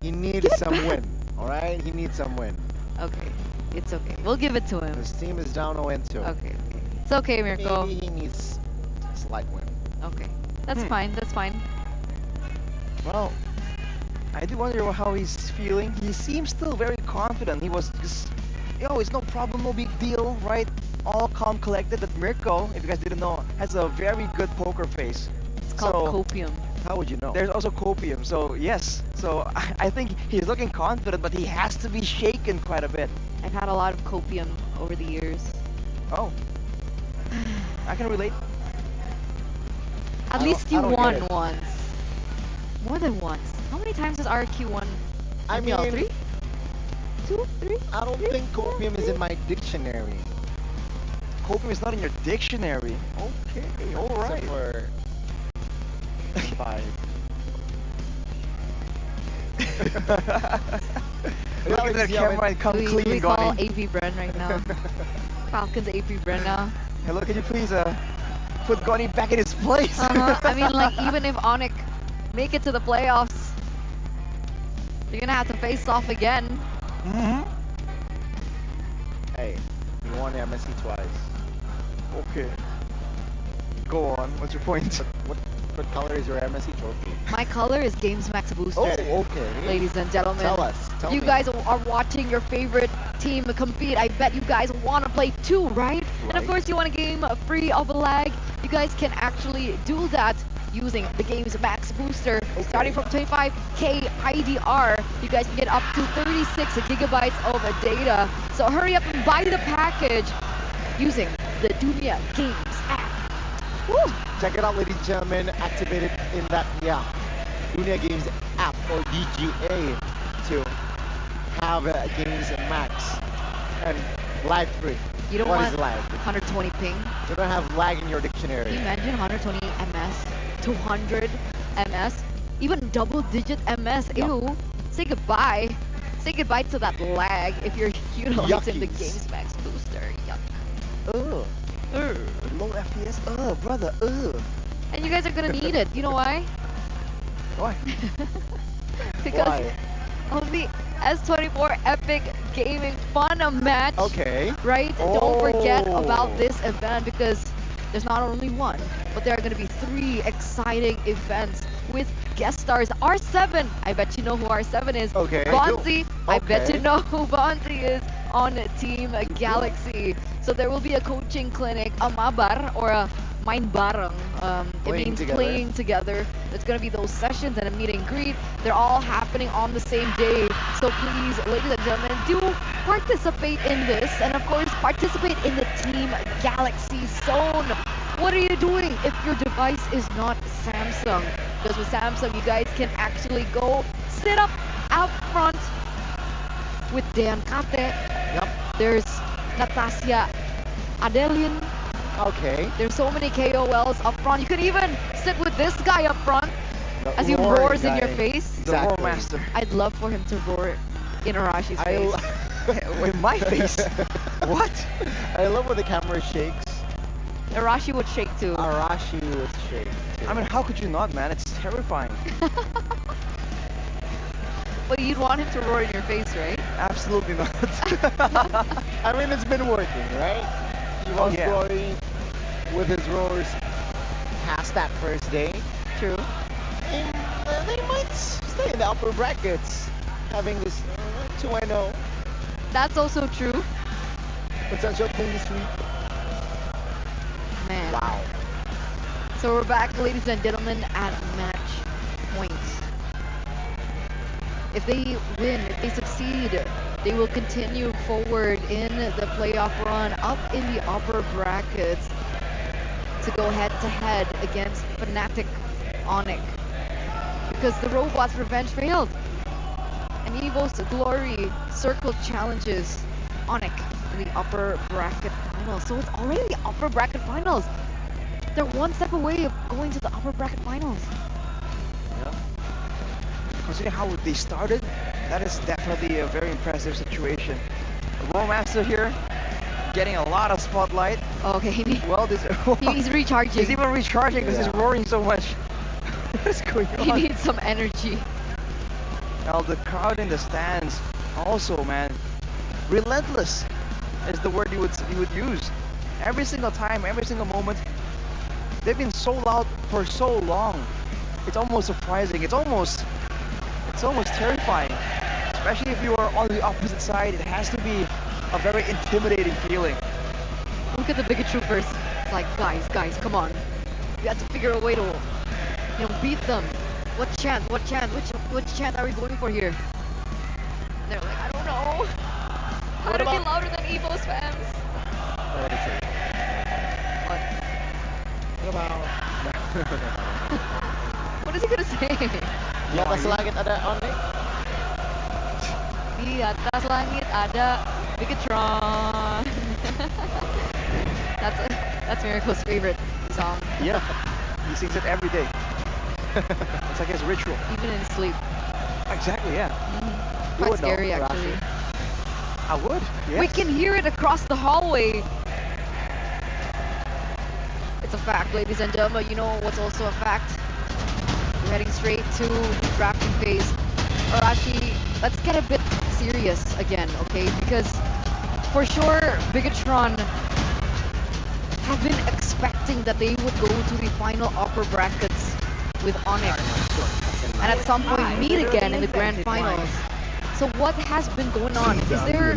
He needs some win. Alright? He needs some win. okay, it's okay. We'll give it to him. His team is down 0-2. Okay. It's okay, Mirko. Maybe he needs a slight win. Okay. That's fine. That's fine. Well, I do wonder how he's feeling. He seems still very confident. He was just, it's no problem, no big deal, right? All calm, collected. But Mirko, if you guys didn't know, has a very good poker face. It's called copium. How would you know? There's also copium, so yes. So I think he's looking confident, but he has to be shaken quite a bit. I've had a lot of copium over the years. Oh, I can relate. At I least don't- you I don't get won it. once. More than once. How many times has RQ won? I mean, MPL? 3? 2? 3? I don't think copium is in my dictionary. Copium is not in your dictionary. Okay, all right. Except for 5. Look at that camera and come Do clean, we call Goni. AP Bren right now? Falcons AP Bren now. Hello, can you please put Goni back in his place? I mean, like, even if Onyx make it to the playoffs, you're gonna have to face off again. Mhm. Hey, you won MSC twice. Okay. Go on. What's your point? What color is your MSC trophy? My color is Games Max Booster. Oh, okay. Ladies and gentlemen, Tell us. Tell you me. guys are watching your favorite team compete. I bet you guys want to play too, right? And of Right. course, you want a game free of a lag. You guys can actually do that using the Games Max Booster. Starting from 25k IDR, you guys can get up to 36 gigabytes of data. So hurry up and buy the package using the Dunia Games app. Woo! Check it out, ladies and gentlemen. Activate it in that, Dunia Games app or DGA to have Games Max and lag free. You don't What want is lag? 120 ping. You don't have lag in your Can dictionary. you imagine 120 MS, 200 MS, even double-digit MS? Ew. Say goodbye. Say goodbye to that lag if you're utilizing the Yuckies. Games Max Booster. Yuck. Ugh. Low FPS. Brother. And you guys are gonna need it. You know why? Why? Because Why? of the S24 Epic Gaming Fun match. Okay. Right? Don't forget Oh. about this event because there's not only one, but there are going to be 3 exciting events with guest stars. R7, I bet you know who R7 is. Okay. Bonzi, I bet you Okay. know who Bonzi is on Team Galaxy. So there will be a coaching clinic, a mabar or a mind bareng. It Playing means together. playing together. There's going to be those sessions and a meet and greet. They're all happening on the same day. So please, ladies and gentlemen, do participate in this. And of course, participate in the Team Galaxy Zone. What are you doing if your device is not Samsung? Because with Samsung, you guys can actually go sit up out front with Dan Kate. Yep. There's Natasha Adelin. Okay. There's so many KOLs up front. You could even sit with this guy up front The as he roaring roars in your guy. face. The Roar Exactly. Master. I'd love for him to roar in Arashi's I face. In my face. What? I love when the camera shakes. Arashi would shake too. Arashi would shake. Too. I mean, how could you not, man? It's terrifying. But you'd want him to roar in your face, right? Absolutely not. I mean, it's been working, right? Evo's yeah. Glory with his roars past that first day. True. And they might stay in the upper brackets, having this 2-0 That's also true. potential clean sweep. Man. Wow. So we're back, ladies and gentlemen, at match point. If they win, if they succeed, they will continue forward in the playoff run up in the upper brackets to go head-to-head against Fnatic Onyx. Because the Robots' revenge failed. And Evo's Glory circle challenges Onyx in the upper bracket finals. So it's already the upper bracket finals. They're one step away of going to the upper bracket finals. Yeah. Considering how they started, that is definitely a very impressive situation. Rollmaster here, getting a lot of spotlight. Okay, Well, this he's recharging. he's even recharging because he's roaring so much. What's going He on? needs some energy. Now the crowd in the stands also, man, relentless is the word you would use. Every single time, every single moment, they've been so loud for so long. It's almost surprising. It's almost terrifying. Especially if you are on the opposite side, it has to be a very intimidating feeling. Look at the bigger troopers. It's like, guys, come on. We have to figure a way to, beat them. What chant are we going for here? They're like, I don't know. How to be louder than Evo's fans? What did I say? What? What about? What is he gonna say? Di atas langit ada Onyx. Di atas langit ada Bigatron. That's Miracle's favorite song. Yeah, he sings it every day. It's like his ritual. Even in sleep. Exactly, yeah. Quite would know, scary, actually. I would. Yes. We can hear it across the hallway. It's a fact, ladies and gentlemen. You know what's also a fact? We're heading straight to the drafting phase. Or actually, let's get a bit serious again, okay? Because for sure, Bigatron have been expecting that they would go to the final upper brackets with Onyx. And at some point meet again in the grand finals. So what has been going on? Is there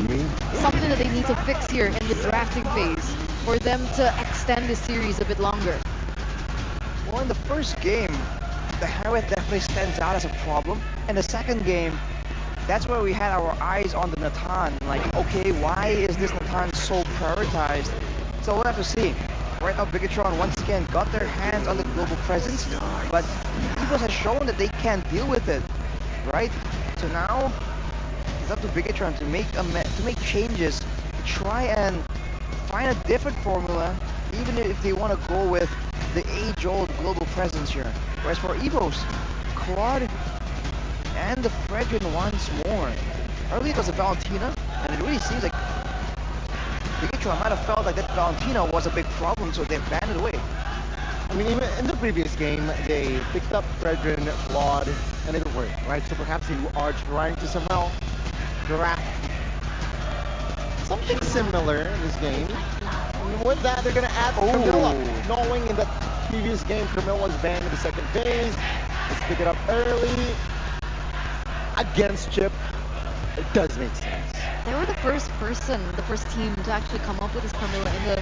something that they need to fix here in the drafting phase for them to extend this series a bit longer? Well, in the first game, the Herald definitely stands out as a problem. And the second game, that's where we had our eyes on the Natan. Like, okay, why is this Natan so prioritized? So we'll have to see. Right now, Bigatron once again got their hands on the global presence, but Eagles has shown that they can deal with it, right? So now it's up to Bigatron to make changes, try and find a different formula, even if they want to go with the age-old global presence here. Whereas for Evos, Claude and the Fredrin once more. Earlier it was a Valentina, and it really seems like Bigatron might have felt like that Valentina was a big problem, so they banned it away. I mean, even in the previous game, they picked up Fredrin, Claude, and it worked, right? So perhaps they are trying to somehow draft something similar in this game. And with that, they're going to add Camilla, knowing in the previous game, Camilla was banned in the second phase. Let's pick it up early against Chip. It does make sense. They were the first team to actually come up with this Camilla in the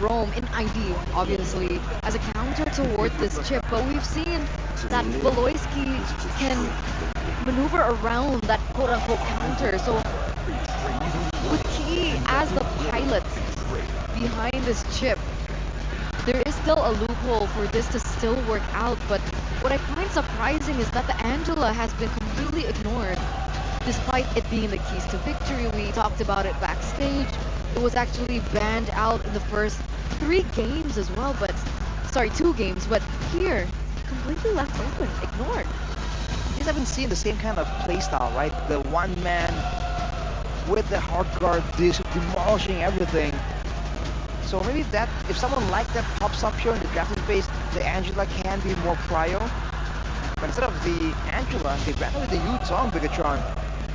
Rome, in ID, obviously, as a counter toward this chip. But we've seen that Valoisky can maneuver around that quote-unquote counter. So with Key as the pilot behind this chip, there is still a loophole for this to still work out. But what I find surprising is that the Angela has been completely ignored. Despite it being the keys to victory, we talked about it backstage. It was actually banned out in the first 2 games, but here, completely left open, ignored. You just haven't seen the same kind of playstyle, right? The one man with the hard guard demolishing everything. So maybe that, if someone like that pops up here in the drafting phase, the Angela can be more prio. but instead of the Angela, they ran with the Yutong Bigatron,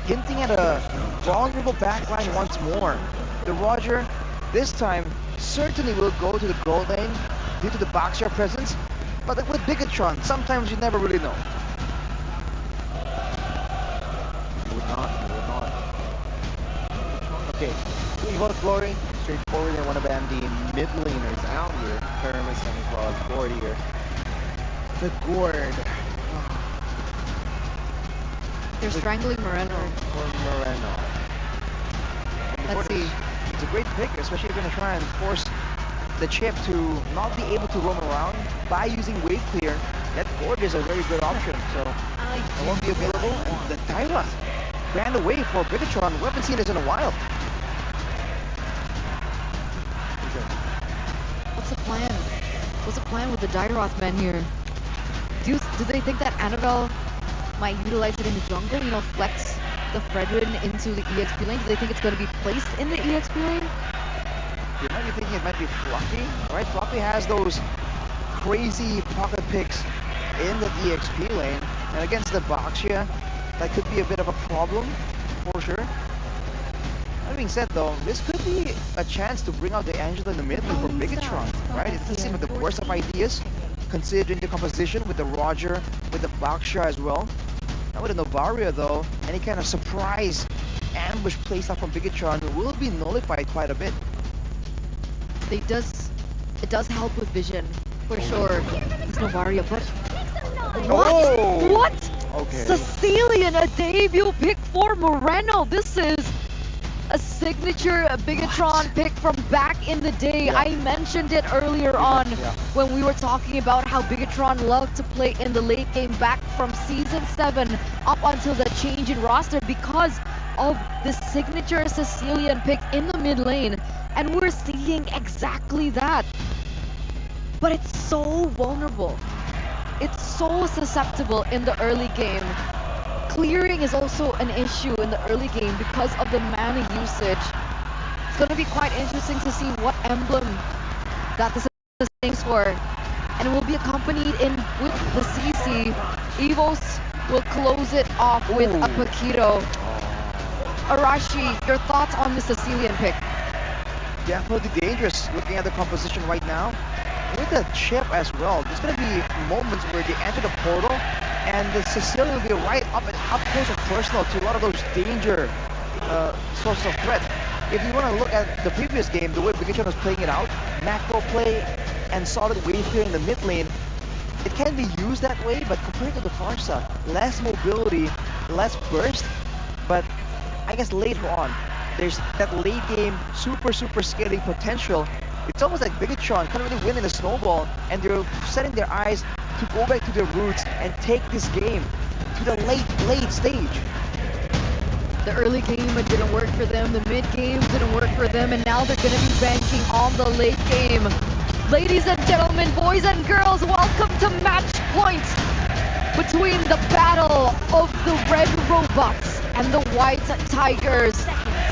hinting at a vulnerable backline once more. The Roger, this time, certainly will go to the goal lane due to the boxer presence, but with Bigatron, sometimes you never really know. You would not. Okay, Evo's Glory, straightforward. They want to ban the mid laners out here. Pyramus and as well as Gord here. The Gord. They're strangling Moreno. For Moreno. Let's see. It's a great pick, especially if you're going to try and force the chip to not be able to roam around by using wave clear. That Gord is a very good option, so it won't be available. And the Tyra ran away for Bigatron. We haven't seen this in a while. What's the plan? What's the plan with the Dairoth men here? Do they think that Annabelle might utilize it in the jungle? You know, flex the Fredrin into the EXP lane? Do they think it's going to be placed in the EXP lane? You might be thinking it might be Fluffy, right? Fluffy has those crazy pocket picks in the EXP lane, and against the Boxia, that could be a bit of a problem, for sure. That being said though, this could be a chance to bring out the Angela in the mid lane for Bigatron, right? It doesn't seem like the worst of ideas, considering the composition with the Roger, with the Boxia as well. Now with the Novaria though, any kind of surprise ambush playstyle from Bigatron will be nullified quite a bit. It does help with vision, for sure. It's Novaria, but what? Oh! What? Okay. Sicilian, a debut pick for Moreno. This is a signature Bigatron pick from back in the day. Yeah. I mentioned it earlier on Yeah. when we were talking about how Bigatron loved to play in the late game back from Season 7 up until the change in roster because of the signature Sicilian pick in the mid lane. And we're seeing exactly that. But it's so vulnerable. It's so susceptible in the early game. Clearing is also an issue in the early game because of the mana usage. It's going to be quite interesting to see what emblem that this is for. And it will be accompanied in with the CC. Evos will close it off with a Paquito. Arashi, your thoughts on the Sicilian pick? Definitely dangerous looking at the composition right now. With the chip as well, there's going to be moments where they enter the portal and the Sicilian will be right up close and personal to a lot of those danger sources of threat. If you want to look at the previous game, the way Bigatron was playing it out, macro play and solid wave clear in the mid lane, it can be used that way, but compared to the Farsa, less mobility, less burst, but I guess later on, there's that late game super scaling potential. It's almost like Bigatron can't really win in a snowball, and they're setting their eyes to go back to their roots and take this game to the late stage. The early game didn't work for them, the mid game didn't work for them, and now they're going to be banking on the late game. Ladies and gentlemen, boys and girls, welcome to match point between the battle of the red robots and the white tigers.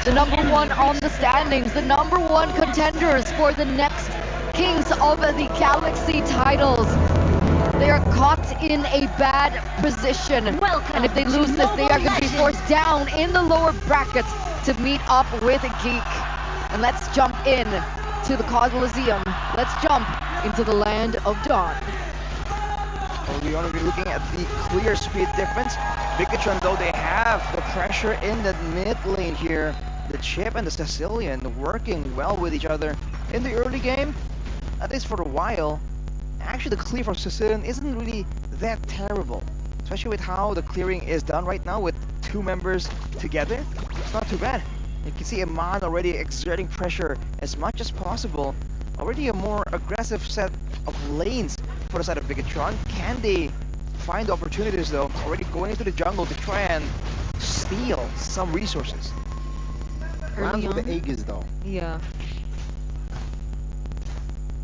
The number one on the standings, the number one contenders for the next Kings of the Galaxy titles. They are caught in a bad position. And if they lose this, they are going to be forced down in the lower brackets to meet up with Geek. And let's jump in to the Coliseum. Let's jump into the land of Dawn. Well, we're going to be looking at the clear speed difference. Bigatron, though, they have the pressure in the mid lane here. The chip and the Sicilian working well with each other in the early game, at least for a while. Actually, the clear from Sicilian isn't really that terrible, especially with how the clearing is done right now with two members together. It's not too bad. You can see Iman already exerting pressure as much as possible. Already a more aggressive set of lanes for the side of Bigatron. Can they find the opportunities though? Already going into the jungle to try and steal some resources. Lands with the Aegis though. Yeah.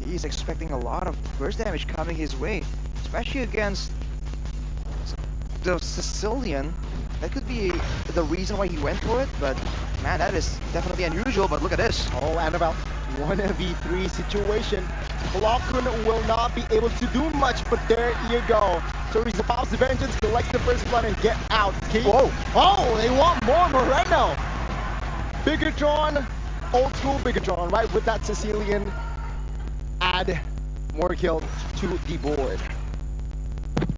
He's expecting a lot of burst damage coming his way, especially against the Sicilian. That could be the reason why he went for it, but Man, that is definitely unusual, but look at this. Oh, Annabelle, 1v3 situation. Blockun will not be able to do much, but there you go. So he survives the vengeance, collects the first blood, and get out. Whoa. Oh, they want more Moreno. Bigatron, old school Bigatron, right? With that Sicilian, add more kill to the board.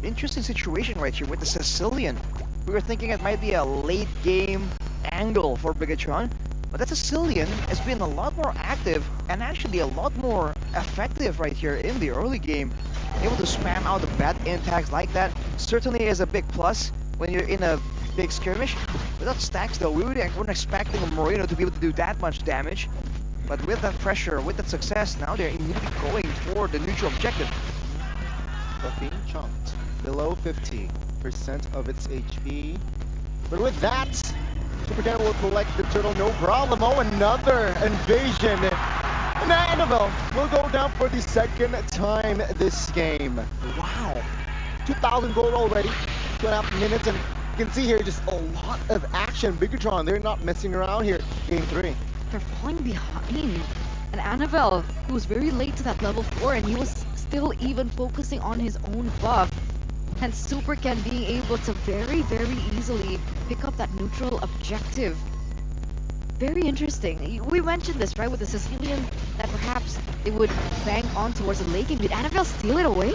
Interesting situation right here with the Sicilian. We were thinking it might be a late game angle for Bigatron, but that Sicilian has been a lot more active and actually a lot more effective right here in the early game. Able to spam out the bad impacts like that certainly is a big plus when you're in a big skirmish. Without stacks though, we weren't expecting Moreno to be able to do that much damage. But with that pressure, with that success, now they're immediately going for the neutral objective. But being chunked below 50% of its HP. But with that, Supercat will collect the turtle, no problem. Oh, another invasion. And Annabelle will go down for the second time this game. Wow. 2,000 gold already. 2.5 minutes, and you can see here just a lot of action. Bigatron, they're not messing around here. Game 3. They're falling behind. And Annabelle, who was very late to that level 4, and he was still even focusing on his own buff. And Supercat being able to very, very easily pick up that neutral objective. Very interesting. We mentioned this, right, with the Sicilian, that perhaps they would bank on towards the late game. Did Annabelle steal it away?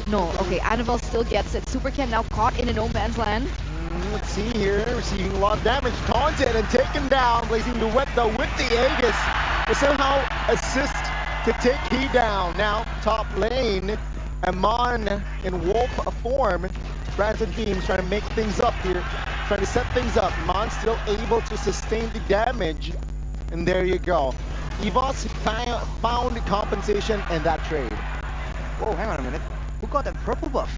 No, okay, Annabelle still gets it. Supercat now caught in a no man's land. Let's see here, receiving a lot of damage, taunted and taken down, blazing the wet though with the Aegis. Will somehow assist to take he down. Now, top lane, Amon in wolf form. Branson teams trying to make things up here, trying to set things up. Amon still able to sustain the damage, and there you go. Evos found compensation in that trade. Whoa, hang on a minute. Who got that purple buff?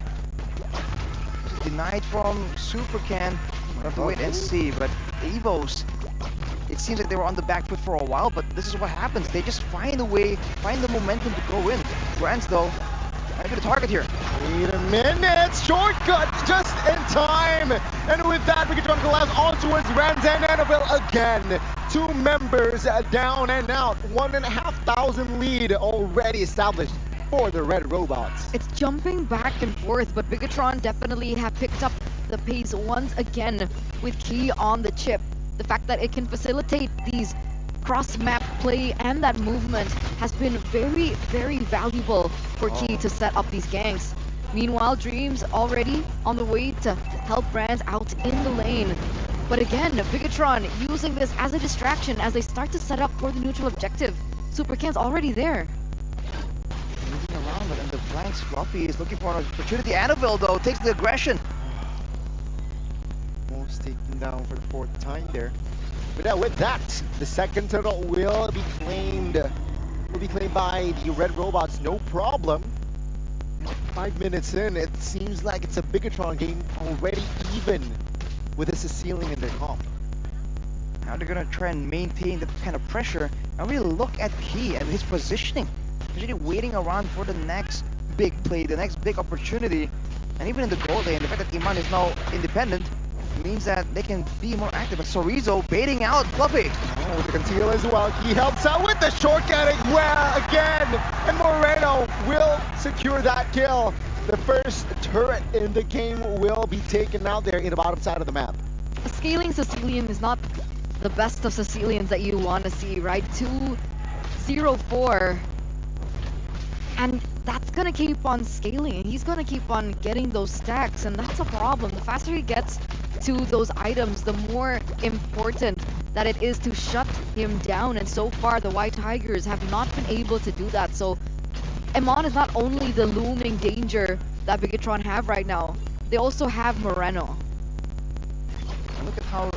Denied from Supercan. We'll have to wait and see, but Evos, it seems like they were on the back foot for a while, but this is what happens. They just find a way, find the momentum to go in. Brands though, might be the target here. Wait a minute, shortcut just in time. And with that, Bigatron collapse on towards Rans and Annabelle again. 2 members down and out. 1,500 lead already established for the red robots. It's jumping back and forth, but Bigatron definitely have picked up the pace once again with Key on the chip. The fact that it can facilitate these cross-map play and that movement has been very, very valuable for Key to set up these ganks. Meanwhile, Dreams already on the way to help Brands out in the lane. But again, Bigatron using this as a distraction as they start to set up for the neutral objective. Supercan's already there. Moving around, but in the flanks, Fluffy is looking for an opportunity. Annabelle, though, takes the aggression. Almost taken down for the 4th time there. But with that, the second turtle will be claimed. Will be claimed by the red robots, no problem. 5 minutes in, it seems like it's a Bigatron game already even with a Sicilian in their comp. Now they're gonna try and maintain that kind of pressure and really look at Key and his positioning. Actually waiting around for the next big play, the next big opportunity. And even in the goal lane, the fact that Iman is now independent means that they can be more active. But Sorizo baiting out Fluffy. Oh, the conceal as well. He helps out with the shortcut well again. And Moreno will secure that kill. The first turret in the game will be taken out there in the bottom side of the map. A scaling Sicilian is not the best of Sicilians that you want to see, right? 2-0-4. And that's gonna keep on scaling. He's gonna keep on getting those stacks, and that's a problem. The faster he gets to those items, the more important that it is to shut him down. And so far, the White Tigers have not been able to do that. So Amon is not only the looming danger that Bigatron have right now, they also have Moreno. Look at how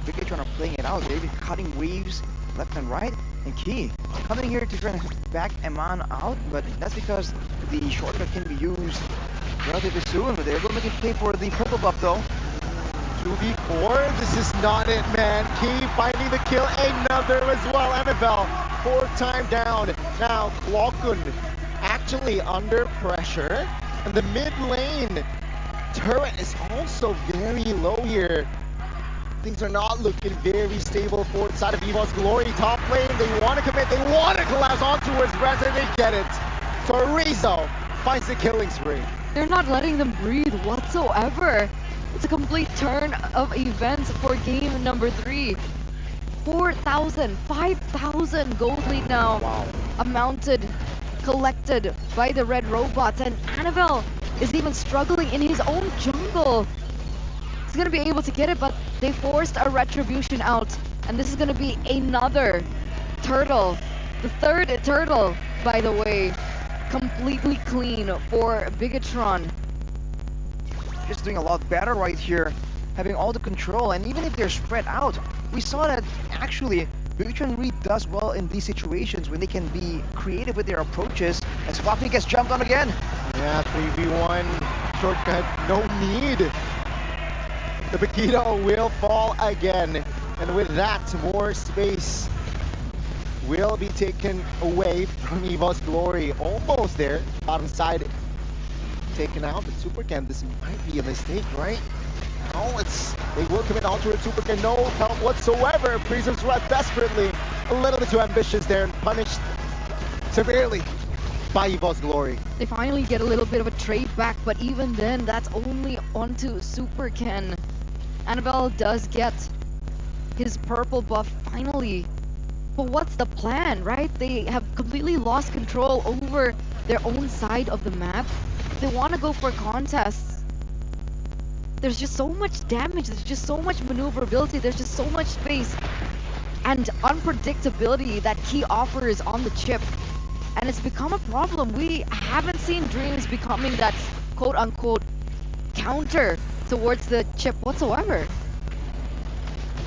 Bigatron are playing it out. They've been cutting waves left and right. And Key coming here to try and back Amon out, but that's because the shortcut can be used relatively soon. But they're going to make it play for the purple buff though. 2v4, this is not it, man. Key finding the kill, another as well. Annabelle, 4th time down. Now, Klokun actually under pressure. And the mid lane turret is also very low here. things are not looking very stable for the side of Evo's Glory. Top lane, they want to commit, they want to collapse on towards Brands, and they get it. So Rizzo finds the killing spree. They're not letting them breathe whatsoever. It's a complete turn of events for game number 3. 4,000, 5,000 gold lead now. Wow. Amounted, collected by the red robots, and Annabelle is even struggling in his own jungle. He's gonna be able to get it, but they forced a retribution out, and this is gonna be another turtle. The third turtle, by the way. Completely clean for Bigatron. Just doing a lot better right here, having all the control, and even if they're spread out, we saw that actually Bigatron really does well in these situations when they can be creative with their approaches. As Fluffy gets jumped on again. Yeah, 3v1 shortcut, no need. The Paquito will fall again, and with that, more space will be taken away from Evo's Glory. Almost there, bottom side taken out, but Supercan, this might be a mistake, right? No, they will commit alternate Supercan, no help whatsoever. Prism's Wrath desperately, a little bit too ambitious there, and punished severely by Evo's Glory. They finally get a little bit of a trade back, but even then, that's only onto Supercan. Annabelle does get his purple buff finally. But what's the plan, right? They have completely lost control over their own side of the map. They want to go for contests. There's just so much damage, there's just so much maneuverability, there's just so much space and unpredictability that Key offers on the chip. And it's become a problem. We haven't seen Dreams becoming that quote-unquote counter towards the chip whatsoever.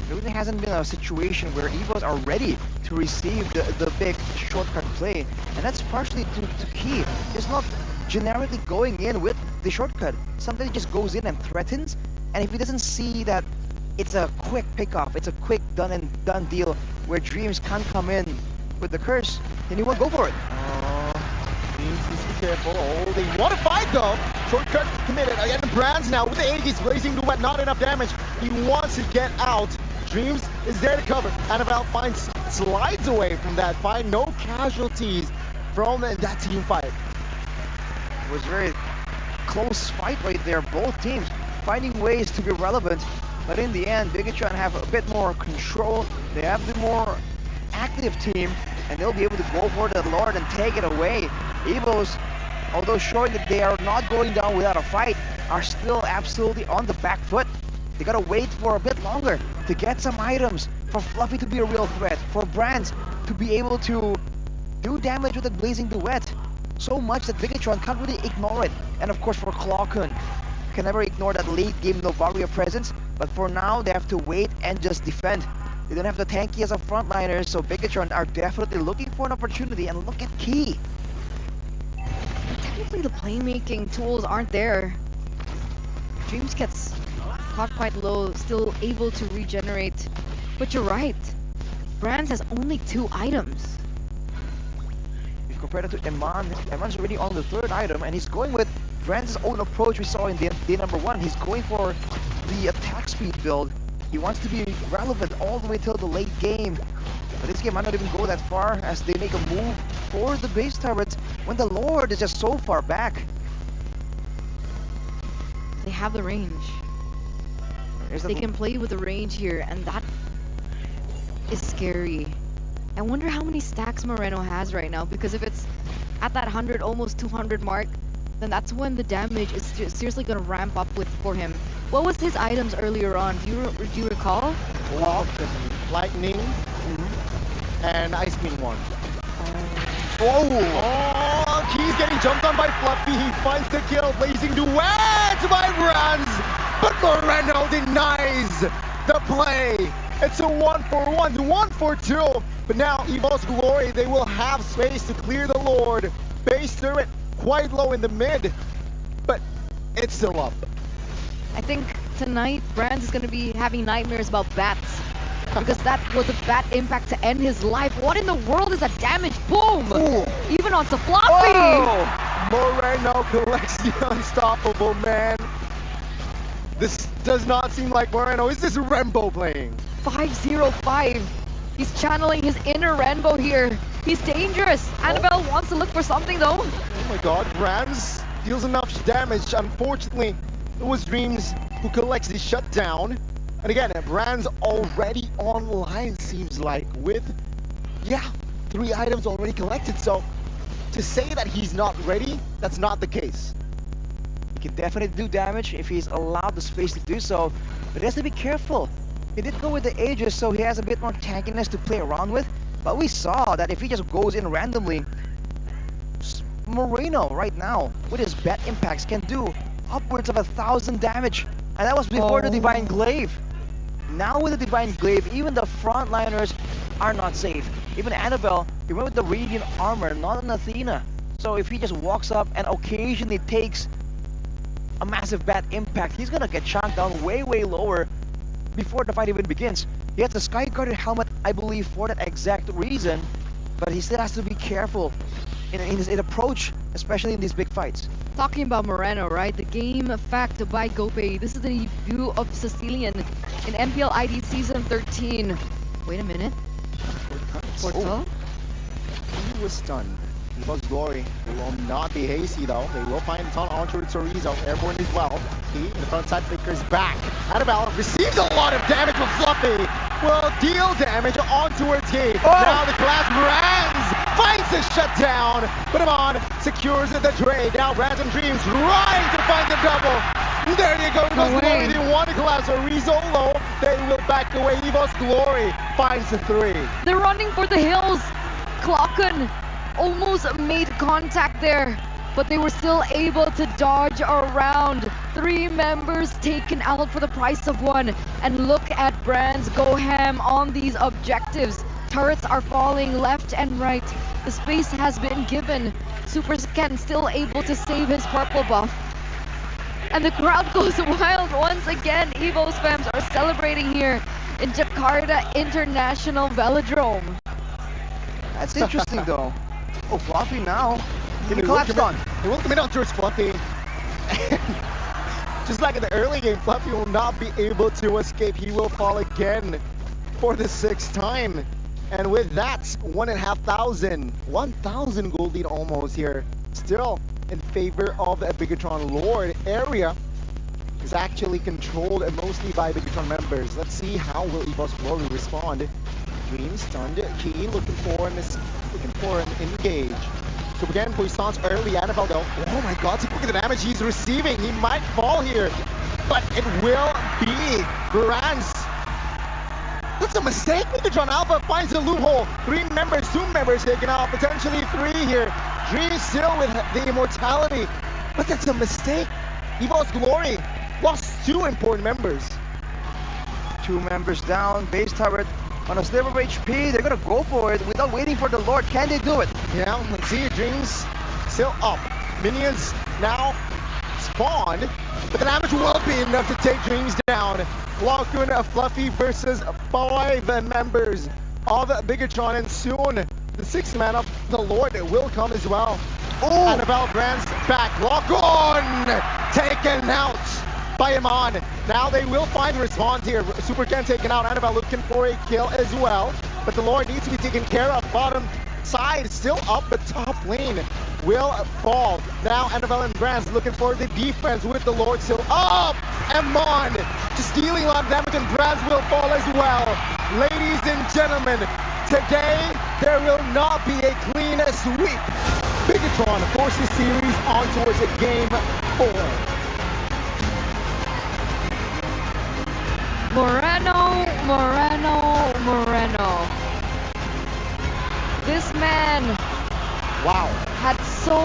There really hasn't been a situation where Evos are ready to receive the big shortcut play, and that's partially to Key. He's not generically going in with the shortcut. Sometimes he just goes in and threatens, and if he doesn't see that it's a quick pickup, it's a quick done deal where Dreams can't come in with the curse, then he won't go for it. Dreams needs to be careful. Oh, they want to fight though. Shortcut committed. Again, Brands now with the 80s, blazing duet, not enough damage. He wants to get out. Dreams is there to cover. Annabelle slides away from that fight. No casualties from that team fight. It was a very close fight right there. Both teams finding ways to be relevant, but in the end, Bigatron have a bit more control. They have the more active team, and they'll be able to go for the Lord and take it away. Evos, although showing that they are not going down without a fight, are still absolutely on the back foot. They gotta wait for a bit longer to get some items, for Fluffy to be a real threat, for Brands to be able to do damage with the Blazing Duet. So much that Bigatron can't really ignore it. And of course for Clockun, can never ignore that late game Novaria presence, but for now they have to wait and just defend. They don't have the tanky as a frontliner, so Bigatron are definitely looking for an opportunity, and look at Key. Technically the playmaking tools aren't there. Dreams gets caught quite low, still able to regenerate. But you're right, Brands has only 2 items. If you compare that to Eman, Eman's already on the 3rd item, and he's going with Brands' own approach we saw in day number 1. He's going for the attack speed build. He wants to be relevant all the way till the late game. But this game might not even go that far as they make a move for the base turrets when the Lord is just so far back. They have the range. They can play with the range here, and that is scary. I wonder how many stacks Moreno has right now, because if it's at that 100, almost 200 mark, then that's when the damage is seriously going to ramp up for him. What was his items earlier on? Do you recall? Lock, Lightning, and Ice Queen 1. Oh, Key's getting jumped on by Fluffy. He finds the kill. Blazing Duet by Brands, but Moreno denies the play. It's a 1-for-1, 1-for-2. But now Evo's Glory, they will have space to clear the Lord. Base turret quite low in the mid, but it's still up. I think tonight Brands is going to be having nightmares about bats, because that was a bat impact to end his life. What in the world is that damage? Boom! Ooh. Even onto Fluffy! Oh! Moreno collects the unstoppable, man. This does not seem like Moreno. Is this Rembo playing? 505. He's channeling his inner Renbo here. He's dangerous. Annabelle wants to look for something though. Oh my god, Brands deals enough damage. Unfortunately, it was Dreams who collects the shutdown. And again, Brands already online, seems like, with, 3 items already collected. So to say that he's not ready, that's not the case. He can definitely do damage if he's allowed the space to do so, but he has to be careful. He did go with the Aegis, so he has a bit more tankiness to play around with, but we saw that if he just goes in randomly, Moreno right now, with his bat impacts, can do upwards of 1,000 damage, and that was before the Divine Glaive. Now with the Divine Glaive, even the frontliners are not safe. Even Annabelle, he went with the Radiant Armor, not an Athena. So if he just walks up and occasionally takes a massive bat impact, he's gonna get shot down way lower before the fight even begins. He has the Sky Guarded helmet, I believe, for that exact reason, but he still has to be careful in his approach, especially in these big fights. Talking about Moreno, right? The game fact by Gopay. This is the debut of Sicilian in MPL ID Season 13. Wait a minute. Portal? He was stunned. He was Glory. They will not be hasty though. They will find a ton onto Chorizo. Airborne as well. He in the front side flickers back. Annabelle receives a lot of damage from Fluffy. Will deal damage onto her team. Now the class Brands finds the shutdown. Put him on. Secures the trade. Now Brands and Dreams trying to find the double. There you go. Evos Glory didn't want to collapse. Rizolo. They will back away. Evos Glory finds the 3. They're running for the hills. Klokken almost made contact there, but they were still able to dodge around. 3 members taken out for the price of 1. And look at Brands go ham on these objectives. Turrets are falling left and right. The space has been given. Super Ken still able to save his purple buff. And the crowd goes wild once again. Evo's fams are celebrating here in Jakarta International Velodrome. That's interesting though. Oh, Fluffy now. He collapsed on. He will commit on towards Fluffy. Just like in the early game, Fluffy will not be able to escape. He will fall again for the 6th time. And with that, 1,500, 1,000 gold lead almost here. Still in favor of the Bigatron Lord. Area is actually controlled mostly by Bigatron members. Let's see how will Evos Glory respond. Dream stunned. Key looking for an engage. So again, Poisson's early. Annabelle though. Oh my god, look at the damage he's receiving. He might fall here, but it will be Brands. That's a mistake. Bigatron Alpha finds a loophole. 3 members, 2 members taken out, potentially 3 here. Dream still with the immortality, but that's a mistake. Evos Glory lost 2 important members. 2 members down, base turret on a sliver of HP. They're gonna go for it without waiting for the Lord. Can they do it? Yeah, let's see. Dreams still up. Minions now spawned, but the damage will be enough to take Dreams down. Lockun Fluffy versus 5 members of Bigatron, and soon the 6th man of the Lord will come as well. Oh! Annabelle Brands back. Lockun taken out by Iman. Now they will find a response here. Super Ken taken out. Annabelle looking for a kill as well, but the Lord needs to be taken care of. Bottom side still up, but top lane will fall. Now Annabelle and Brands looking for the defense with the Lord still up. Iman just dealing a lot of damage, and Brands will fall as well. Ladies and gentlemen, today there will not be a clean sweep. Bigatron forces series on towards a game 4. Moreno. This man had so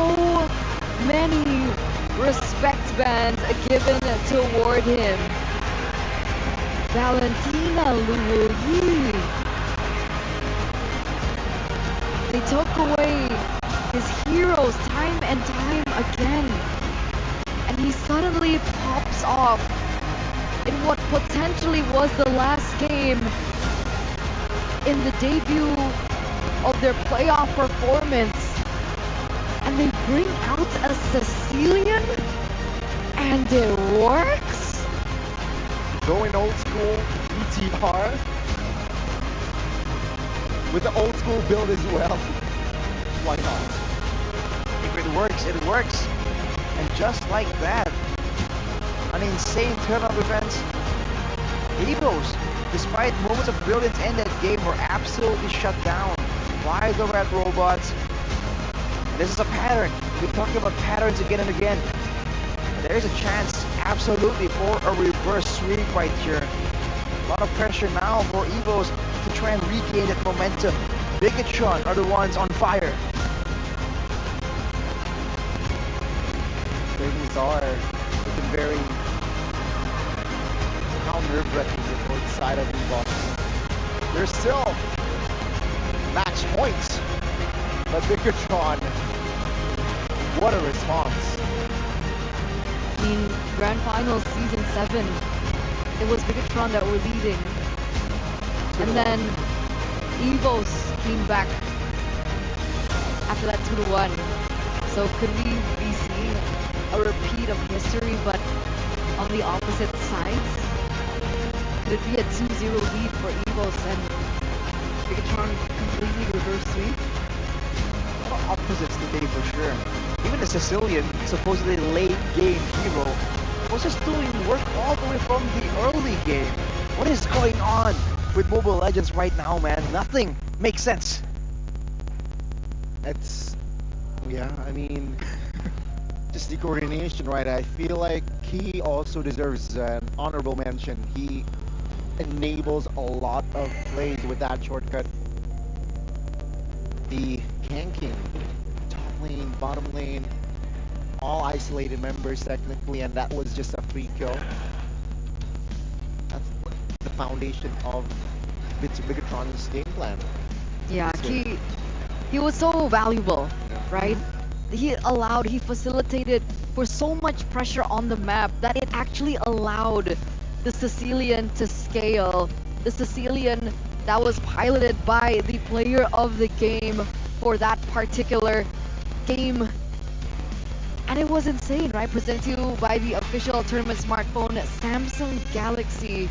many respect bands given toward him. Valentina Louis. They took away his heroes time and time again. And he suddenly pops off in what potentially was the last game in the debut of their playoff performance. And they bring out a Sicilian and it works? Going old school, ETR. With the old school build as well. Why not? If it works, it works. And just like that, an insane turn of events. Evos, despite moments of brilliance in that game, were absolutely shut down by the Red Robots. This is a pattern. We're talking about patterns again and again. There is a chance, absolutely, for a reverse sweep right here. A lot of pressure now for Evos to try and regain that momentum. Bigatron are the ones on fire. Things are looking very nerve-wracking for both side of EVOS. There's still match points, but Bigatron, what a response. In Grand Finals Season 7, it was Bigatron that were leading. And then Evos came back after that 2-1. So could we be seeing a repeat of history, but on the opposite sides? Could it be a 2-0 lead for Evos and Bigatron completely reverse sweep? Opposites today for sure. Even the Sicilian, supposedly late game hero, was just doing work all the way from the early game. What is going on with Mobile Legends right now, man? Nothing makes sense. It's, yeah, I mean, just the coordination, right? I feel like he also deserves an honorable mention. He enables a lot of plays with that shortcut. The ganking, top lane, bottom lane, all isolated members technically, and that was just a free kill. That's the foundation of Bigatron's game plan. Yeah, he was so valuable, right? He facilitated for so much pressure on the map that it actually allowed the Sicilian to scale. The Sicilian that was piloted by the player of the game for that particular game. And it was insane, right? Presented to you by the official tournament smartphone, Samsung Galaxy.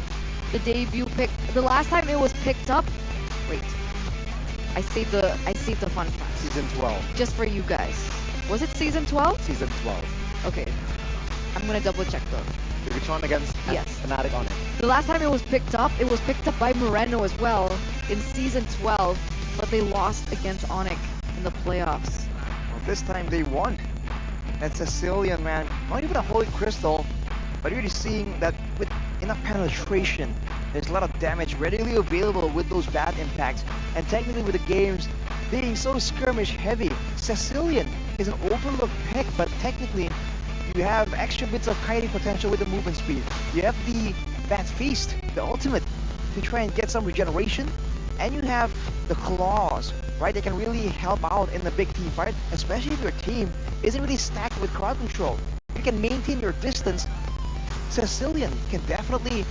The debut pick, the last time it was picked up, wait, I saved the fun fact. Season 12. Just for you guys. Was it season 12? Season 12. Okay. I'm gonna double check though. Bigatron against Yes. Fnatic on it. The last time it was picked up by Moreno as well in season 12, but they lost against Onyx in the playoffs. Well, this time they won. That Sicilian, man, not even a Holy Crystal, but really seeing that with enough penetration, there's a lot of damage readily available with those bad impacts. And technically with the games being so skirmish heavy, Sicilian is an overlooked pick, but technically you have extra bits of kiting potential with the movement speed. You have the Bat Feast, the ultimate, to try and get some regeneration. And you have the claws, right? They can really help out in the big team fight, especially if your team isn't really stacked with crowd control. You can maintain your distance. Sicilian can definitely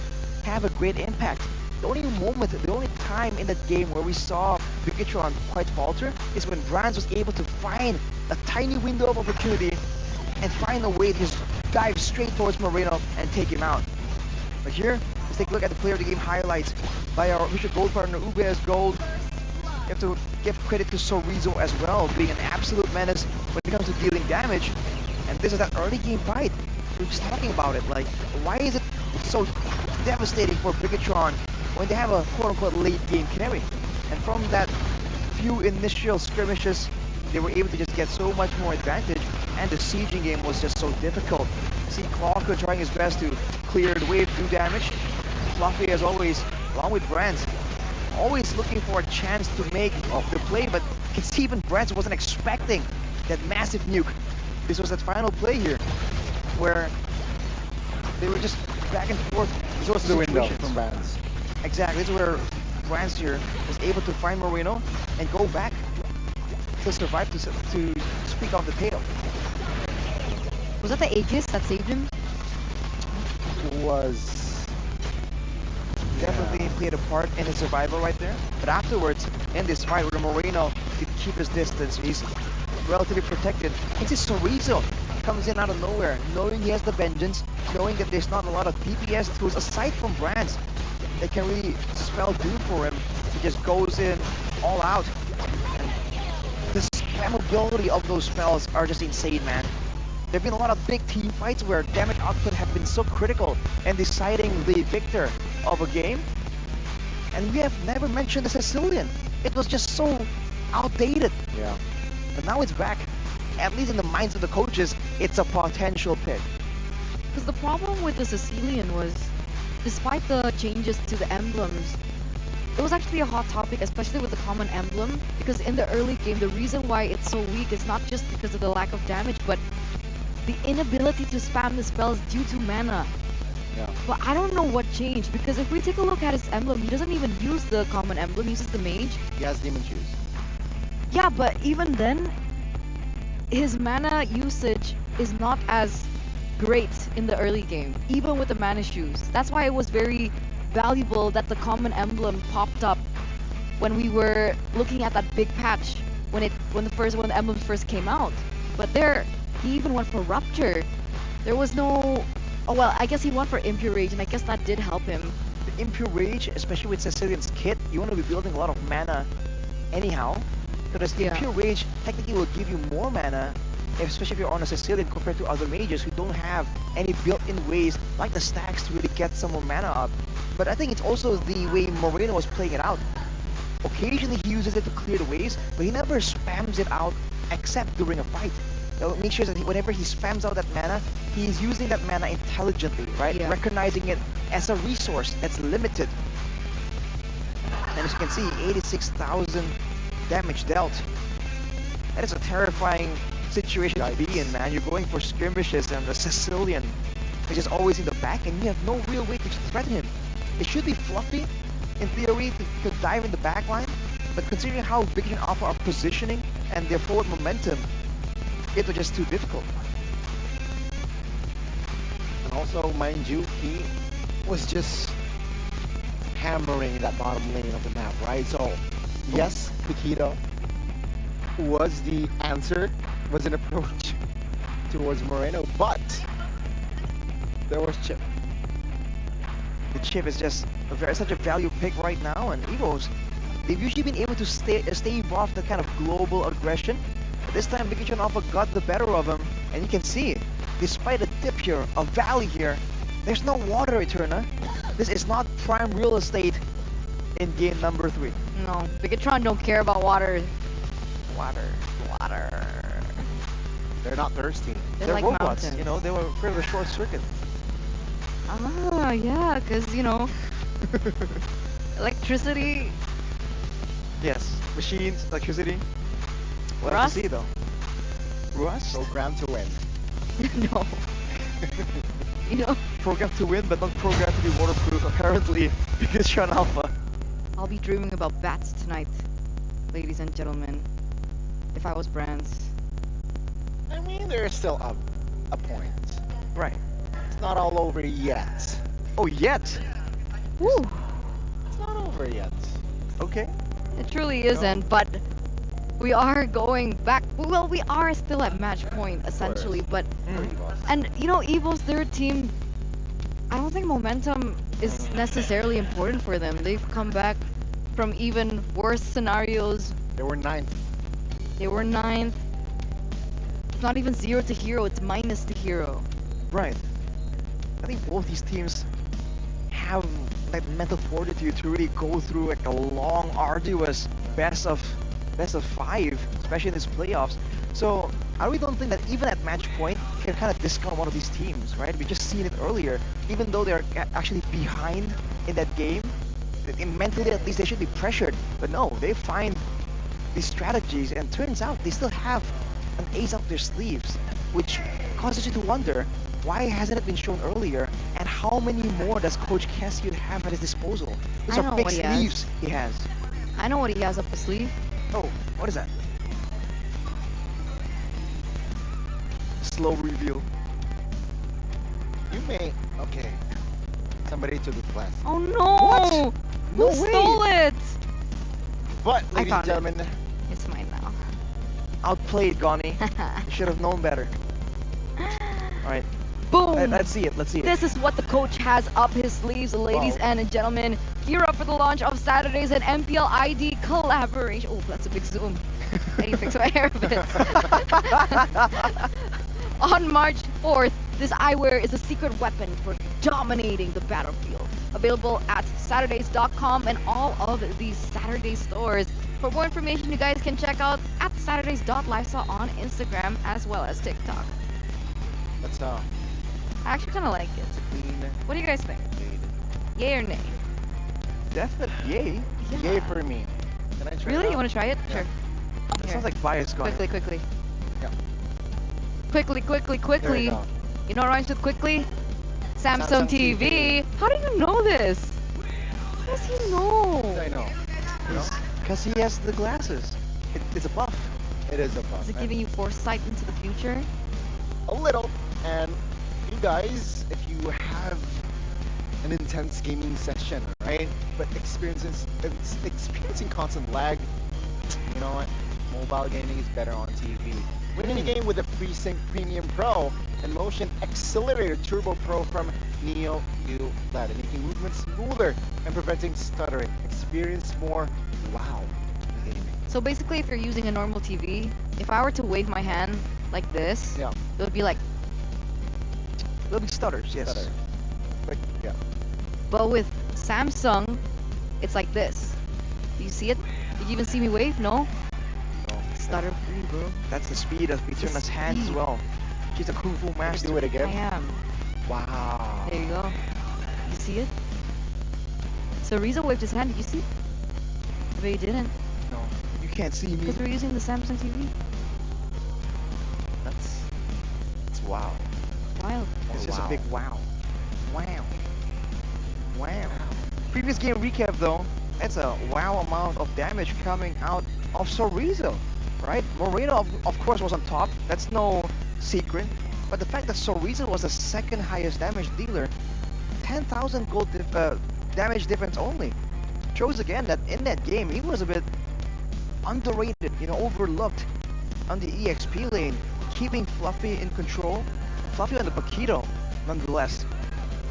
have a great impact. The only time in that game where we saw Bigatron quite falter is when Brands was able to find a tiny window of opportunity and find a way to just dive straight towards Moreno and take him out. But here, let's take a look at the player of the game highlights by our official gold partner, UBS Gold. You have to give credit to Sorizo as well, being an absolute menace when it comes to dealing damage. And this is that early game fight. We're just talking about it, like, why is it so devastating for Bigatron when they have a quote-unquote late game carry? And from that few initial skirmishes, they were able to just get so much more advantage, and the sieging game was just so difficult. See Clocker trying his best to clear the wave, do damage. Fluffy as always, along with Brands, always looking for a chance to make the play, but you can see even Brands wasn't expecting that massive nuke. This was that final play here, where they were just back and forth. This was the window from Brands. Exactly, this is where Brands here was able to find Moreno and go back to survive to speak off the tail. Was that the Aegis that saved him? Was definitely played a part in his survival right there. But afterwards, in this fight where Moreno could keep his distance, he's relatively protected. It's his Sorizo comes in out of nowhere, knowing he has the vengeance, knowing that there's not a lot of DPS tools aside from brands that can really spell doom for him. He just goes in all out. And the spammability of those spells are just insane, man. There have been a lot of big team fights where damage output have been so critical in deciding the victor of a game. And we have never mentioned the Sicilian. It was just so outdated. Yeah. But now it's back. At least in the minds of the coaches, it's a potential pick. Because the problem with the Sicilian was, despite the changes to the emblems, it was actually a hot topic, especially with the common emblem, because in the early game, the reason why it's so weak is not just because of the lack of damage, but the inability to spam the spells due to mana. Yeah. But I don't know what changed, because if we take a look at his emblem, he doesn't even use the common emblem, he uses the mage. He has demon shoes. Yeah, but even then, his mana usage is not as great in the early game, even with the mana shoes. That's why it was very valuable that the common emblem popped up when we were looking at that big patch when the emblems first came out. But there, he even went for Rupture. There was no... Oh well, I guess he went for Impure Rage, and I guess that did help him. The Impure Rage, especially with Sicilian's kit, you want to be building a lot of mana anyhow. Because the Yeah. Impure Rage technically will give you more mana, especially if you're on a Sicilian compared to other mages who don't have any built-in ways like the stacks to really get some more mana up. But I think it's also the way Moreno was playing it out. Occasionally he uses it to clear the waves, but he never spams it out except during a fight. Make sure that whenever he spams out that mana, he's using that mana intelligently, right? Yeah. Recognizing it as a resource that's limited. And as you can see, 86,000 damage dealt. That is a terrifying situation to be in, man. You're going for skirmishes and the Sicilian, which is always in the back, and you have no real way to threaten him. It should be fluffy, in theory, to dive in the back line, but considering how Big and Alpha are positioning and their forward momentum, it was just too difficult. And also, mind you, he was just hammering that bottom lane of the map, right? So, yes, Piquito was the answer, was an approach towards Moreno, but there was Chip. The Chip is just such a value pick right now, and Evos, they've usually been able to stave off the kind of global aggression. But this time, Big and Alpha got the better of him, and you can see, despite a dip here, a valley here, there's no water, Eterna. This is not prime real estate in game number 3. No, Bigatron don't care about water. Water. They're not thirsty. They're like robots, mountains. you know, they were afraid of the short circuit. Ah, yeah, because, you know, electricity. Yes, machines, electricity. What Rust? to see though? Rust? Programmed to win. No. You know, Programmed to win, but not programmed to be waterproof, apparently, because Sean Alpha. I'll be dreaming about bats tonight, ladies and gentlemen, if I was Brands. I mean, there's still a point. Right. It's not all over yet. Oh, yet? Woo! It's not over yet. Okay. It truly isn't, but we are going back. Well, we are still at match point, essentially, but... And, you know, Evo's third team, I don't think momentum is necessarily important for them. They've come back from even worse scenarios. They were 9th. They were 9th. It's not even 0 to hero, it's minus to hero. Right. I think both these teams have that mental fortitude to really go through like a long, arduous best of 5, especially in these playoffs. So I really don't think that even at match point you can kind of discount one of these teams, right? We just seen it earlier. Even though they're actually behind in that game, mentally at least they should be pressured. But no, they find these strategies, and turns out they still have an ace up their sleeves, which causes you to wonder, why hasn't it been shown earlier? And how many more does Coach Cassian have at his disposal? These I are know big what he has. sleeves he has. I know what he has up his sleeve. Oh, what is that? Slow reveal. You may... Okay. Somebody took the class. Oh no! No Who way. stole it? But, I ladies and found it. gentlemen, It's mine now. Outplayed, Goni. You should have known better. All right. Boom! Let's see it. Let's see it. This is what the coach has up his sleeves, ladies and gentlemen. Gear up for the launch of Saturday's and MPL ID collaboration. Oh, that's a big zoom. I need to fix my hair a bit. On March 4th, this eyewear is a secret weapon for dominating the battlefield. Available at Saturdays.com and all of these Saturday stores. For more information, you guys can check out at Saturdays.lifestyle on Instagram as well as TikTok. That's I actually kind of like it. clean. What do you guys think? Yay or nay? Definite yay. Yay for me. Can I try it Really? out? You want to try it? Yeah. Sure. It Here. sounds like bias going. Quickly. Yeah. Quickly. There you go. You know what rhymes with quickly? Samsung TV. How do you know this? How does he know? I know. Because he has the glasses. It's a buff. It is a buff. Is it giving you foresight into the future? A little. And you guys, if you have an intense gaming session, right? But experiencing constant lag, you know what? Mobile gaming is better on TV. Win any game with a FreeSync Premium Pro and Motion Accelerator Turbo Pro from Neo ULED, making movements smoother and preventing stuttering. Experience more wow in gaming. So basically, if you're using a normal TV, if I were to wave my hand like this, Yeah. it would be like. There'll be stutters, yes. Stutter. But yeah. But with Samsung, it's like this. Do you see it? Did you even see me wave? No? Stutter free, bro. That's the speed of Mizuna's hands as speed. well. She's a kung fu Can you master. do it I again? am. Wow. There you go. You see it? So Riza waved his hand. Did you see? But you didn't. No, you can't see me. Because we're using the Samsung TV. It's wow. Wild. It's just wow. a big wow. Wow. Previous game recap though, that's a wow amount of damage coming out of Sorizo, right? Moreno of course was on top, that's no secret. But the fact that Sorizo was the second highest damage dealer, 10,000 gold damage difference only, shows again that in that game he was a bit underrated, overlooked on the EXP lane, keeping Fluffy in control. Fluffy on the Paquito, nonetheless.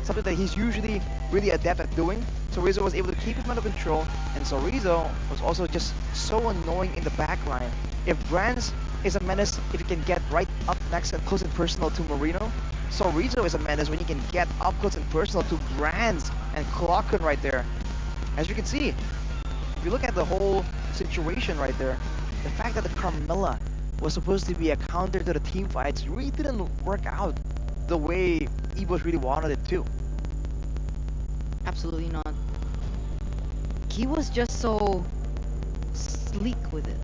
Something that he's usually really adept at doing. Sorizo was able to keep him under control, and Sorizo was also just so annoying in the back line. If Brands is a menace if you can get right up next and close and personal to Marino, Sorizo is a menace when you can get up close and personal to Brands and clock it right there. As you can see, if you look at the whole situation right there, the fact that the Carmilla was supposed to be a counter to the team fights really didn't work out the way Evos really wanted it to. Absolutely not. He was just so sleek with it.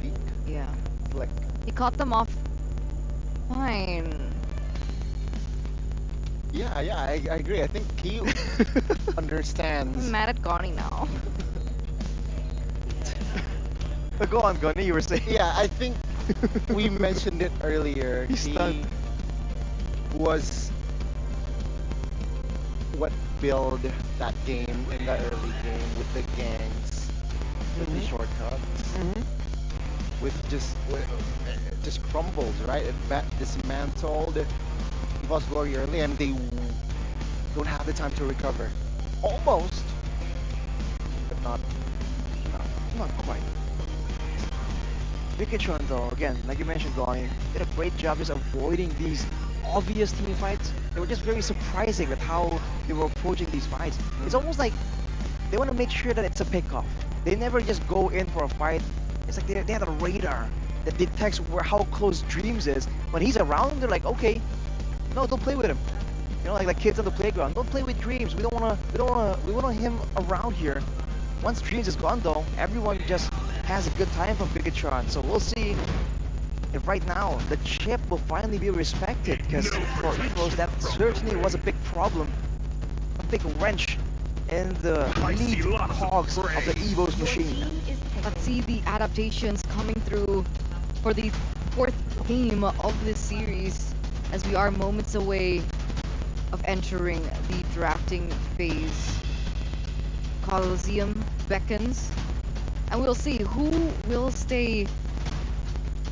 Leak. Yeah. Like, He caught them off. Fine. yeah, I agree. I think he understands. I'm mad at Goni now. But go on, Goni, you were saying. Yeah, I think we mentioned it earlier. He's stunned. Was what built that game in the early game with the gangs, with the shortcuts, with just crumbles, right? It dismantled Evo's Glory early, and they don't have the time to recover. Almost, but not. Not quite. Vikatron though, again, like you mentioned, Goni, did a great job just avoiding these obvious team fights. They were just very surprising with how they were approaching these fights. It's almost like they want to make sure that it's a pickoff. They never just go in for a fight. It's like they have a radar that detects how close Dreams is. When he's around, they're like, okay, no, don't play with him. Like kids on the playground. Don't play with Dreams. We want him around here. Once Dreams is gone though, everyone just has a good time from Bigatron. So we'll see if right now the chip will finally be respected, because for Evos that certainly was a big problem, a big wrench in the neat cogs of the Evos machine. Let's see the adaptations coming through for the fourth game of this series, as we are moments away of entering the drafting phase. Coliseum beckons, and we'll see who will stay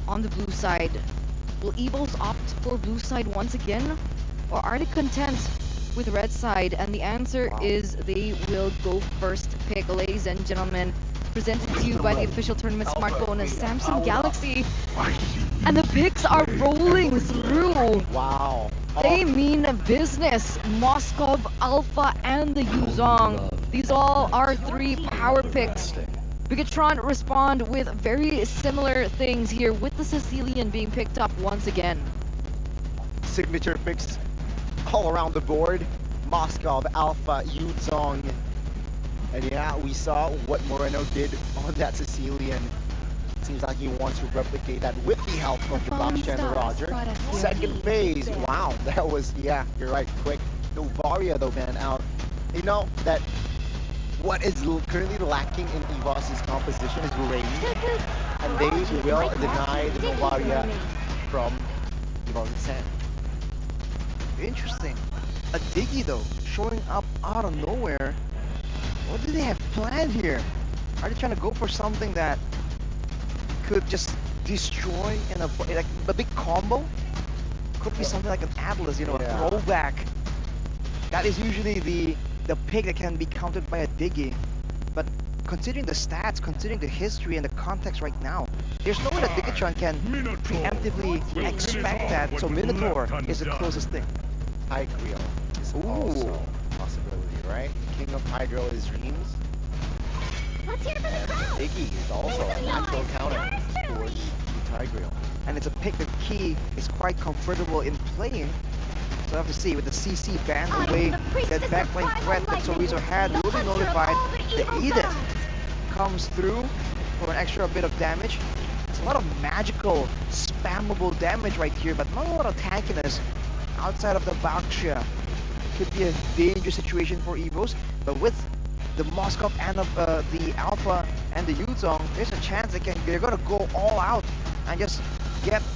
on the blue side Will Evos opt for blue side once again? Or are they content with red side? And the answer is they will go first pick, ladies and gentlemen. Presented to you by the official tournament smartphone of Samsung Galaxy. And the picks are rolling through. Wow. They mean business. Moskov, Alpha, and the Yuzong. These all are 3 power picks. Bigatron respond with very similar things here, with the Sicilian being picked up once again. Signature picks all around the board. Moskov, Alpha, Yuzong. And yeah, we saw what Moreno did on that Sicilian. Seems like he wants to replicate that with the help of the Baksha and the Roger. Second phase, wow, that was, yeah, you're right, quick. No Varia though, man, out. You know, that what is currently lacking in EVOS' composition is range. And they will deny the Novaria from EVOS' hand. Interesting. A Diggy though, showing up out of nowhere. What do they have planned here? Are they trying to go for something that could just destroy in like a big combo? Could be something like an Atlas, you know, a throwback. That is usually the pick that can be countered by a Diggy. But considering the stats, considering the history and the context right now, there's no way that Bigatron can preemptively expect that. So Minotaur is the closest thing. Tigreal is also a possibility, right? King of Tigreal is Dreams. Let's hear it from the crowd. Iggy is also a natural counter towards the Tigreal. And it's a pick that Key is quite comfortable in playing. So I have to see, with the CC ban away, that backline threat that Sorizo had will be notified. The Edith comes through for an extra bit of damage. It's a lot of magical, spammable damage right here, but not a lot of tankiness outside of the Baksha. Could be a dangerous situation for Evos, but with the Moskov and the Alpha and the Yuzong, there's a chance they're gonna go all out and just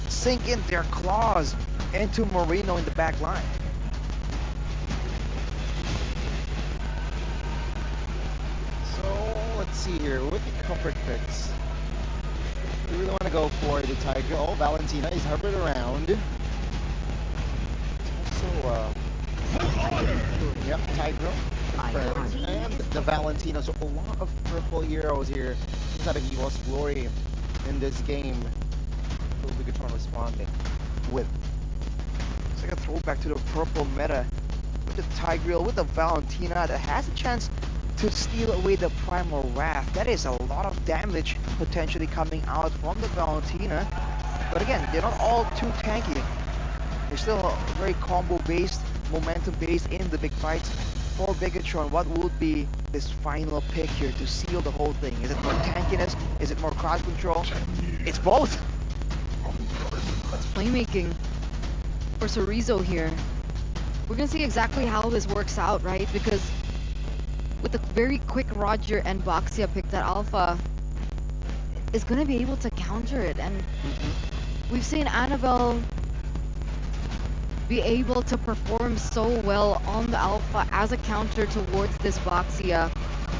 sink in their claws into Moreno in the back line. So let's see here with the comfort picks. We really want to go for the Tiger. Oh, Valentina is hovered around. Also, yep, Tiger. And the Valentina. So a lot of purple heroes here inside of EVOS Glory in this game. So Bigatron responding with. It's like a throwback to the purple meta with the Tigreal, with the Valentina that has a chance to steal away the Primal Wrath. That is a lot of damage potentially coming out from the Valentina. But again, they're not all too tanky. They're still very combo based, momentum based in the big fights. For Bigatron, what would be this final pick here to seal the whole thing? Is it more tankiness? Is it more crowd control? It's both! It's playmaking for Sorizo here. We're gonna see exactly how this works out, right? Because with the very quick Roger and Baxia pick, that Alpha is gonna be able to counter it. And we've seen Annabelle be able to perform so well on the Alpha as a counter towards this Baxia.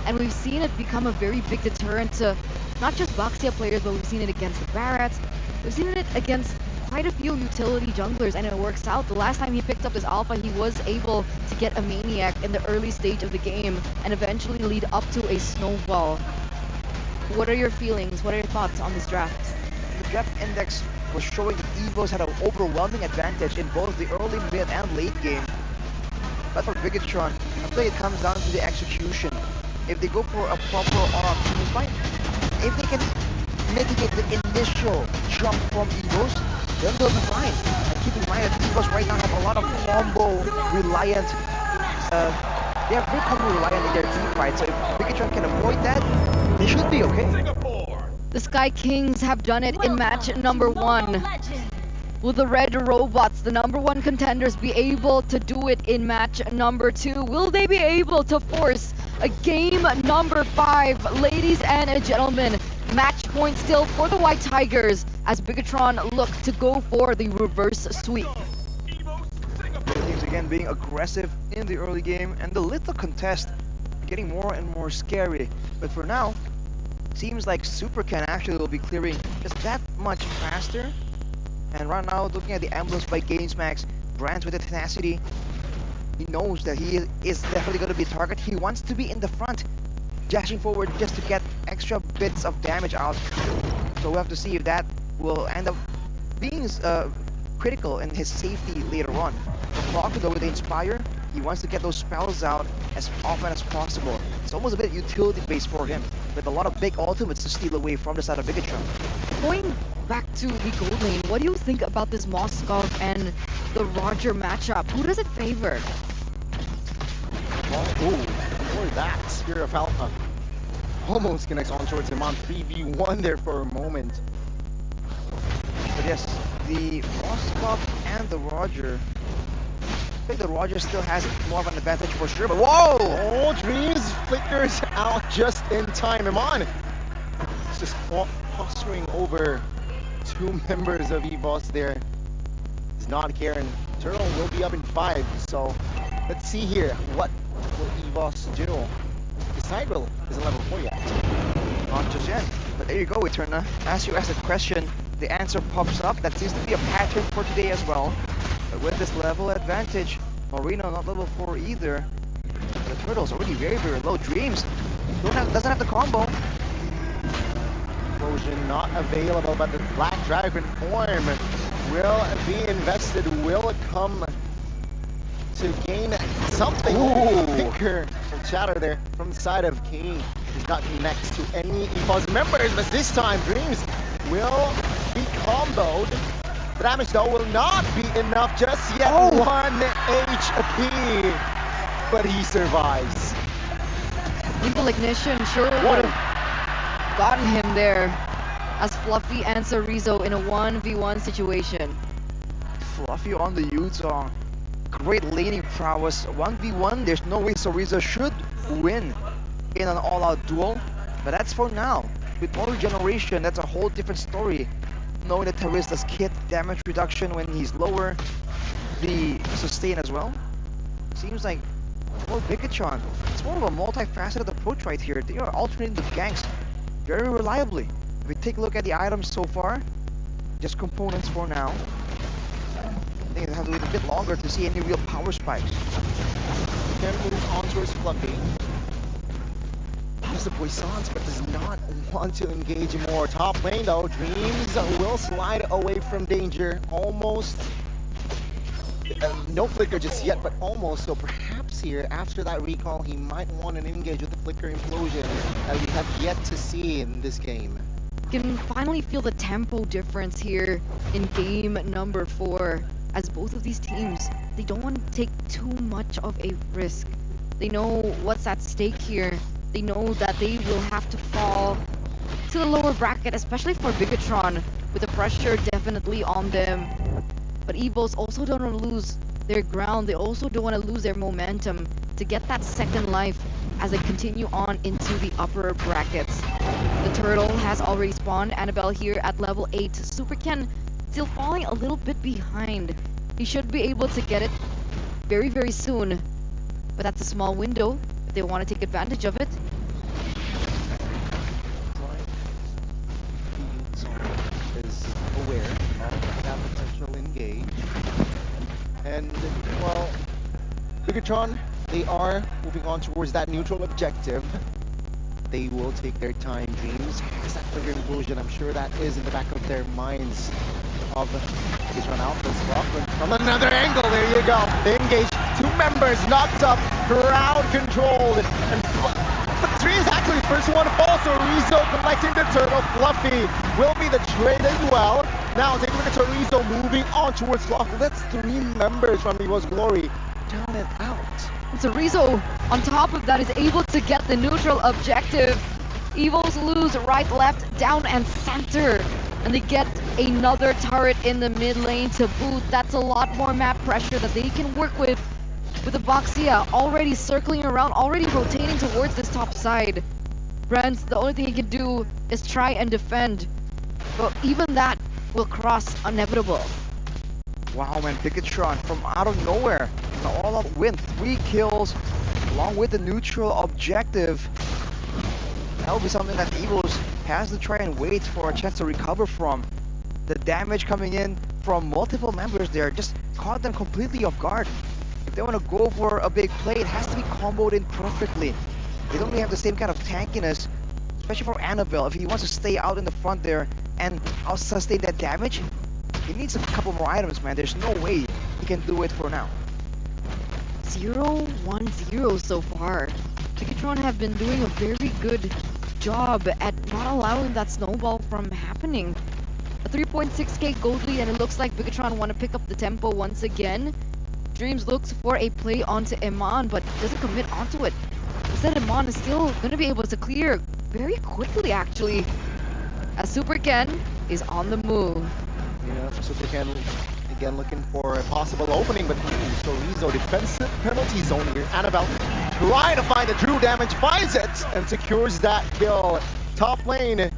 And we've seen it become a very big deterrent to not just Baxia players, but we've seen it against the Barats. We've seen it against quite a few utility junglers, and it works out. The last time he picked up his Alpha, he was able to get a Maniac in the early stage of the game and eventually lead up to a Snowball. What are your feelings? What are your thoughts on this draft? The draft index was showing that Evos had an overwhelming advantage in both the early, mid, and late game. But for Bigatron, I think it comes down to the execution. If they go for a proper on-off team fight, if they can mitigate the initial jump from Evos, then they'll be fine. And keep in mind that Evos right now have a lot of combo reliant, they are very combo reliant in their team fight, so if Bigatron can avoid that, they should be okay. The Sky Kings have done it in match number 1. Will the Red Robots, the number 1 contenders, be able to do it in match number 2? Will they be able to force a game number 5? Ladies and gentlemen, match point still for the White Tigers as Bigatron look to go for the reverse sweep. Teams again being aggressive in the early game, and the little contest getting more and more scary. But for now, seems like Super Ken actually will be clearing just that much faster. And right now, looking at the emblems by GamesMax, Brands with the tenacity, he knows that he is definitely going to be a target. He wants to be in the front, dashing forward just to get extra bits of damage out. So we'll have to see if that will end up being critical in his safety later on. Clock, though, with the Inspire, he wants to get those spells out as often as possible. It's almost a bit utility-based for him, with a lot of big ultimates to steal away from the side of Bigatron. Going back to the gold lane, what do you think about this Moskov and the Roger matchup? Who does it favor? Before that, Spirit of Alpha almost connects on towards him on 3v1 there for a moment. But yes, the Moskov and the Roger. I think the Roger still has more of an advantage for sure, but whoa! Oh, Dreams flickers out just in time. Iman is just posturing over two members of EVOS there. He's not caring. Turtle will be up in 5, so let's see here. What will EVOS do? The side roll isn't level 4 yet. Not just yet, but there you go, Eterna. As you ask the question, the answer pops up. That seems to be a pattern for today as well. But with this level advantage, Marino not level 4 either. The Turtle's already very, very low. Dreams doesn't have the combo. Explosion not available, but the Black Dragon form will be invested, will come to gain something. Thinker from Shatter there from the side of King. He's not next to any EVOS members, but this time Dreams will be comboed. The damage though will not be enough just yet. 1 HP, but he survives. Evil Ignition sure would have gotten him there as Fluffy and Sorizo in a 1v1 situation. Fluffy on the Yutong. Great laning prowess. 1v1, there's no way Sorizo should win in an all-out duel. But that's for now. With more regeneration, that's a whole different story. Knowing that Tarista's kit damage reduction when he's lower, the sustain as well. Seems like for Bigatron, it's more of a multifaceted approach right here. They are alternating the ganks very reliably. If we take a look at the items so far, just components for now. I think they have to wait a bit longer to see any real power spikes. Can move on towards Fluffy. Has the Poissons, but does not want to engage more. Top lane though, Dreams will slide away from danger. Almost. No flicker just yet, but almost. So perhaps here, after that recall, he might want to engage with the flicker implosion that we have yet to see in this game. Can finally feel the tempo difference here in game number 4, as both of these teams, they don't want to take too much of a risk. They know what's at stake here. They know that they will have to fall to the lower bracket, especially for Bigatron, with the pressure definitely on them. But EVOS also don't want to lose their ground. They also don't want to lose their momentum to get that second life as they continue on into the upper brackets. The Turtle has already spawned. Annabelle here at level 8. Super Ken still falling a little bit behind. He should be able to get it very, very soon. But that's a small window if they want to take advantage of it. Is aware of that potential engage. And, well, Bigatron, they are moving on towards that neutral objective. They will take their time. Dreams has that flicker implosion. I'm sure that is in the back of their minds of Bigatron Alpha's Rockland. From another angle, there you go. They engage. 2 members knocked up, crowd controlled, and but Dreams actually first one to fall, so Rizzo collecting the turtle. Fluffy will be the trade as well. Now taking a look at Rizzo moving on towards Fluffy. That's 3 members from EVO's Glory down and out. So Rizzo, on top of that, is able to get the neutral objective. EVOs lose right, left, down, and center. And they get another turret in the mid lane to boot. That's a lot more map pressure that they can work with the Boxia already circling around, already rotating towards this top side. Brands, the only thing he can do is try and defend. But even that will cross inevitable. Wow, man, Bigatron from out of nowhere. An all-out win, 3 kills, along with the neutral objective. That will be something that EVOS has to try and wait for a chance to recover from. The damage coming in from multiple members there just caught them completely off guard. If they want to go for a big play, it has to be comboed in perfectly. They don't really have the same kind of tankiness, especially for Annabelle. If he wants to stay out in the front there and sustain that damage, he needs a couple more items, man. There's no way he can do it for now. 0-1-0 so far. Bigatron have been doing a very good job at not allowing that snowball from happening. A 3.6k gold lead, and it looks like Bigatron want to pick up the tempo once again. Dreams looks for a play onto Iman, but doesn't commit onto it. Instead, Iman is still going to be able to clear very quickly, actually, as Super Ken is on the move. Yeah, Super Ken again looking for a possible opening, but Chorizo defensive penalty zone here. Annabelle trying to find the true damage, finds it, and secures that kill. Top lane,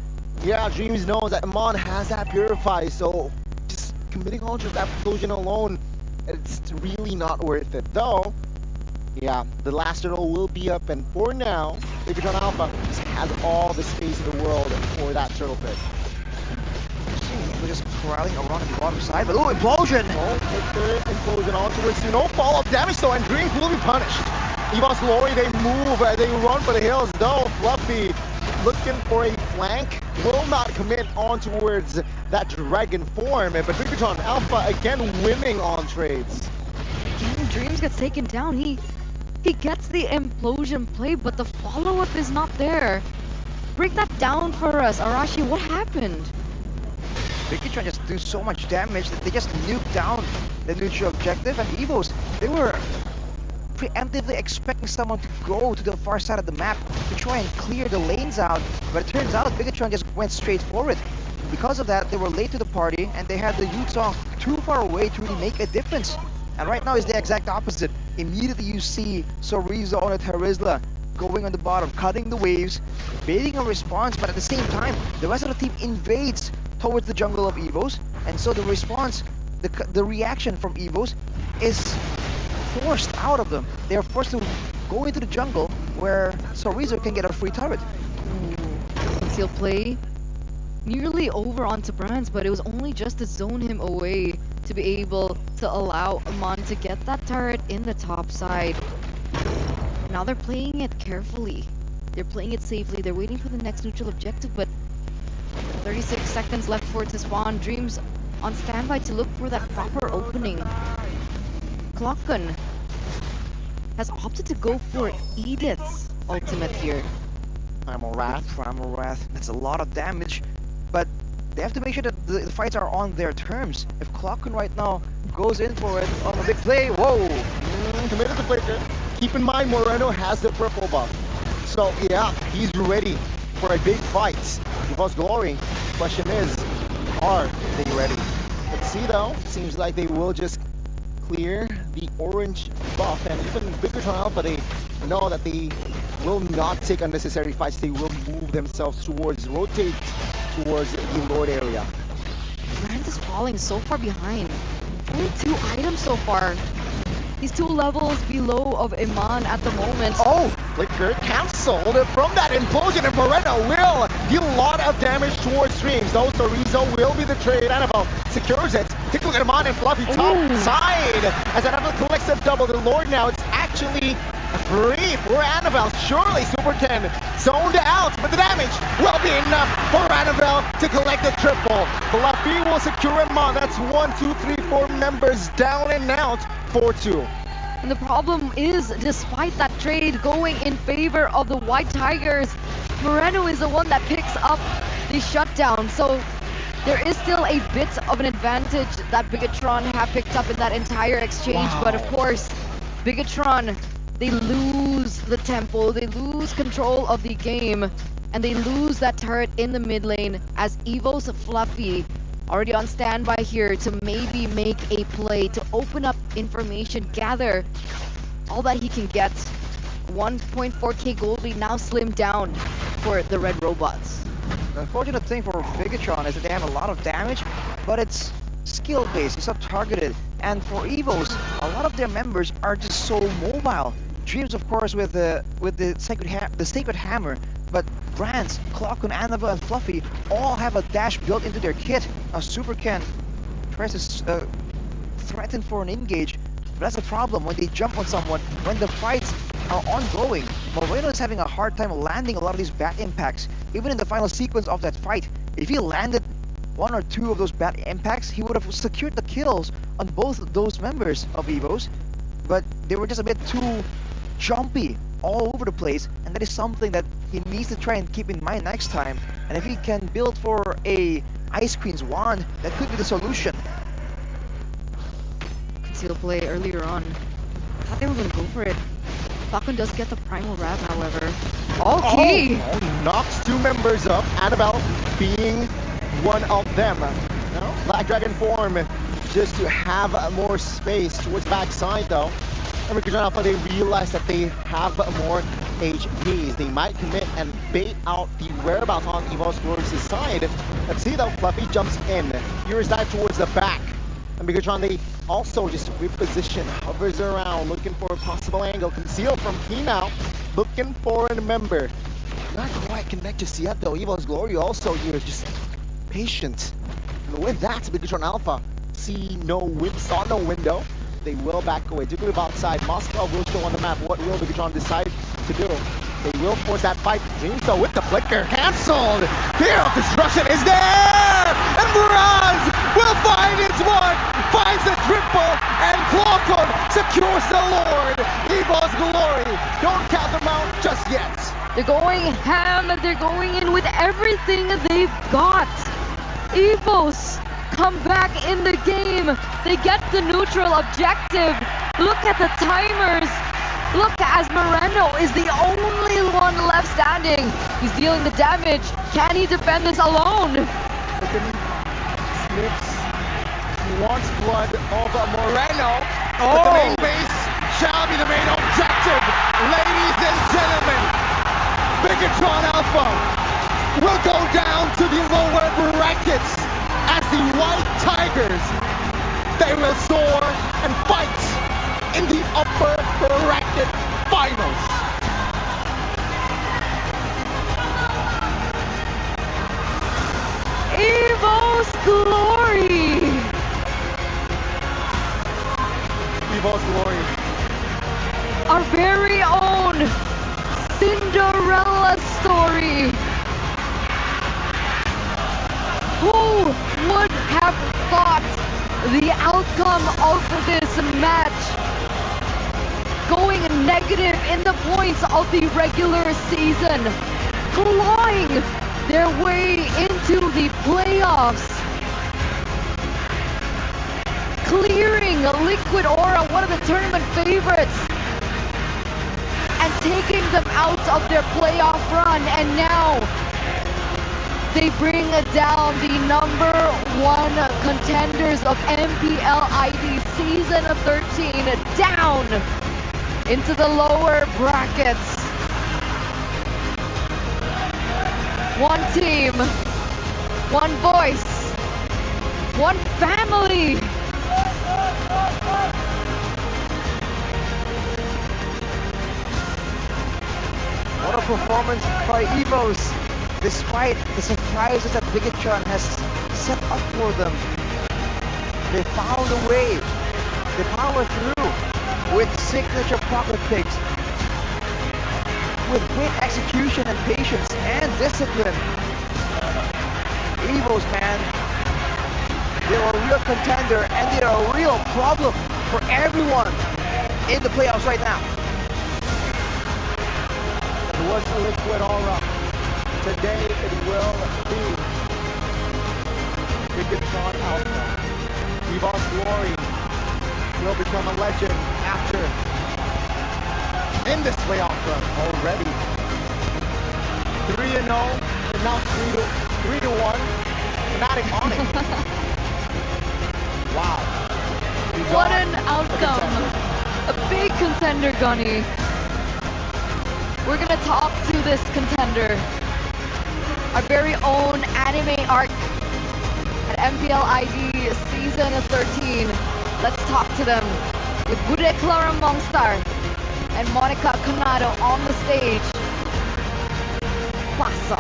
yeah, Dreams knows that Iman has that Purify, so just committing all to that explosion alone, it's really not worth it. Though, yeah, the last turtle will be up, and for now, Bigatron Alpha just has all the space in the world for that turtle pit. We're just corralling around the bottom side, but oh, implosion! Oh, implosion on towards no follow-up damage though, and Dreams will be punished. Eva's Glory, they move, they run for the hills though. Fluffy looking for a flank, will not commit on towards that dragon form, but Bigatron Alpha again winning on trades. Dreams gets taken down. He gets the implosion play, but the follow-up is not there. Break that down for us, Arashi. What happened? Bigatron just do so much damage that they just nuked down the neutral objective, and Evos, they were preemptively expecting someone to go to the far side of the map to try and clear the lanes out, but it turns out Bigatron just went straight for it. Because of that, they were late to the party, and they had the Yutong too far away to really make a difference. And right now is the exact opposite. Immediately you see Chorizo on a Terizla going on the bottom, cutting the waves, baiting a response, but at the same time, the rest of the team invades towards the jungle of Evos, and so the response, the reaction from Evos is forced out of them. They are forced to go into the jungle where Chorizo can get a free turret. Conceal play nearly over onto Brands, but it was only just to zone him away to be able to allow Iman to get that turret in the top side. Now they're playing it carefully. They're playing it safely. They're waiting for the next neutral objective, but 36 seconds left for it to spawn. Dreams on standby to look for that proper opening. Clockgun has opted to go for Edith's ultimate here. Primal Wrath, that's a lot of damage, but they have to make sure that the fights are on their terms. If Clockgun right now goes in for it on a big play, whoa! Committed to play. Keep in mind Moreno has the purple buff, so yeah, he's ready for a big fight. Eva's Glory, question is, are they ready? Let's see though, seems like they will just clear the orange buff, and even Bigatron Alpha, they know that they will not take unnecessary fights. They will move themselves towards, rotate towards the Lord area. Brands is falling so far behind. Only 2 items so far. He's 2 levels below of Iman at the moment. Oh, Flicker cancelled from that implosion, and Moreno will deal a lot of damage towards Dreams. Though Chorizo will be the trade. Annabelle secures it. Take a look at Iman and Fluffy top side. As Annabelle collects a double, the Lord now, it's actually free for Annabelle. Surely Super Ken zoned out, but the damage will be enough for Annabelle to collect the triple. Fluffy will secure Iman. That's 1, 2, 3, 4 members down and out. 4-2. And the problem is, despite that trade going in favor of the White Tigers, Moreno is the one that picks up the shutdown. So there is still a bit of an advantage that Bigatron have picked up in that entire exchange. Wow. But of course, Bigatron, they lose the tempo, they lose control of the game, and they lose that turret in the mid lane as Evo's Fluffy already on standby here to maybe make a play to open up information, gather all that he can get. 1.4k gold lead now slimmed down for the red robots. The unfortunate thing for Bigatron is that they have a lot of damage, but it's skill-based, it's not targeted. And for Evos, a lot of their members are just so mobile. Dreams, of course, with the Sacred Hammer, but Brands, Clockgun, Annabelle, and Fluffy all have a dash built into their kit. Now Super Ken tries to threaten for an engage. But that's the problem when they jump on someone, when the fights are ongoing. Moreno is having a hard time landing a lot of these bad impacts. Even in the final sequence of that fight, if he landed one or two of those bad impacts, he would have secured the kills on both of those members of EVOS. But they were just a bit too jumpy all over the place, and that is something that he needs to try and keep in mind next time. And if he can build for a Ice Queen's wand, that could be the solution. Conceal play earlier on. I thought they were going to go for it. Falcon does get the primal wrap, however. Okay! Oh, he knocks two members up, Annabelle being one of them. No? Black Dragon form just to have more space towards backside though. And Rikidron Alpha, they realize that they have more HPs. They might commit and bait out the whereabouts on EVOS Glorious' side. Let's see though, Fluffy jumps in. Here's dive towards the back. And Megatron, they also just reposition, hovers around, looking for a possible angle. Conceal from Key now, looking for a member. Not quite connect just yet though. EVOS Glory also here is just patient. And with that, Megatron Alpha saw no window. They will back away. Do move outside. Moscow will show on the map. What will Megatron decide to do? They will force that fight. So with the flicker cancelled. Fear of destruction is there! And Bronze will find its one! Finds the triple! And Flocon secures the Lord! EVOS Glory! Don't count them out just yet! They're going ham, they're going in with everything they've got. EVOS come back in the game. They get the neutral objective. Look at the timers. Look, as Moreno is the only one left standing. He's dealing the damage. Can he defend this alone? Snips. He wants blood over Moreno. But the main base shall be the main objective. Ladies and gentlemen, Megatron Alpha will go down to the lower brackets as the White Tigers. They will soar and fight in the upper bracket finals. EVOS Glory! EVOS Glory. Our very own Cinderella story. Who would have thought the outcome of this match going negative in the points of the regular season, clawing their way into the playoffs, clearing Liquid Aura, one of the tournament favorites, and taking them out of their playoff run, and now they bring down the #1 contenders of MPL ID Season 13 down into the lower brackets. One team, one voice, one family. What a performance by EVOS, despite the surprises that Bigatron has set up for them. They found a way. They powered through with signature pocket picks, with great execution and patience and discipline. EVOS, man, they're a real contender and they're a real problem for everyone in the playoffs right now. It was a Liquid Aura. Today it will be Bigatron Alpha. EVOS Glory will become a legend after in this playoff run already. 3-0, and now 3-1. Fnatic on it. Wow. What an outcome. A big contender, Gunny. We're gonna talk to this contender. Our very own anime arc at MPL ID Season 13. Let's talk to them with Bude Clara Mongstar and Monica Conado on the stage. Pasa.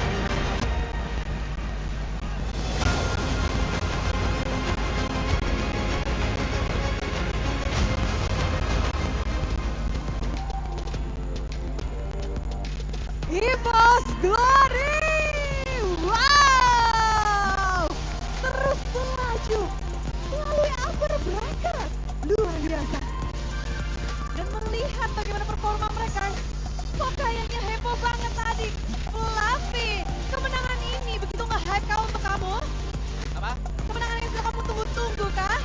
banget tadi. Fluffy, kemenangan ini begitu nge-hype kah untuk kamu? Apa? Kemenangan yang sudah kamu tunggu-tunggu kah?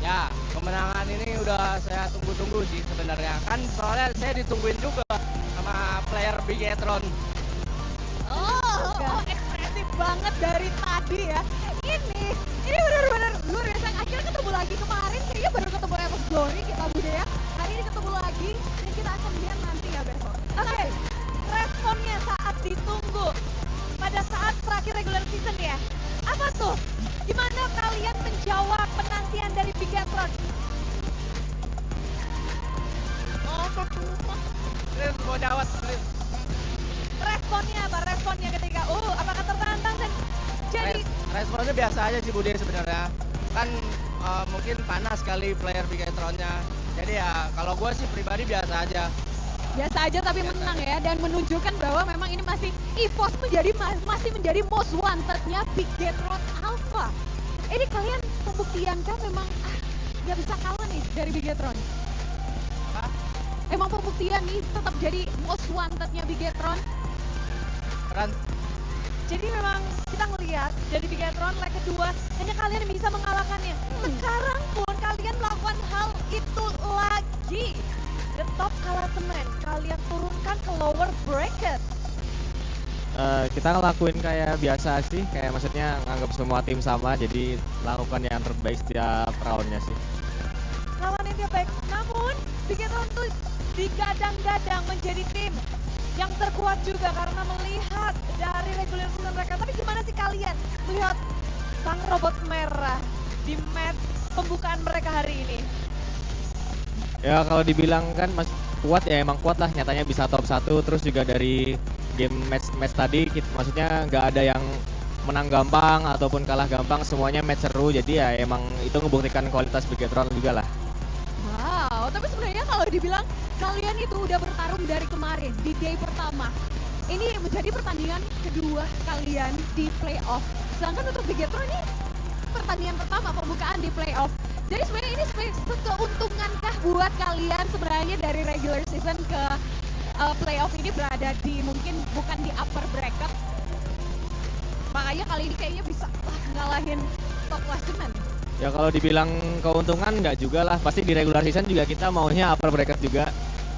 Ya, kemenangan ini udah saya tunggu-tunggu sih sebenarnya. Kan soalnya saya ditungguin juga sama player Bigetron. Oh, ekspresif banget dari tadi ya. Ini benar-benar luar biasa. Akhirnya ketemu lagi kemarin, kayaknya baru ketemu Epic Glory kita Bude ya. Hari ini ketemu lagi dan kita akan lihat nanti ya besok. Oke, responnya saat ditunggu pada saat terakhir regular season ya. Apa tuh? Gimana kalian menjawab penantian dari Bigetron? Mau jawab, Responnya apa? Responnya ketika, apakah tertantang dan jadi responnya biasa aja sih Bude sebenarnya. Kan mungkin panas sekali player Bigetronnya. Jadi ya kalau gue sih pribadi biasa aja. biasa aja tapi menang ya, dan menunjukkan bahwa memang ini masih EVOS masih menjadi most wanted-nya Bigetron Alpha. Ini kalian pembuktian kan memang nggak bisa kalah nih dari Bigetron. Emang pembuktian nih tetap jadi most wanted-nya Bigetron. Keren. Jadi memang kita ngelihat dari Bigetron leg kedua hanya kalian yang bisa mengalahkannya. Sekarang pun kalian melakukan hal itu lagi. The top klasemen kalian turunkan ke lower bracket. Kita ngelakuin kayak biasa sih, kayak maksudnya nganggap semua tim sama, jadi lakukan yang terbaik setiap roundnya sih. Lawan yang terbaik, namun Bigetron tuh digadang-gadang menjadi tim yang terkuat juga karena melihat dari regular season mereka. Tapi gimana sih kalian melihat sang robot merah di match pembukaan mereka hari ini? Ya kalau dibilang kan masih kuat ya, emang kuat lah, nyatanya bisa top 1. Terus juga dari game match tadi maksudnya nggak ada yang menang gampang ataupun kalah gampang, semuanya match seru. Jadi ya emang itu ngebuktikan kualitas Bigetron juga lah. Wow, tapi sebenarnya kalau dibilang kalian itu udah bertarung dari kemarin di day pertama. Ini menjadi pertandingan kedua kalian di playoff. Sedangkan untuk Bigetron ini pertandingan pertama pembukaan di playoff. Jadi sebenarnya ini keuntungankah buat kalian sebenarnya dari regular season ke playoff ini berada di mungkin bukan di upper bracket? Makanya kali ini kayaknya bisa ngalahin top klasemen. Ya kalau dibilang keuntungan nggak juga lah, pasti di regular season juga kita maunya upper bracket juga.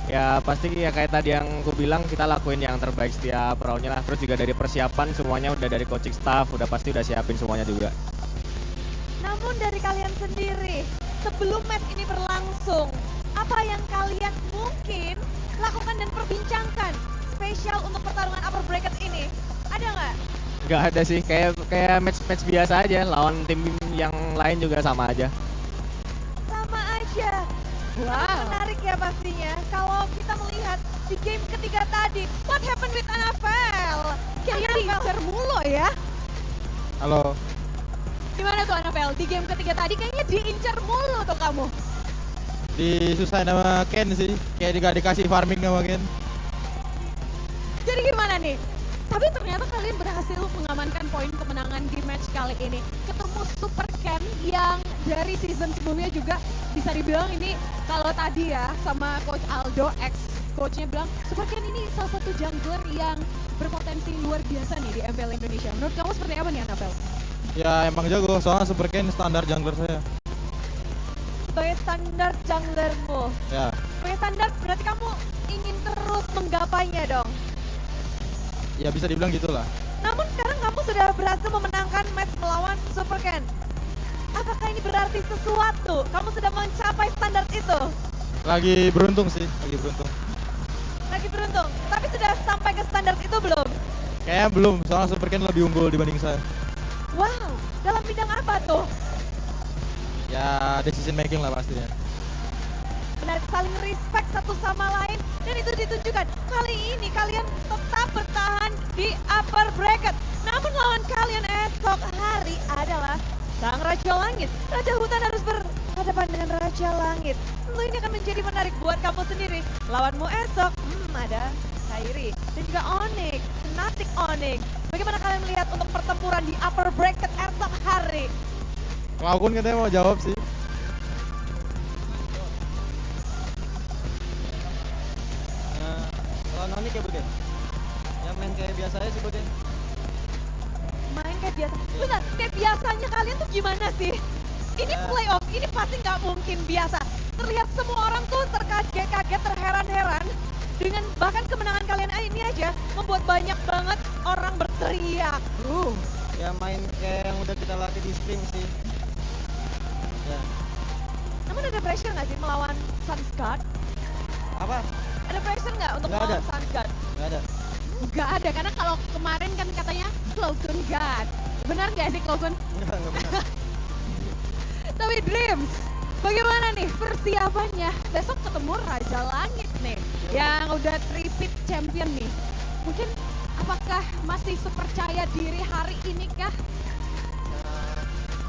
Ya pasti ya kayak tadi yang aku bilang, kita lakuin yang terbaik setiap roundnya lah. Terus juga dari persiapan semuanya udah dari coaching staff, udah pasti udah siapin semuanya juga. Namun dari kalian sendiri, sebelum match ini berlangsung, apa yang kalian mungkin lakukan dan perbincangkan spesial untuk pertarungan upper bracket ini? Ada nggak? Nggak ada sih, kayak match biasa aja, lawan tim yang lain juga sama aja. Sama aja. Wow. Menarik ya pastinya. Kalau kita melihat di game ketiga tadi, what happened with NFL? Kayaknya diincar mulu ya. Halo. Gimana tuh NFL? Di game ketiga tadi kayaknya diincar mulu tuh kamu. Disusahin sama Ken sih, kayak gak dikasih farming sama Ken. Jadi gimana nih? Tapi ternyata kalian berhasil mengamankan poin kemenangan di match kali ini. Ketemu Super Ken yang dari season sebelumnya juga bisa dibilang ini, kalau tadi ya sama Coach Aldo, ex-coachnya bilang Super Ken ini salah satu jungler yang berpotensi luar biasa nih di MPL Indonesia. Menurut kamu seperti apa nih Anabel? Ya emang jago, soalnya Super Ken standar jungler saya. Sebagai standar junglermu. Ya. Sebagai standar berarti kamu ingin terus menggapainya dong. Ya bisa dibilang gitulah. Namun sekarang kamu sudah berhasil memenangkan match melawan Super Ken. Apakah ini berarti sesuatu? Kamu sudah mencapai standar itu? Lagi beruntung sih, lagi beruntung. Lagi beruntung, tapi sudah sampai ke standar itu belum? Kayaknya belum, soalnya Super Ken lebih unggul dibanding saya. Wow, dalam bidang apa tuh? Ya decision making lah pastinya. Benar, saling respect satu sama lain, dan itu ditunjukkan. Kali ini kalian tetap bertahan di upper bracket. Namun lawan kalian esok hari adalah Sang Raja Langit. Raja Hutan harus berhadapan dengan Raja Langit. Tentu ini akan menjadi menarik buat kamu sendiri. Lawanmu esok, ada Kairi dan juga Onyx, Fnatic Onyx. Bagaimana kalian melihat untuk pertempuran di upper bracket esok hari? Kalau aku katanya mau jawab sih. Kalau Noni kayak begitu. biasa. Bentar, kayak biasanya kalian tuh gimana sih? Ini playoff, ini pasti nggak mungkin biasa. Terlihat semua orang tuh terkaget-kaget, terheran-heran. Dengan bahkan kemenangan kalian ini aja membuat banyak banget orang berteriak. Ya main kayak yang udah kita latih di spring sih. Ya. Namun ada pressure nggak sih melawan Sunsguard? Apa? Ada pressure nggak untuk Nggak melawan ada. Sunsguard? Nggak ada. Nggak ada, karena kalau kemarin kan katanya Cloakun God. Benar nggak sih Cloakun? Nggak benar. Tapi Dreams, bagaimana nih persiapannya? Besok ketemu Raja Langit nih, yang udah tripit champion nih. Mungkin apakah masih sepercaya diri hari ini kah?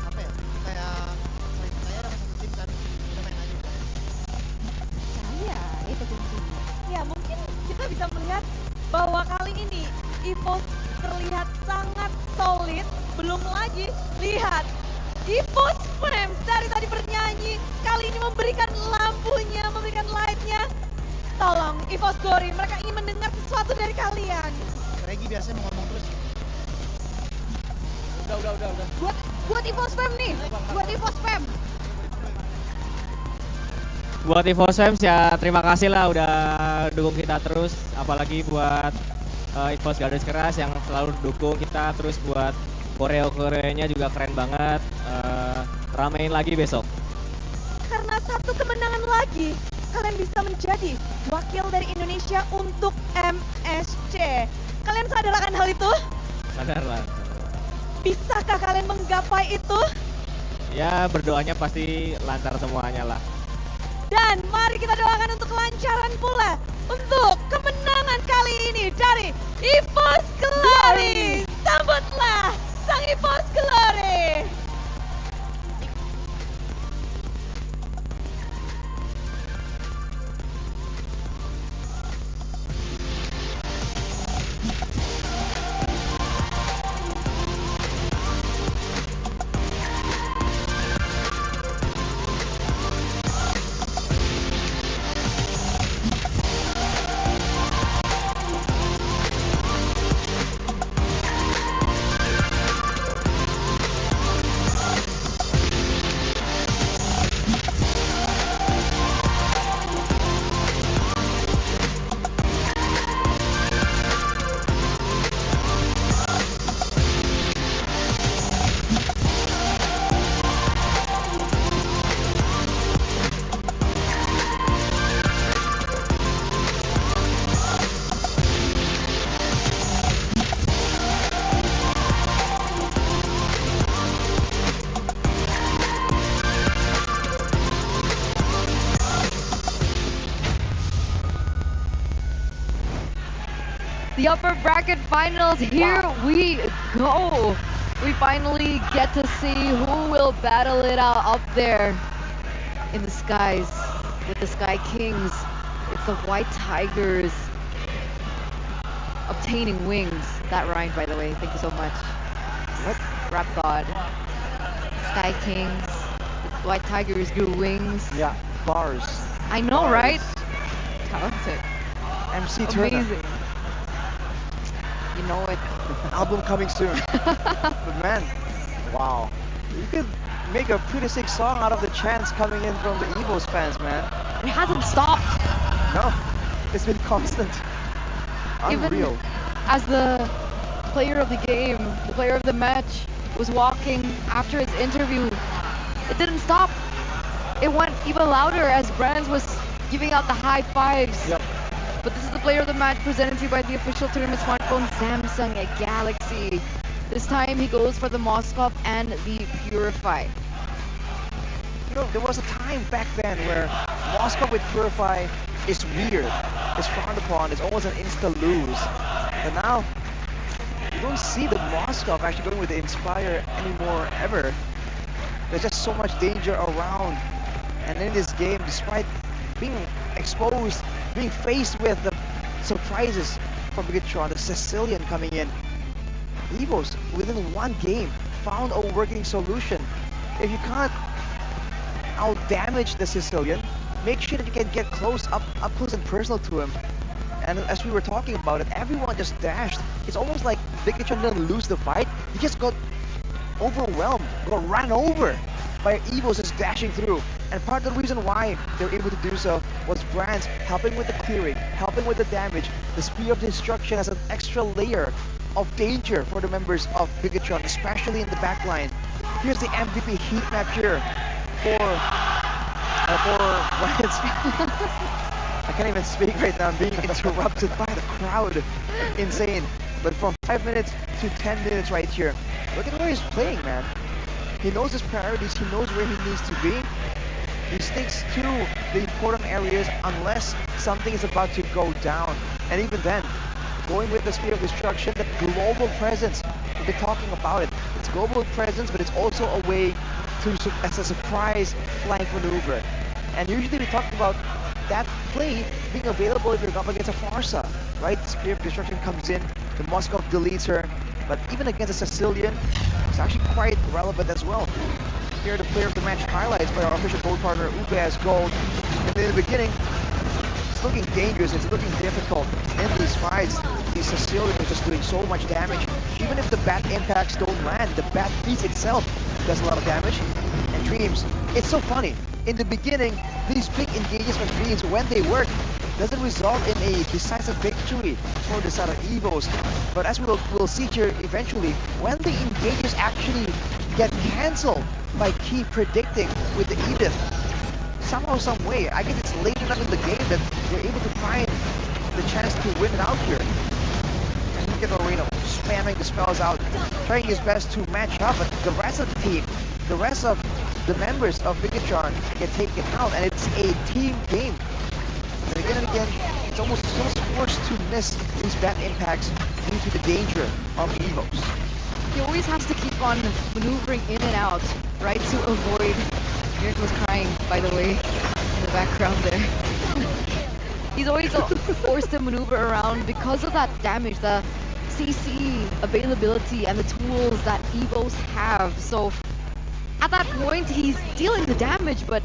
Apa ya? Kayak saya dapat satu tim kan udah main aja. Percaya, itu kuncinya. Ya mungkin kita bisa melihat bahwa kali ini EVOS terlihat sangat solid. Belum lagi lihat EVOS Frames dari tadi bernyanyi, kali ini memberikan lampunya, memberikan lightnya. Tolong EVOS Glory, mereka ingin mendengar sesuatu dari kalian. Regi biasanya mau ngomong terus. Udah. Buat EVOS Fam nih, buat EVOS Fam. Buat EVOS Fans ya terima kasih lah udah dukung kita terus, apalagi buat EVOS Garis Keras yang selalu dukung kita, terus buat koreo-koreonya juga keren banget. Ramein lagi besok. Karena satu kemenangan lagi, kalian bisa menjadi wakil dari Indonesia untuk MSC. Kalian sadar akan hal itu? Sadar lah. Bisakah kalian menggapai itu? Ya berdoanya pasti lancar semuanya lah. Dan mari kita doakan untuk kelancaran pula untuk kemenangan kali ini dari EVOS Glory. Sambutlah sang EVOS Glory. The upper bracket finals, here we go. We finally get to see who will battle it out up there in the skies with the Sky Kings. It's the White Tigers obtaining wings. That rhymed, by the way. Thank you so much. What? Rap God. Sky Kings. The White Tigers grew wings. Yeah, bars. I know, Bars. right? Talented. MC Turner. Amazing. You know it. Album coming soon. But man, wow. You could make a pretty sick song out of the chants coming in from the EVOS fans, man. It hasn't stopped. No, it's been constant. Even Unreal. as the player of the game, the player of the match, was walking after his interview, it didn't stop. It went even louder as Brands was giving out the high fives. Yep. But this is the player of the match presented to you by the official tournament smartphone Samsung Galaxy. This time he goes for the Moskov and the Purify. You know, there was a time back then where Moscow with Purify is weird, is frowned upon, it's almost an insta-lose. But now, you don't see the Moscow actually going with the Inspire anymore, ever. There's just so much danger around. And in this game, despite being exposed, being faced with the surprises from Bigatron, the Sicilian coming in, EVOS, within one game, found a working solution. If you can't out-damage the Sicilian, make sure that you can get up close and personal to him. And as we were talking about it, everyone just dashed. It's almost like Bigatron didn't lose the fight, he just got overwhelmed, got run over by Evos just dashing through. And part of the reason why they're able to do so was Brands helping with the clearing, helping with the damage. The Spear of Destruction has an extra layer of danger for the members of Bigatron, especially in the back line. Here's the MVP heat map here for Brands. I can't even speak right now. I'm being interrupted by the crowd. Insane. But from 5 minutes to 10 minutes right here. Look at where he's playing, man. He knows his priorities. He knows where he needs to be. He sticks to the important areas unless something is about to go down. And even then, going with the Spear of Destruction, the global presence, we've been talking about it. It's global presence, but it's also a way to, as a surprise flank maneuver. And usually we talk about that play being available if you're up against a Farsa, right? Spear of Destruction comes in, the Moskov deletes her, but even against a Sicilian, it's actually quite relevant as well. Here the player of the match highlights by our official gold partner, Ube as gold. And in the beginning, it's looking dangerous, it's looking difficult in these fights. These Sicilians are just doing so much damage. Even if the bat impacts don't land, the bat piece itself does a lot of damage. And Dreams, it's so funny. In the beginning, these big engages from Dreams, when they work, doesn't result in a decisive victory for the side of Evos. But as we'll see here eventually, when the engages actually get cancelled by Key predicting with the Edith, somehow, some way, I guess it's late enough in the game that they're able to find the chance to win it out here. And look at Moreno spamming the spells out, trying his best to match up, but the rest of the team, the rest of the members of Bigatron get taken out, and it's a team game. And again, it's almost forced to miss these bad impacts due to the danger of Evos. He always has to keep on maneuvering in and out, right, to avoid... Mirk was crying, by the way, in the background there. He's always forced to maneuver around because of that damage, the CC availability and the tools that Evos have. So at that point, he's dealing the damage, but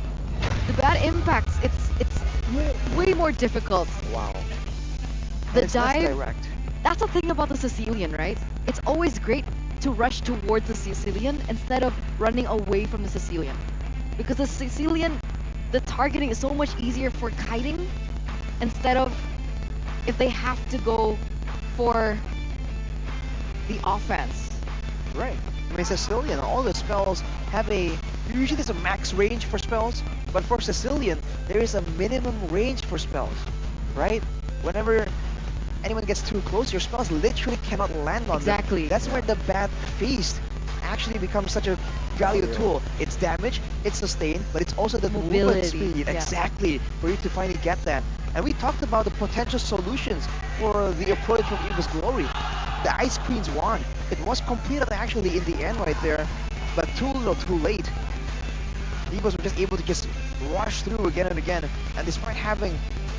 the bad impacts, it's way more difficult. Wow. The it's less dive, direct. that's the thing about the Sicilian, right? It's always great to rush towards the Sicilian instead of running away from the Sicilian. Because the Sicilian, the targeting is so much easier for kiting instead of if they have to go for the offense. Right. I mean, Sicilian, all the spells have usually there's a max range for spells, but for Sicilian, there is a minimum range for spells, right? Whenever anyone gets too close, your spells literally cannot land on Exactly. them. That's where the bad feast actually becomes such a valuable tool. It's damage, it's sustain, but it's also the movement Mobility, speed. yeah. Exactly, for you to finally get that. And we talked about the potential solutions for the approach from Eva's Glory. The Ice Queen's wand, it was completed actually in the end right there, but too little too late. Evos were just able to just rush through again and again, and despite having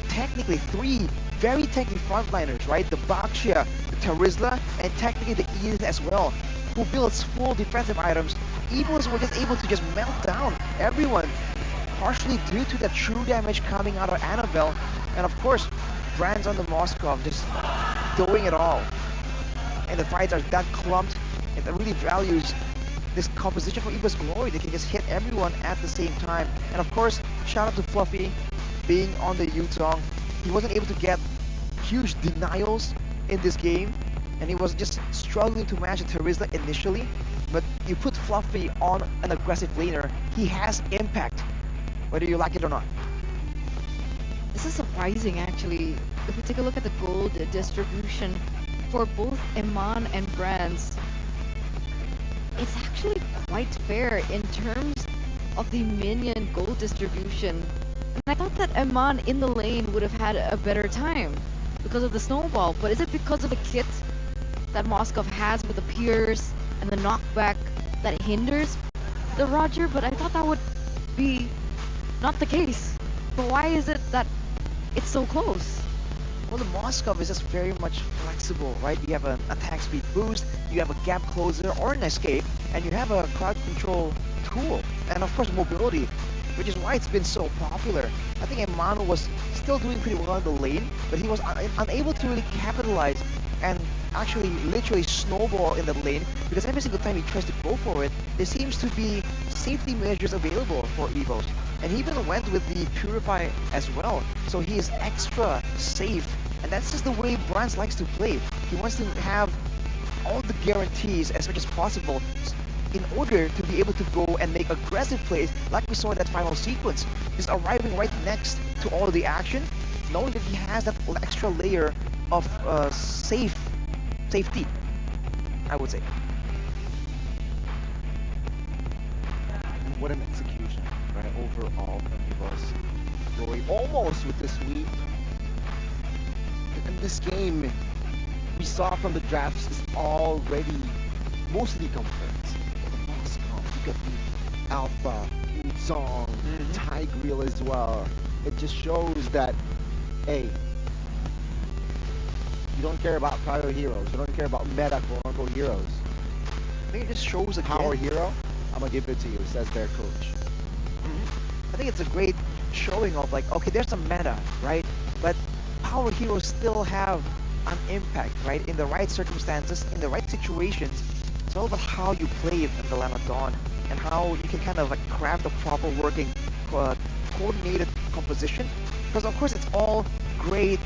technically 3 very technical frontliners, right? The Baxia, the Terizla, and technically the Edith as well, who builds full defensive items, Evos were just able to just melt down everyone, partially due to the true damage coming out of Annabelle, and of course, Brands on the Moskov just doing it all. And the fights are that clumped, and that really values this composition for Eva's Glory. They can just hit everyone at the same time. And of course, shout out to Fluffy being on the Yutong. He wasn't able to get huge denials in this game, and he was just struggling to match Terizla initially. But you put Fluffy on an aggressive laner, he has impact, whether you like it or not. This is surprising, actually. If we take a look at the gold distribution for both Eman and Brands, it's actually quite fair in terms of the minion gold distribution. And I thought that Eman in the lane would have had a better time because of the snowball, but is it because of the kit that Moskov has with the pierce and the knockback that hinders the Roger? But I thought that would be not the case. But why is it that it's so close? Well, the Moskov is just very much flexible, right? You have an attack speed boost, you have a gap closer or an escape, and you have a crowd control tool, and of course mobility, which is why it's been so popular. I think Emmanuel was still doing pretty well in the lane, but he was unable to really capitalize and actually literally snowball in the lane because every single time he tries to go for it, there seems to be safety measures available for Evos. And he even went with the Purify as well, so he is extra safe. And that's just the way Brands likes to play. He wants to have all the guarantees as much as possible in order to be able to go and make aggressive plays like we saw in that final sequence. Just arriving right next to all of the action, knowing that he has that extra layer of safety, I would say. What an execution, right? Overall from Evos. Going almost with the sweep. And this game, we saw from the drafts, is already mostly confirmed. The boss comp, you got the Alpha, Song, Tigreal as well. It just shows that, hey, you don't care about prior heroes. You don't care about meta quote-unquote heroes. I think it just shows again. Power hero, I'm gonna give it to you, says their coach. I think it's a great showing of like, okay, there's some meta, right? But power heroes still have an impact, right? In the right circumstances, in the right situations. It's all about how you play it in the Land of Dawn and how you can kind of like craft a proper working, coordinated composition. Because of course it's all great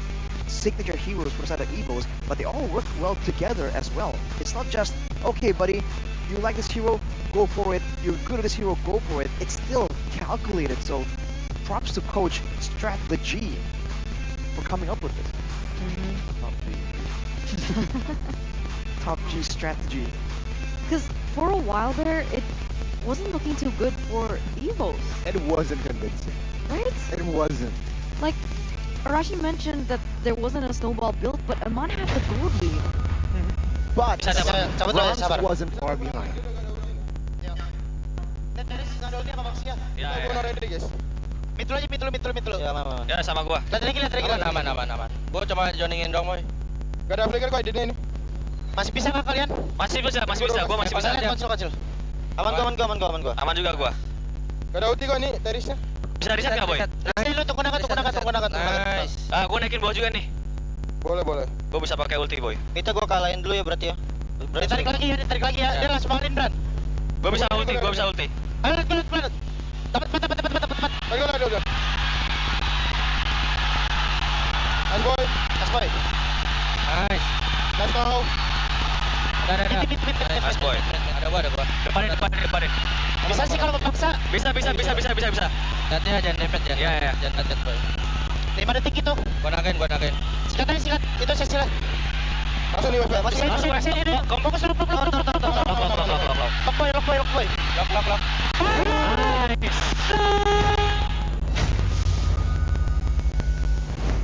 signature heroes for the side of Evos, but they all work well together as well. It's not just, okay buddy, you like this hero, go for it. You're good at this hero, go for it. It's still calculated, so props to Coach Strategy for coming up with it. Top G strategy. Because for a while there, it wasn't looking too good for Evos, It wasn't convincing. right? It wasn't. Like, Arashi mentioned that there wasn't a snowball built, but Aman had the gold lead. But Sabar, Bronze sabar. wasn't far behind. Mitro aja, mitro. Ya, aman. Ya, sama gua. Lagi. Aman. Gua cuma joiningin dong, boy. Gak ada flicker kok di ini. Masih bisa nggak kalian? Masih bisa. Gua masih bisa. Kecil. Aman gua. Aman juga gua. Gak ada ulti kok ini, terisnya. Bisa reset nggak, boy? Nanti lu tunggu nakat. Nice. Gua naikin bawah juga nih. Boleh. Gua bisa pakai ulti, boy. Itu gua kalahin dulu ya berarti ya. Tarik lagi ya. Dia langsung marin, Bran. Gua bisa ulti. Ayo, pelan. Tepat. Ayo udah. Nice, boy. Nice. Nice now. Ada. Nice, boy. Ada gua. Depanin. Bisa sih kalau paksa. Bisa. Lihatnya jangan depet ya. Iya. Jangan lihat, boy. 5 detik itu. Gua nagain. Sikat. Itu sesi lah. Langsung nih, Mas. Masih ini. Kombo ke suruh. Lock boy. Lock. Nice.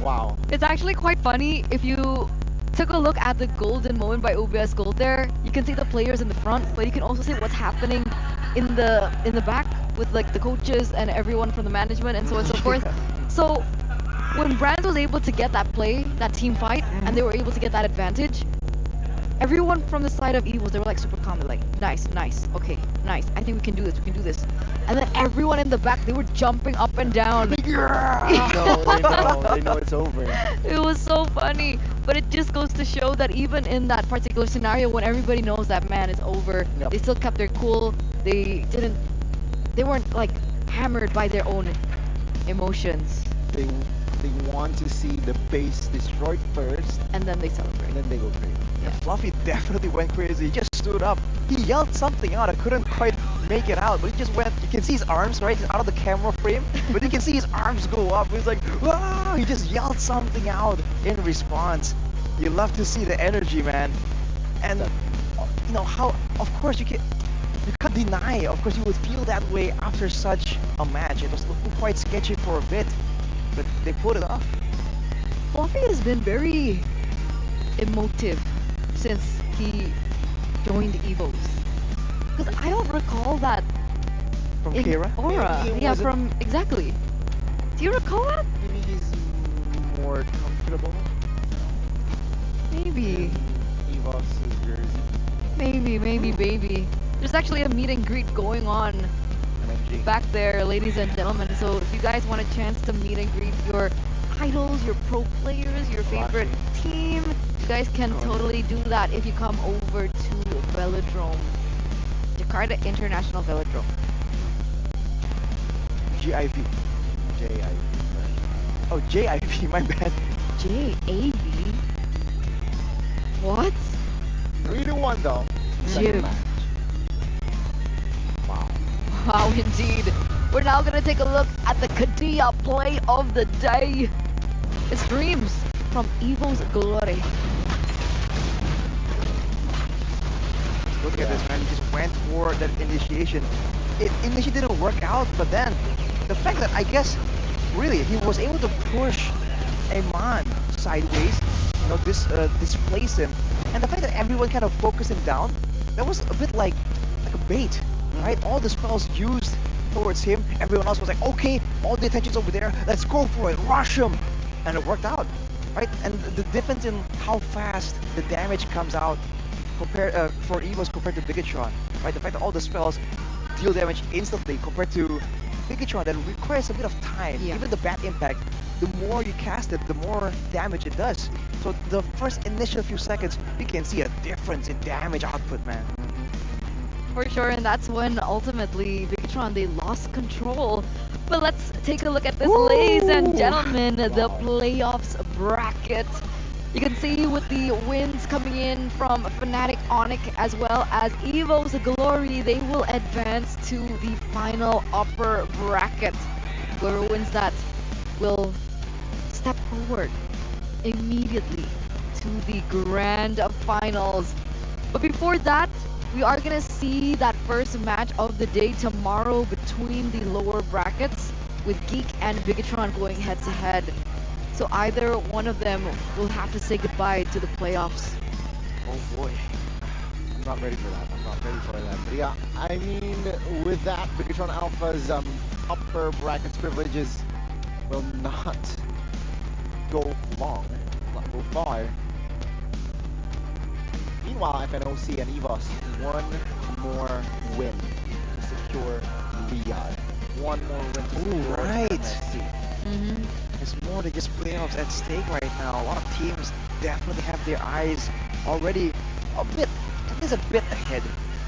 Wow. It's actually quite funny if you took a look at the golden moment by OBS Gold there. You can see the players in the front, but you can also see what's happening in the back with like the coaches and everyone from the management and so on and so forth. So when Brands was able to get that play, that team fight, and they were able to get that advantage, everyone from the side of Evils, they were like super calm, they're like, nice, okay, nice, I think we can do this. And then everyone in the back, they were jumping up and down. They know it's over. It was so funny, but it just goes to show that even in that particular scenario, when everybody knows that man is over, they still kept their cool. They weren't like hammered by their own emotions. They want to see the base destroyed first, and then they celebrate. And then they go crazy. Yeah, Fluffy definitely went crazy. He just stood up. He yelled something out. I couldn't quite make it out, but he just went. You can see his arms, right? He's out of the camera frame, but you can see his arms go up. He's like, "Wow!" He just yelled something out in response. You love to see the energy, man. And you know how? Of course, you can't deny. Of course, you would feel that way after such a match. It was looking quite sketchy for a bit, but they put it off. Fluffy has been very emotive since he joined Evos. Because I don't recall that From in Kira? Aura. Yeah, from exactly. Do you recall that? Maybe he's more comfortable. Maybe. in Evos' jersey. Maybe. There's actually a meet and greet going on MMG. back there, ladies and gentlemen. So if you guys want a chance to meet and greet your idols, your pro players, your favorite team, You guys can totally do that if you come over to Velodrome, Jakarta International Velodrome. GIV. JIV. Oh, JIV, my bad. JAV? What? 3-1 though. Jim. Wow. Wow, indeed. We're now gonna take a look at the Kadia play of the day. It's Dreams from Evo's Glory. Look at this, man. He just went for that initiation. It initially didn't work out, but then the fact that I guess really he was able to push Aman sideways, displace him, and the fact that everyone kind of focused him down, that was a bit like a bait, right? All the spells used towards him, everyone else was like, okay, all the attention's over there, let's go for it, rush him, and it worked out, right? And the difference in how fast the damage comes out compared for Evos compared to Bigatron, right? The fact that all the spells deal damage instantly compared to Bigatron that requires a bit of time. Yeah. Even the bad impact, the more you cast it, the more damage it does. So the first initial few seconds, you can see a difference in damage output, man. For sure, and that's when ultimately Bigatron, they lost control. But let's take a look at this, ladies and gentlemen, the playoffs bracket. You can see with the wins coming in from Fnatic, Onyx, as well as Evo's Glory, they will advance to the final upper bracket. Whoever wins that will step forward immediately to the grand finals. But before that, we are gonna see that first match of the day tomorrow between the lower brackets with Geek and Bigatron going head to head. So either one of them will have to say goodbye to the playoffs. Oh boy. I'm not ready for that. I'm not ready for that. But yeah, I mean, with that, Bigatron Alpha's upper brackets privileges will not go long, not go far. Meanwhile, FNOC and EVOS, one more win to secure Riyadh. One more win to secure right. MSC. There's more than just playoffs at stake right now. A lot of teams definitely have their eyes already at least a bit ahead.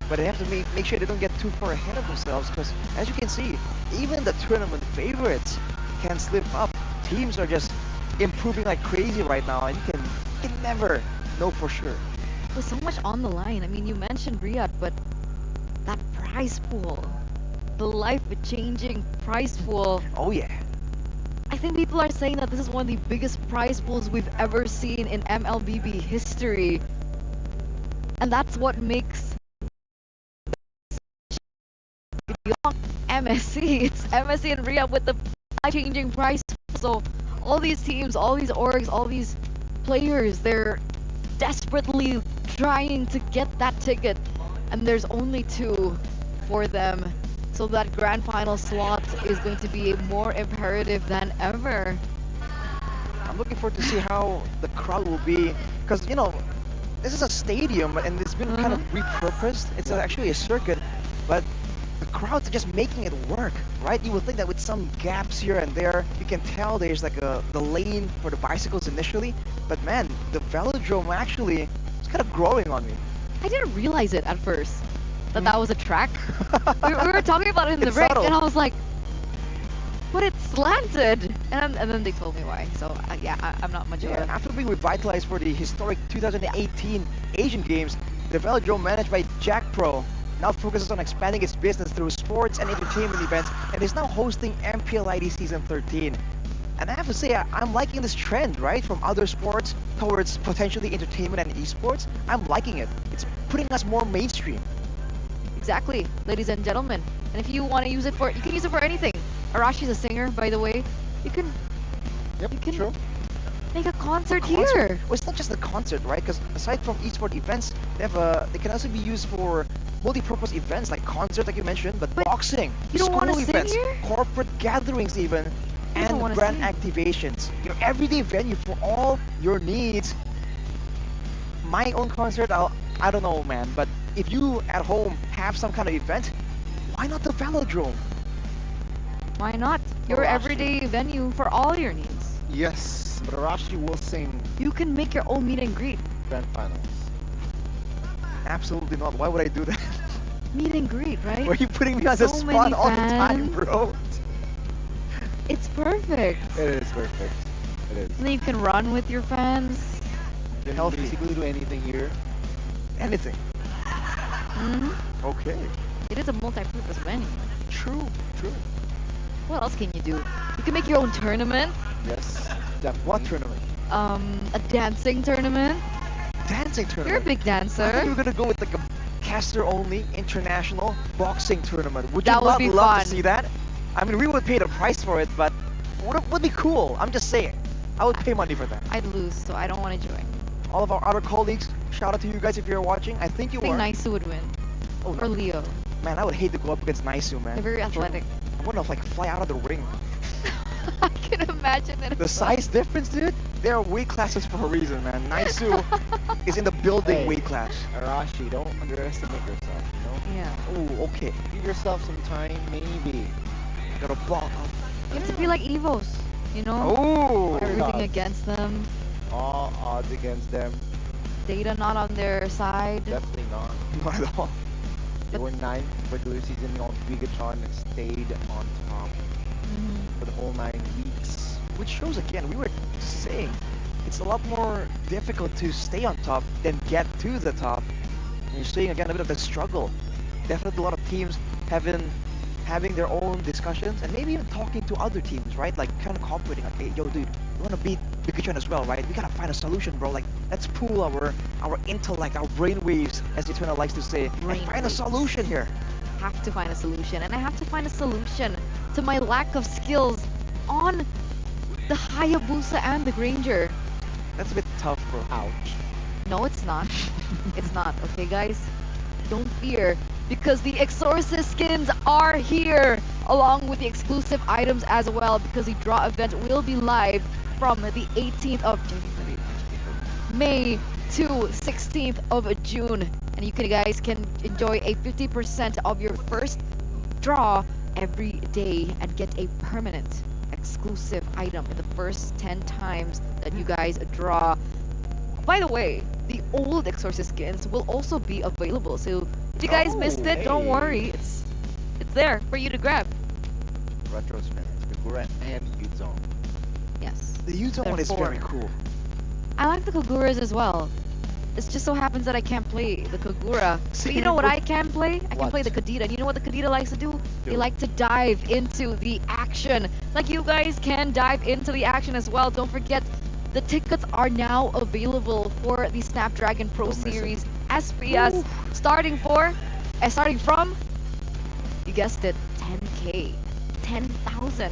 But they have to make sure they don't get too far ahead of themselves, because as you can see, even the tournament favorites can slip up. Teams are just improving like crazy right now, and you can never know for sure. There's so much on the line. I mean, you mentioned Riyadh, but that prize pool, the life-changing prize pool. Oh yeah. I think people are saying that this is one of the biggest prize pools we've ever seen in MLBB history. And that's what makes MSC. It's MSC and Riyadh with the life-changing prize pool. So all these teams, all these orgs, all these players, they're desperately trying to get that ticket. And there's only two for them. So that grand final slot is going to be more imperative than ever. I'm looking forward to see how the crowd will be, because you know, this is a stadium and it's been kind of repurposed. It's actually a circuit, but the crowds are just making it work, right? You would think that with some gaps here and there, you can tell there's like the lane for the bicycles initially, but man, the velodrome actually is kind of growing on me. I didn't realize it at first. That was a track. we were talking about it in the It's break, subtle. and I was like, but it's slanted. And then they told me why. So yeah, I'm not much of Yeah, a... after being revitalized for the historic 2018 Asian Games, the velodrome managed by Jack Pro now focuses on expanding its business through sports and entertainment events, and is now hosting MPL ID Season 13. And I have to say, I'm liking this trend, right? From other sports towards potentially entertainment and esports. I'm liking it. It's putting us more mainstream. Exactly, ladies and gentlemen. And if you want to use it for, you can use it for anything. Arashi's a singer, by the way. You can True. make a concert Concert. here. Well, it's not just the concert, right? Because aside from esport events, they can also be used for multi-purpose events like concerts, like you mentioned, but boxing, you don't wanna school sing events, here? corporate gatherings even, You don't and wanna brand sing. activations. Your everyday venue for all your needs. My own concert, I don't know, man, but if you at home have some kind of event, why not the velodrome? Why not? Your Arashi. everyday venue for all your needs. Yes, but Arashi will sing You can make your own meet and greet. grand finals. Absolutely not. Why would I do that? Meet and greet, right? Why are you putting me on the So spot many all the time, fans. bro? It's perfect. It is perfect. It is. And then you can run with your fans. You can Healthy. basically do anything here. Anything. Mhm. Okay. It is a multi-purpose venue. True. True. What else can you do? You can make your own tournament. Yes. What tournament? A dancing tournament. Dancing tournament. You're a big I thought dancer. you were gonna go with like a caster-only international boxing tournament. Would That you would not be love fun. to see that? I mean, we would pay the price for it, but would be cool. I'm just saying. I would pay money for that. I'd lose, so I don't want to join. All of our other colleagues, shout out to you guys if you're watching. I think you I think are. Naisu would win. Oh, Or no. Leo. Man, I would hate to go up against Naisu, man. They're very athletic. I want to like fly out of the ring. I can imagine it. The size difference, dude. There are weight classes for a reason, man. Naisu is in the building Hey. weight class. Arashi, don't underestimate yourself, you know? Yeah. Oh, okay. Give yourself some time, maybe. Gotta bulk up. You have to be like Evos, you know? Oh. Everything odds. against them. All odds against them. Data not on their side. Definitely not. Not at all. They were ninth regular season on Bigatron and stayed on top Mhm. for the whole 9 weeks. Which shows again, we were saying, it's a lot more difficult to stay on top than get to the top. And you're seeing again a bit of the struggle. Definitely a lot of teams having their own discussions and maybe even talking to other teams, right? Like kind of cooperating. Like, hey, yo, dude, you want to beat Bigachon as well, right? We gotta find a solution, bro. Like, let's pool our intellect, our brainwaves, as Eternal likes to say, and find a Brainwaves. solution here. Have to find a solution. And I have to find a solution to my lack of skills on the Hayabusa and the Granger. That's a bit tough, bro. Ouch. No, it's not. It's not. Okay, guys? Don't fear. Because the Exorcist skins are here. Along with the exclusive items as well. Because the draw event will be live from the 18th of May to 16th of June. And you guys can enjoy a 50% of your first draw every day and get a permanent exclusive item in the first 10 times that you guys draw. By the way, the old Exorcist skins will also be available. So if you guys missed it, don't hey. worry. It's there for you to grab. Retro spin. Kagura and Yuzong. Yes. The Utah They're one is four. very cool. I like the Kaguras as well. It just so happens that I can't play the Kagura. But See, you know what we're- I can play? I can What? play the Kadita. And you know what the Kadita likes to do? They Do. like to dive into the action. Like you guys can dive into the action as well. Don't forget, the tickets are now available for the Snapdragon Pro Don't miss it. Series SPS, starting from, you guessed it, 10K, 10,000.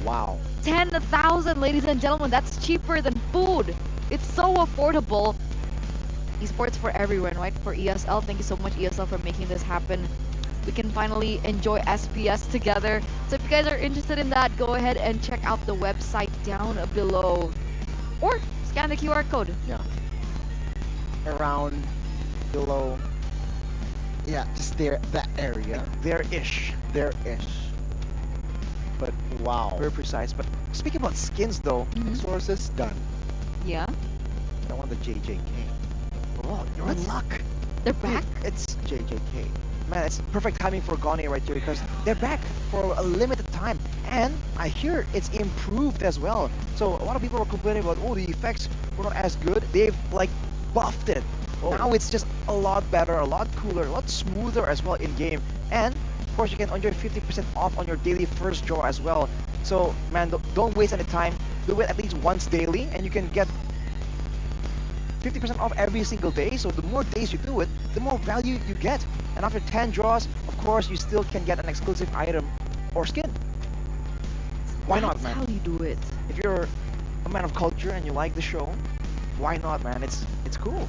Wow. 10,000, ladies and gentlemen. That's cheaper than food. It's so affordable. Esports for everyone, right? For ESL. Thank you so much, ESL, for making this happen. We can finally enjoy SPS together. So if you guys are interested in that, go ahead and check out the website down below. Or scan the QR code. Yeah. Around, below. Yeah, just there, that area. There-ish. There-ish. But wow. Very precise. But speaking about skins though, Mhm. Sources done. Yeah. I want the JJK. oh, you're in luck. They're back. It's JJK. Man, it's perfect timing for Goni right here because they're back for a limited time. And I hear it's improved as well. So a lot of people were complaining about, oh, the effects were not as good. They've like buffed it. Oh. Now it's just a lot better, a lot cooler, a lot smoother as well in game. And of course you can enjoy 50% off on your daily first draw as well. So man, don't waste any time. Do it at least once daily and you can get 50% off every single day. So the more days you do it, the more value you get. And after 10 draws, of course, you still can get an exclusive item or skin. Why not, That's man? how you do it. If you're a man of culture and you like the show, why not, man? It's cool.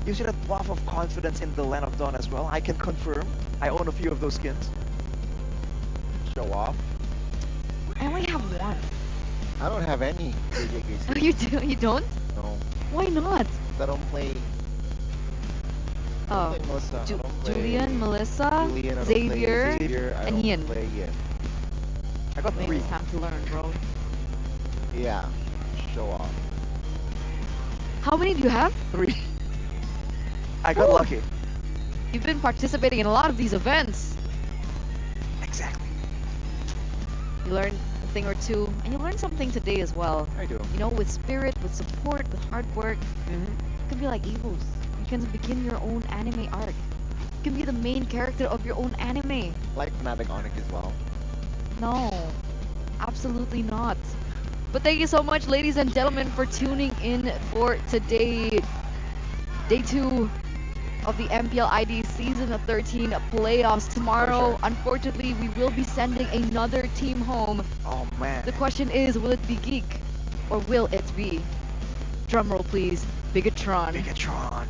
Gives you that buff of confidence in the Land of Dawn as well. I can confirm. I own a few of those skins. Show off. I only have one. I don't have any JJK. Oh, you do? You don't? No. Why not? I don't play. I Oh, don't play Melissa. I don't play Julian, Melissa, Julian, I don't Xavier, play Xavier. I and don't Ian. play Ian. I got Maybe 3. it's time to learn, bro. Yeah. show off. How many do you have? 3. I got Ooh. lucky. You've been participating in a lot of these events. Exactly. You learned a thing or two, and you learned something today as well. I do. You know, with spirit, with support, with hard work, you can be like Evos. You can begin your own anime arc. You can be the main character of your own anime. Like Fnatic Onyx as well. No, absolutely not. But thank you so much, ladies and gentlemen, for tuning in for today, day 2 of the MPL ID Season 13 playoffs. Tomorrow, unfortunately, we will be sending another team home. Oh man. The question is, will it be Geek or will it be, drumroll please, Bigatron? Bigatron.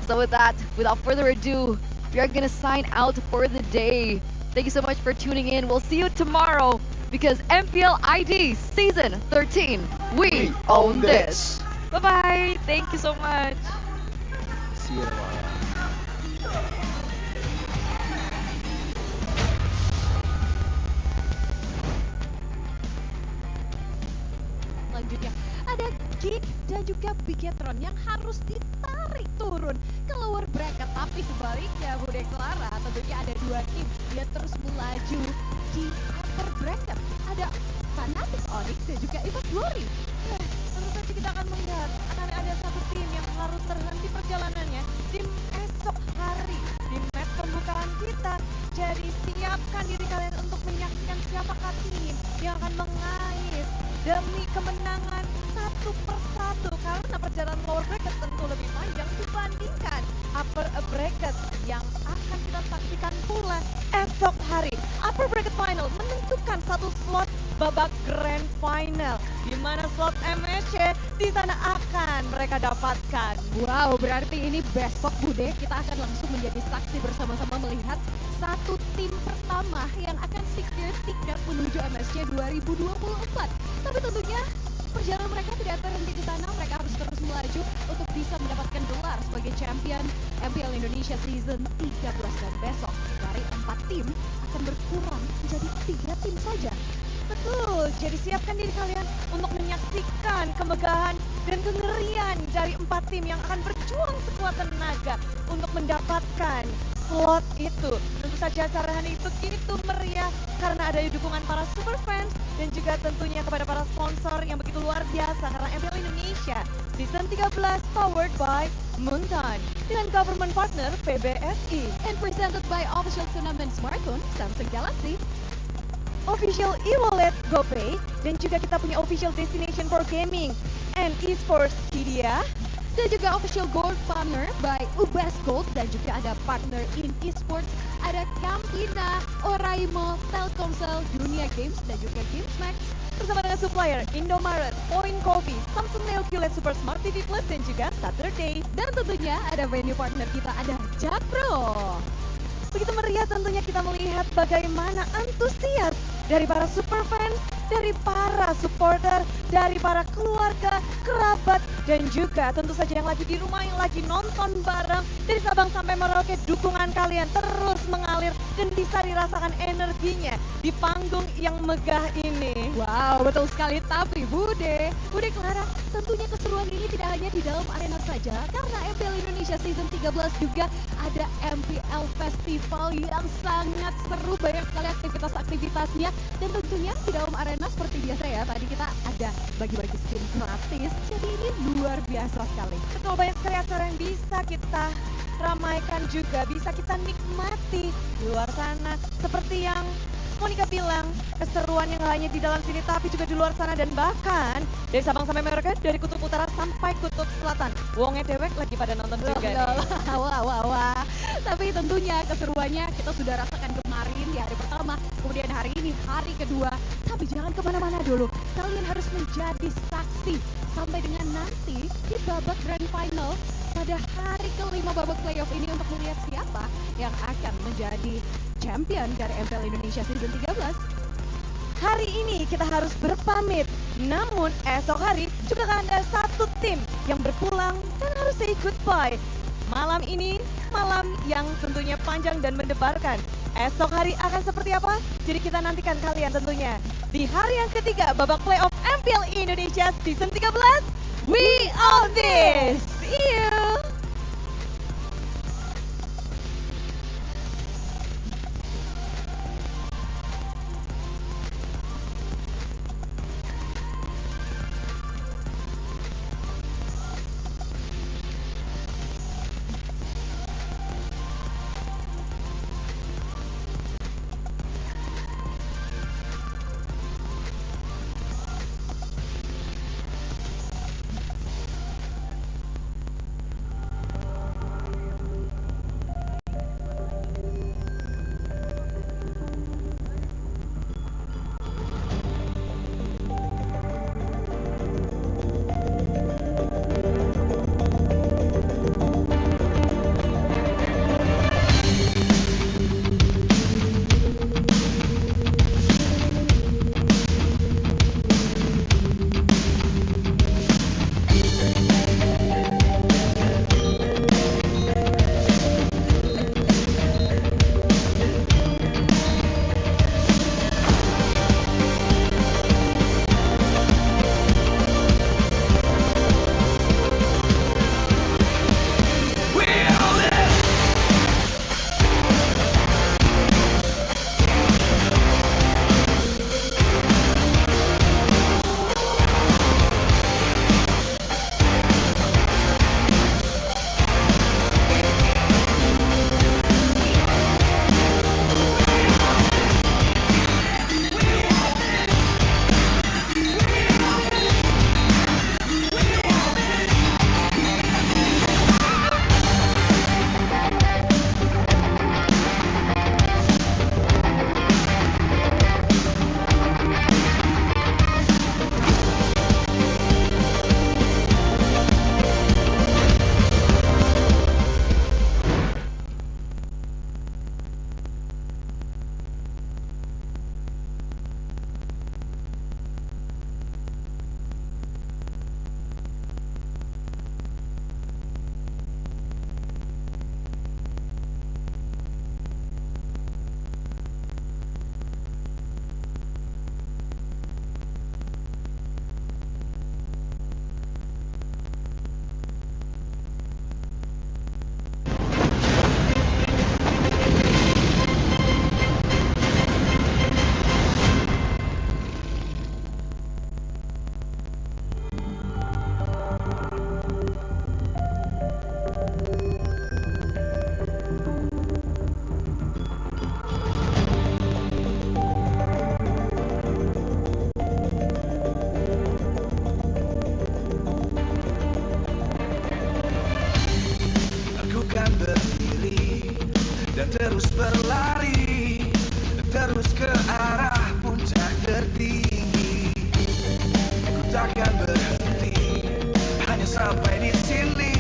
So with that, without further ado, we are gonna sign out for the day. Thank you so much for tuning in. We'll see you tomorrow because MPL ID Season 13, we own this. Bye-bye. Thank you so much. See you tomorrow. Selanjutnya ada Geek dan juga Bigatron yang harus ditarik turun ke lower bracket, tapi sebaliknya Bude Clara tentunya ada 2 tim yang terus melaju di upper bracket. Ada Fanatic Onyx dan juga Evos Glory. Tentu saja kita akan melihat akan ada satu tim yang harus terhenti perjalanannya di esok hari di match pembukaan kita. Jadi siapkan diri kalian untuk menyaksikan siapakah tim yang akan mengais demi kemenangan satu persatu, karena perjalanan lower bracket tentu lebih panjang dibandingkan upper bracket yang akan kita saksikan pula esok hari. Upper bracket final menentukan satu slot babak grand final, di mana slot MSC di sana akan mereka dapatkan. Wow, berarti ini besok Bude kita akan langsung menjadi saksi bersama-sama melihat satu tim pertama yang akan secure tiket menuju MSC 2024. Tapi tentunya perjalanan mereka tidak terhenti di sana, mereka harus terus melaju untuk bisa mendapatkan gelar sebagai champion MPL Indonesia Season 13, dan besok dari 4 tim akan berkurang menjadi 3 tim saja. Betul, jadi siapkan diri kalian untuk menyaksikan kemegahan dan kengerian dari 4 tim yang akan berjuang sekuat tenaga untuk mendapatkan slot itu. Tentu saja acara hari itu begitu meriah karena ada dukungan para super fans dan juga tentunya kepada para sponsor yang begitu luar biasa, karena MPL Indonesia Season 13 powered by Muntan dengan government partner PBSI And presented by official tournament smartphone Samsung Galaxy, official e-wallet GoPay, dan juga kita punya official destination for gaming and esports Kidia, dan juga official gold partner by UBS Gold, dan juga ada partner in esports ada Campina, Oraimo, Telkomsel, Dunia Games, dan juga GamesMax, bersama dengan supplier Indomaret, Point Coffee, Samsung Neo QLED Super Smart TV Plus, dan juga Saturday. dan tentunya ada venue partner kita ada Jakpro. Begitu meriah tentunya kita melihat bagaimana antusias dari para super fans, dari para supporter, dari para keluarga, kerabat, dan juga tentu saja yang lagi di rumah, yang lagi nonton bareng. Dari Sabang sampai Merauke, dukungan kalian terus mengalir dan bisa dirasakan energinya di panggung yang megah ini. Wow, betul sekali. Tapi Bude Clara, tentunya keseruan ini tidak hanya di dalam arena saja, karena MPL Indonesia Season 13 juga ada MPL Festival yang sangat seru, banyak sekali aktivitas-aktivitasnya, dan tentunya di dalam arena seperti biasa ya, tadi kita ada bagi-bagi skin gratis, jadi ini luar biasa sekali. Betul, banyak sekali acara yang bisa kita ramaikan juga, bisa kita nikmati di luar sana. Seperti yang Monica bilang, keseruan yang hanya di dalam sini tapi juga di luar sana, dan bahkan dari Sabang sampai Merauke, dari kutub utara sampai kutub selatan. Wongnya dewek lagi pada nonton juga nih. Wah. Tapi tentunya keseruannya kita sudah rasakan kemarin di hari pertama, kemudian hari ini hari kedua. Tapi jangan kemana-mana dulu, kalian harus menjadi saksi sampai dengan nanti di babak grand final pada hari kelima babak playoff ini untuk melihat siapa yang akan menjadi champion dari MPL Indonesia Season 13. Hari ini kita harus berpamit, namun esok hari juga akan ada satu tim yang berpulang dan harus say goodbye. Malam ini, malam yang tentunya panjang dan mendebarkan. Esok hari akan seperti apa? Jadi kita nantikan kalian tentunya di hari yang ketiga babak playoff MPL Indonesia Season 13. We own this. See you. terus berlari, terus ke arah puncak tertinggi. Ku takkan berhenti, hanya sampai di sini.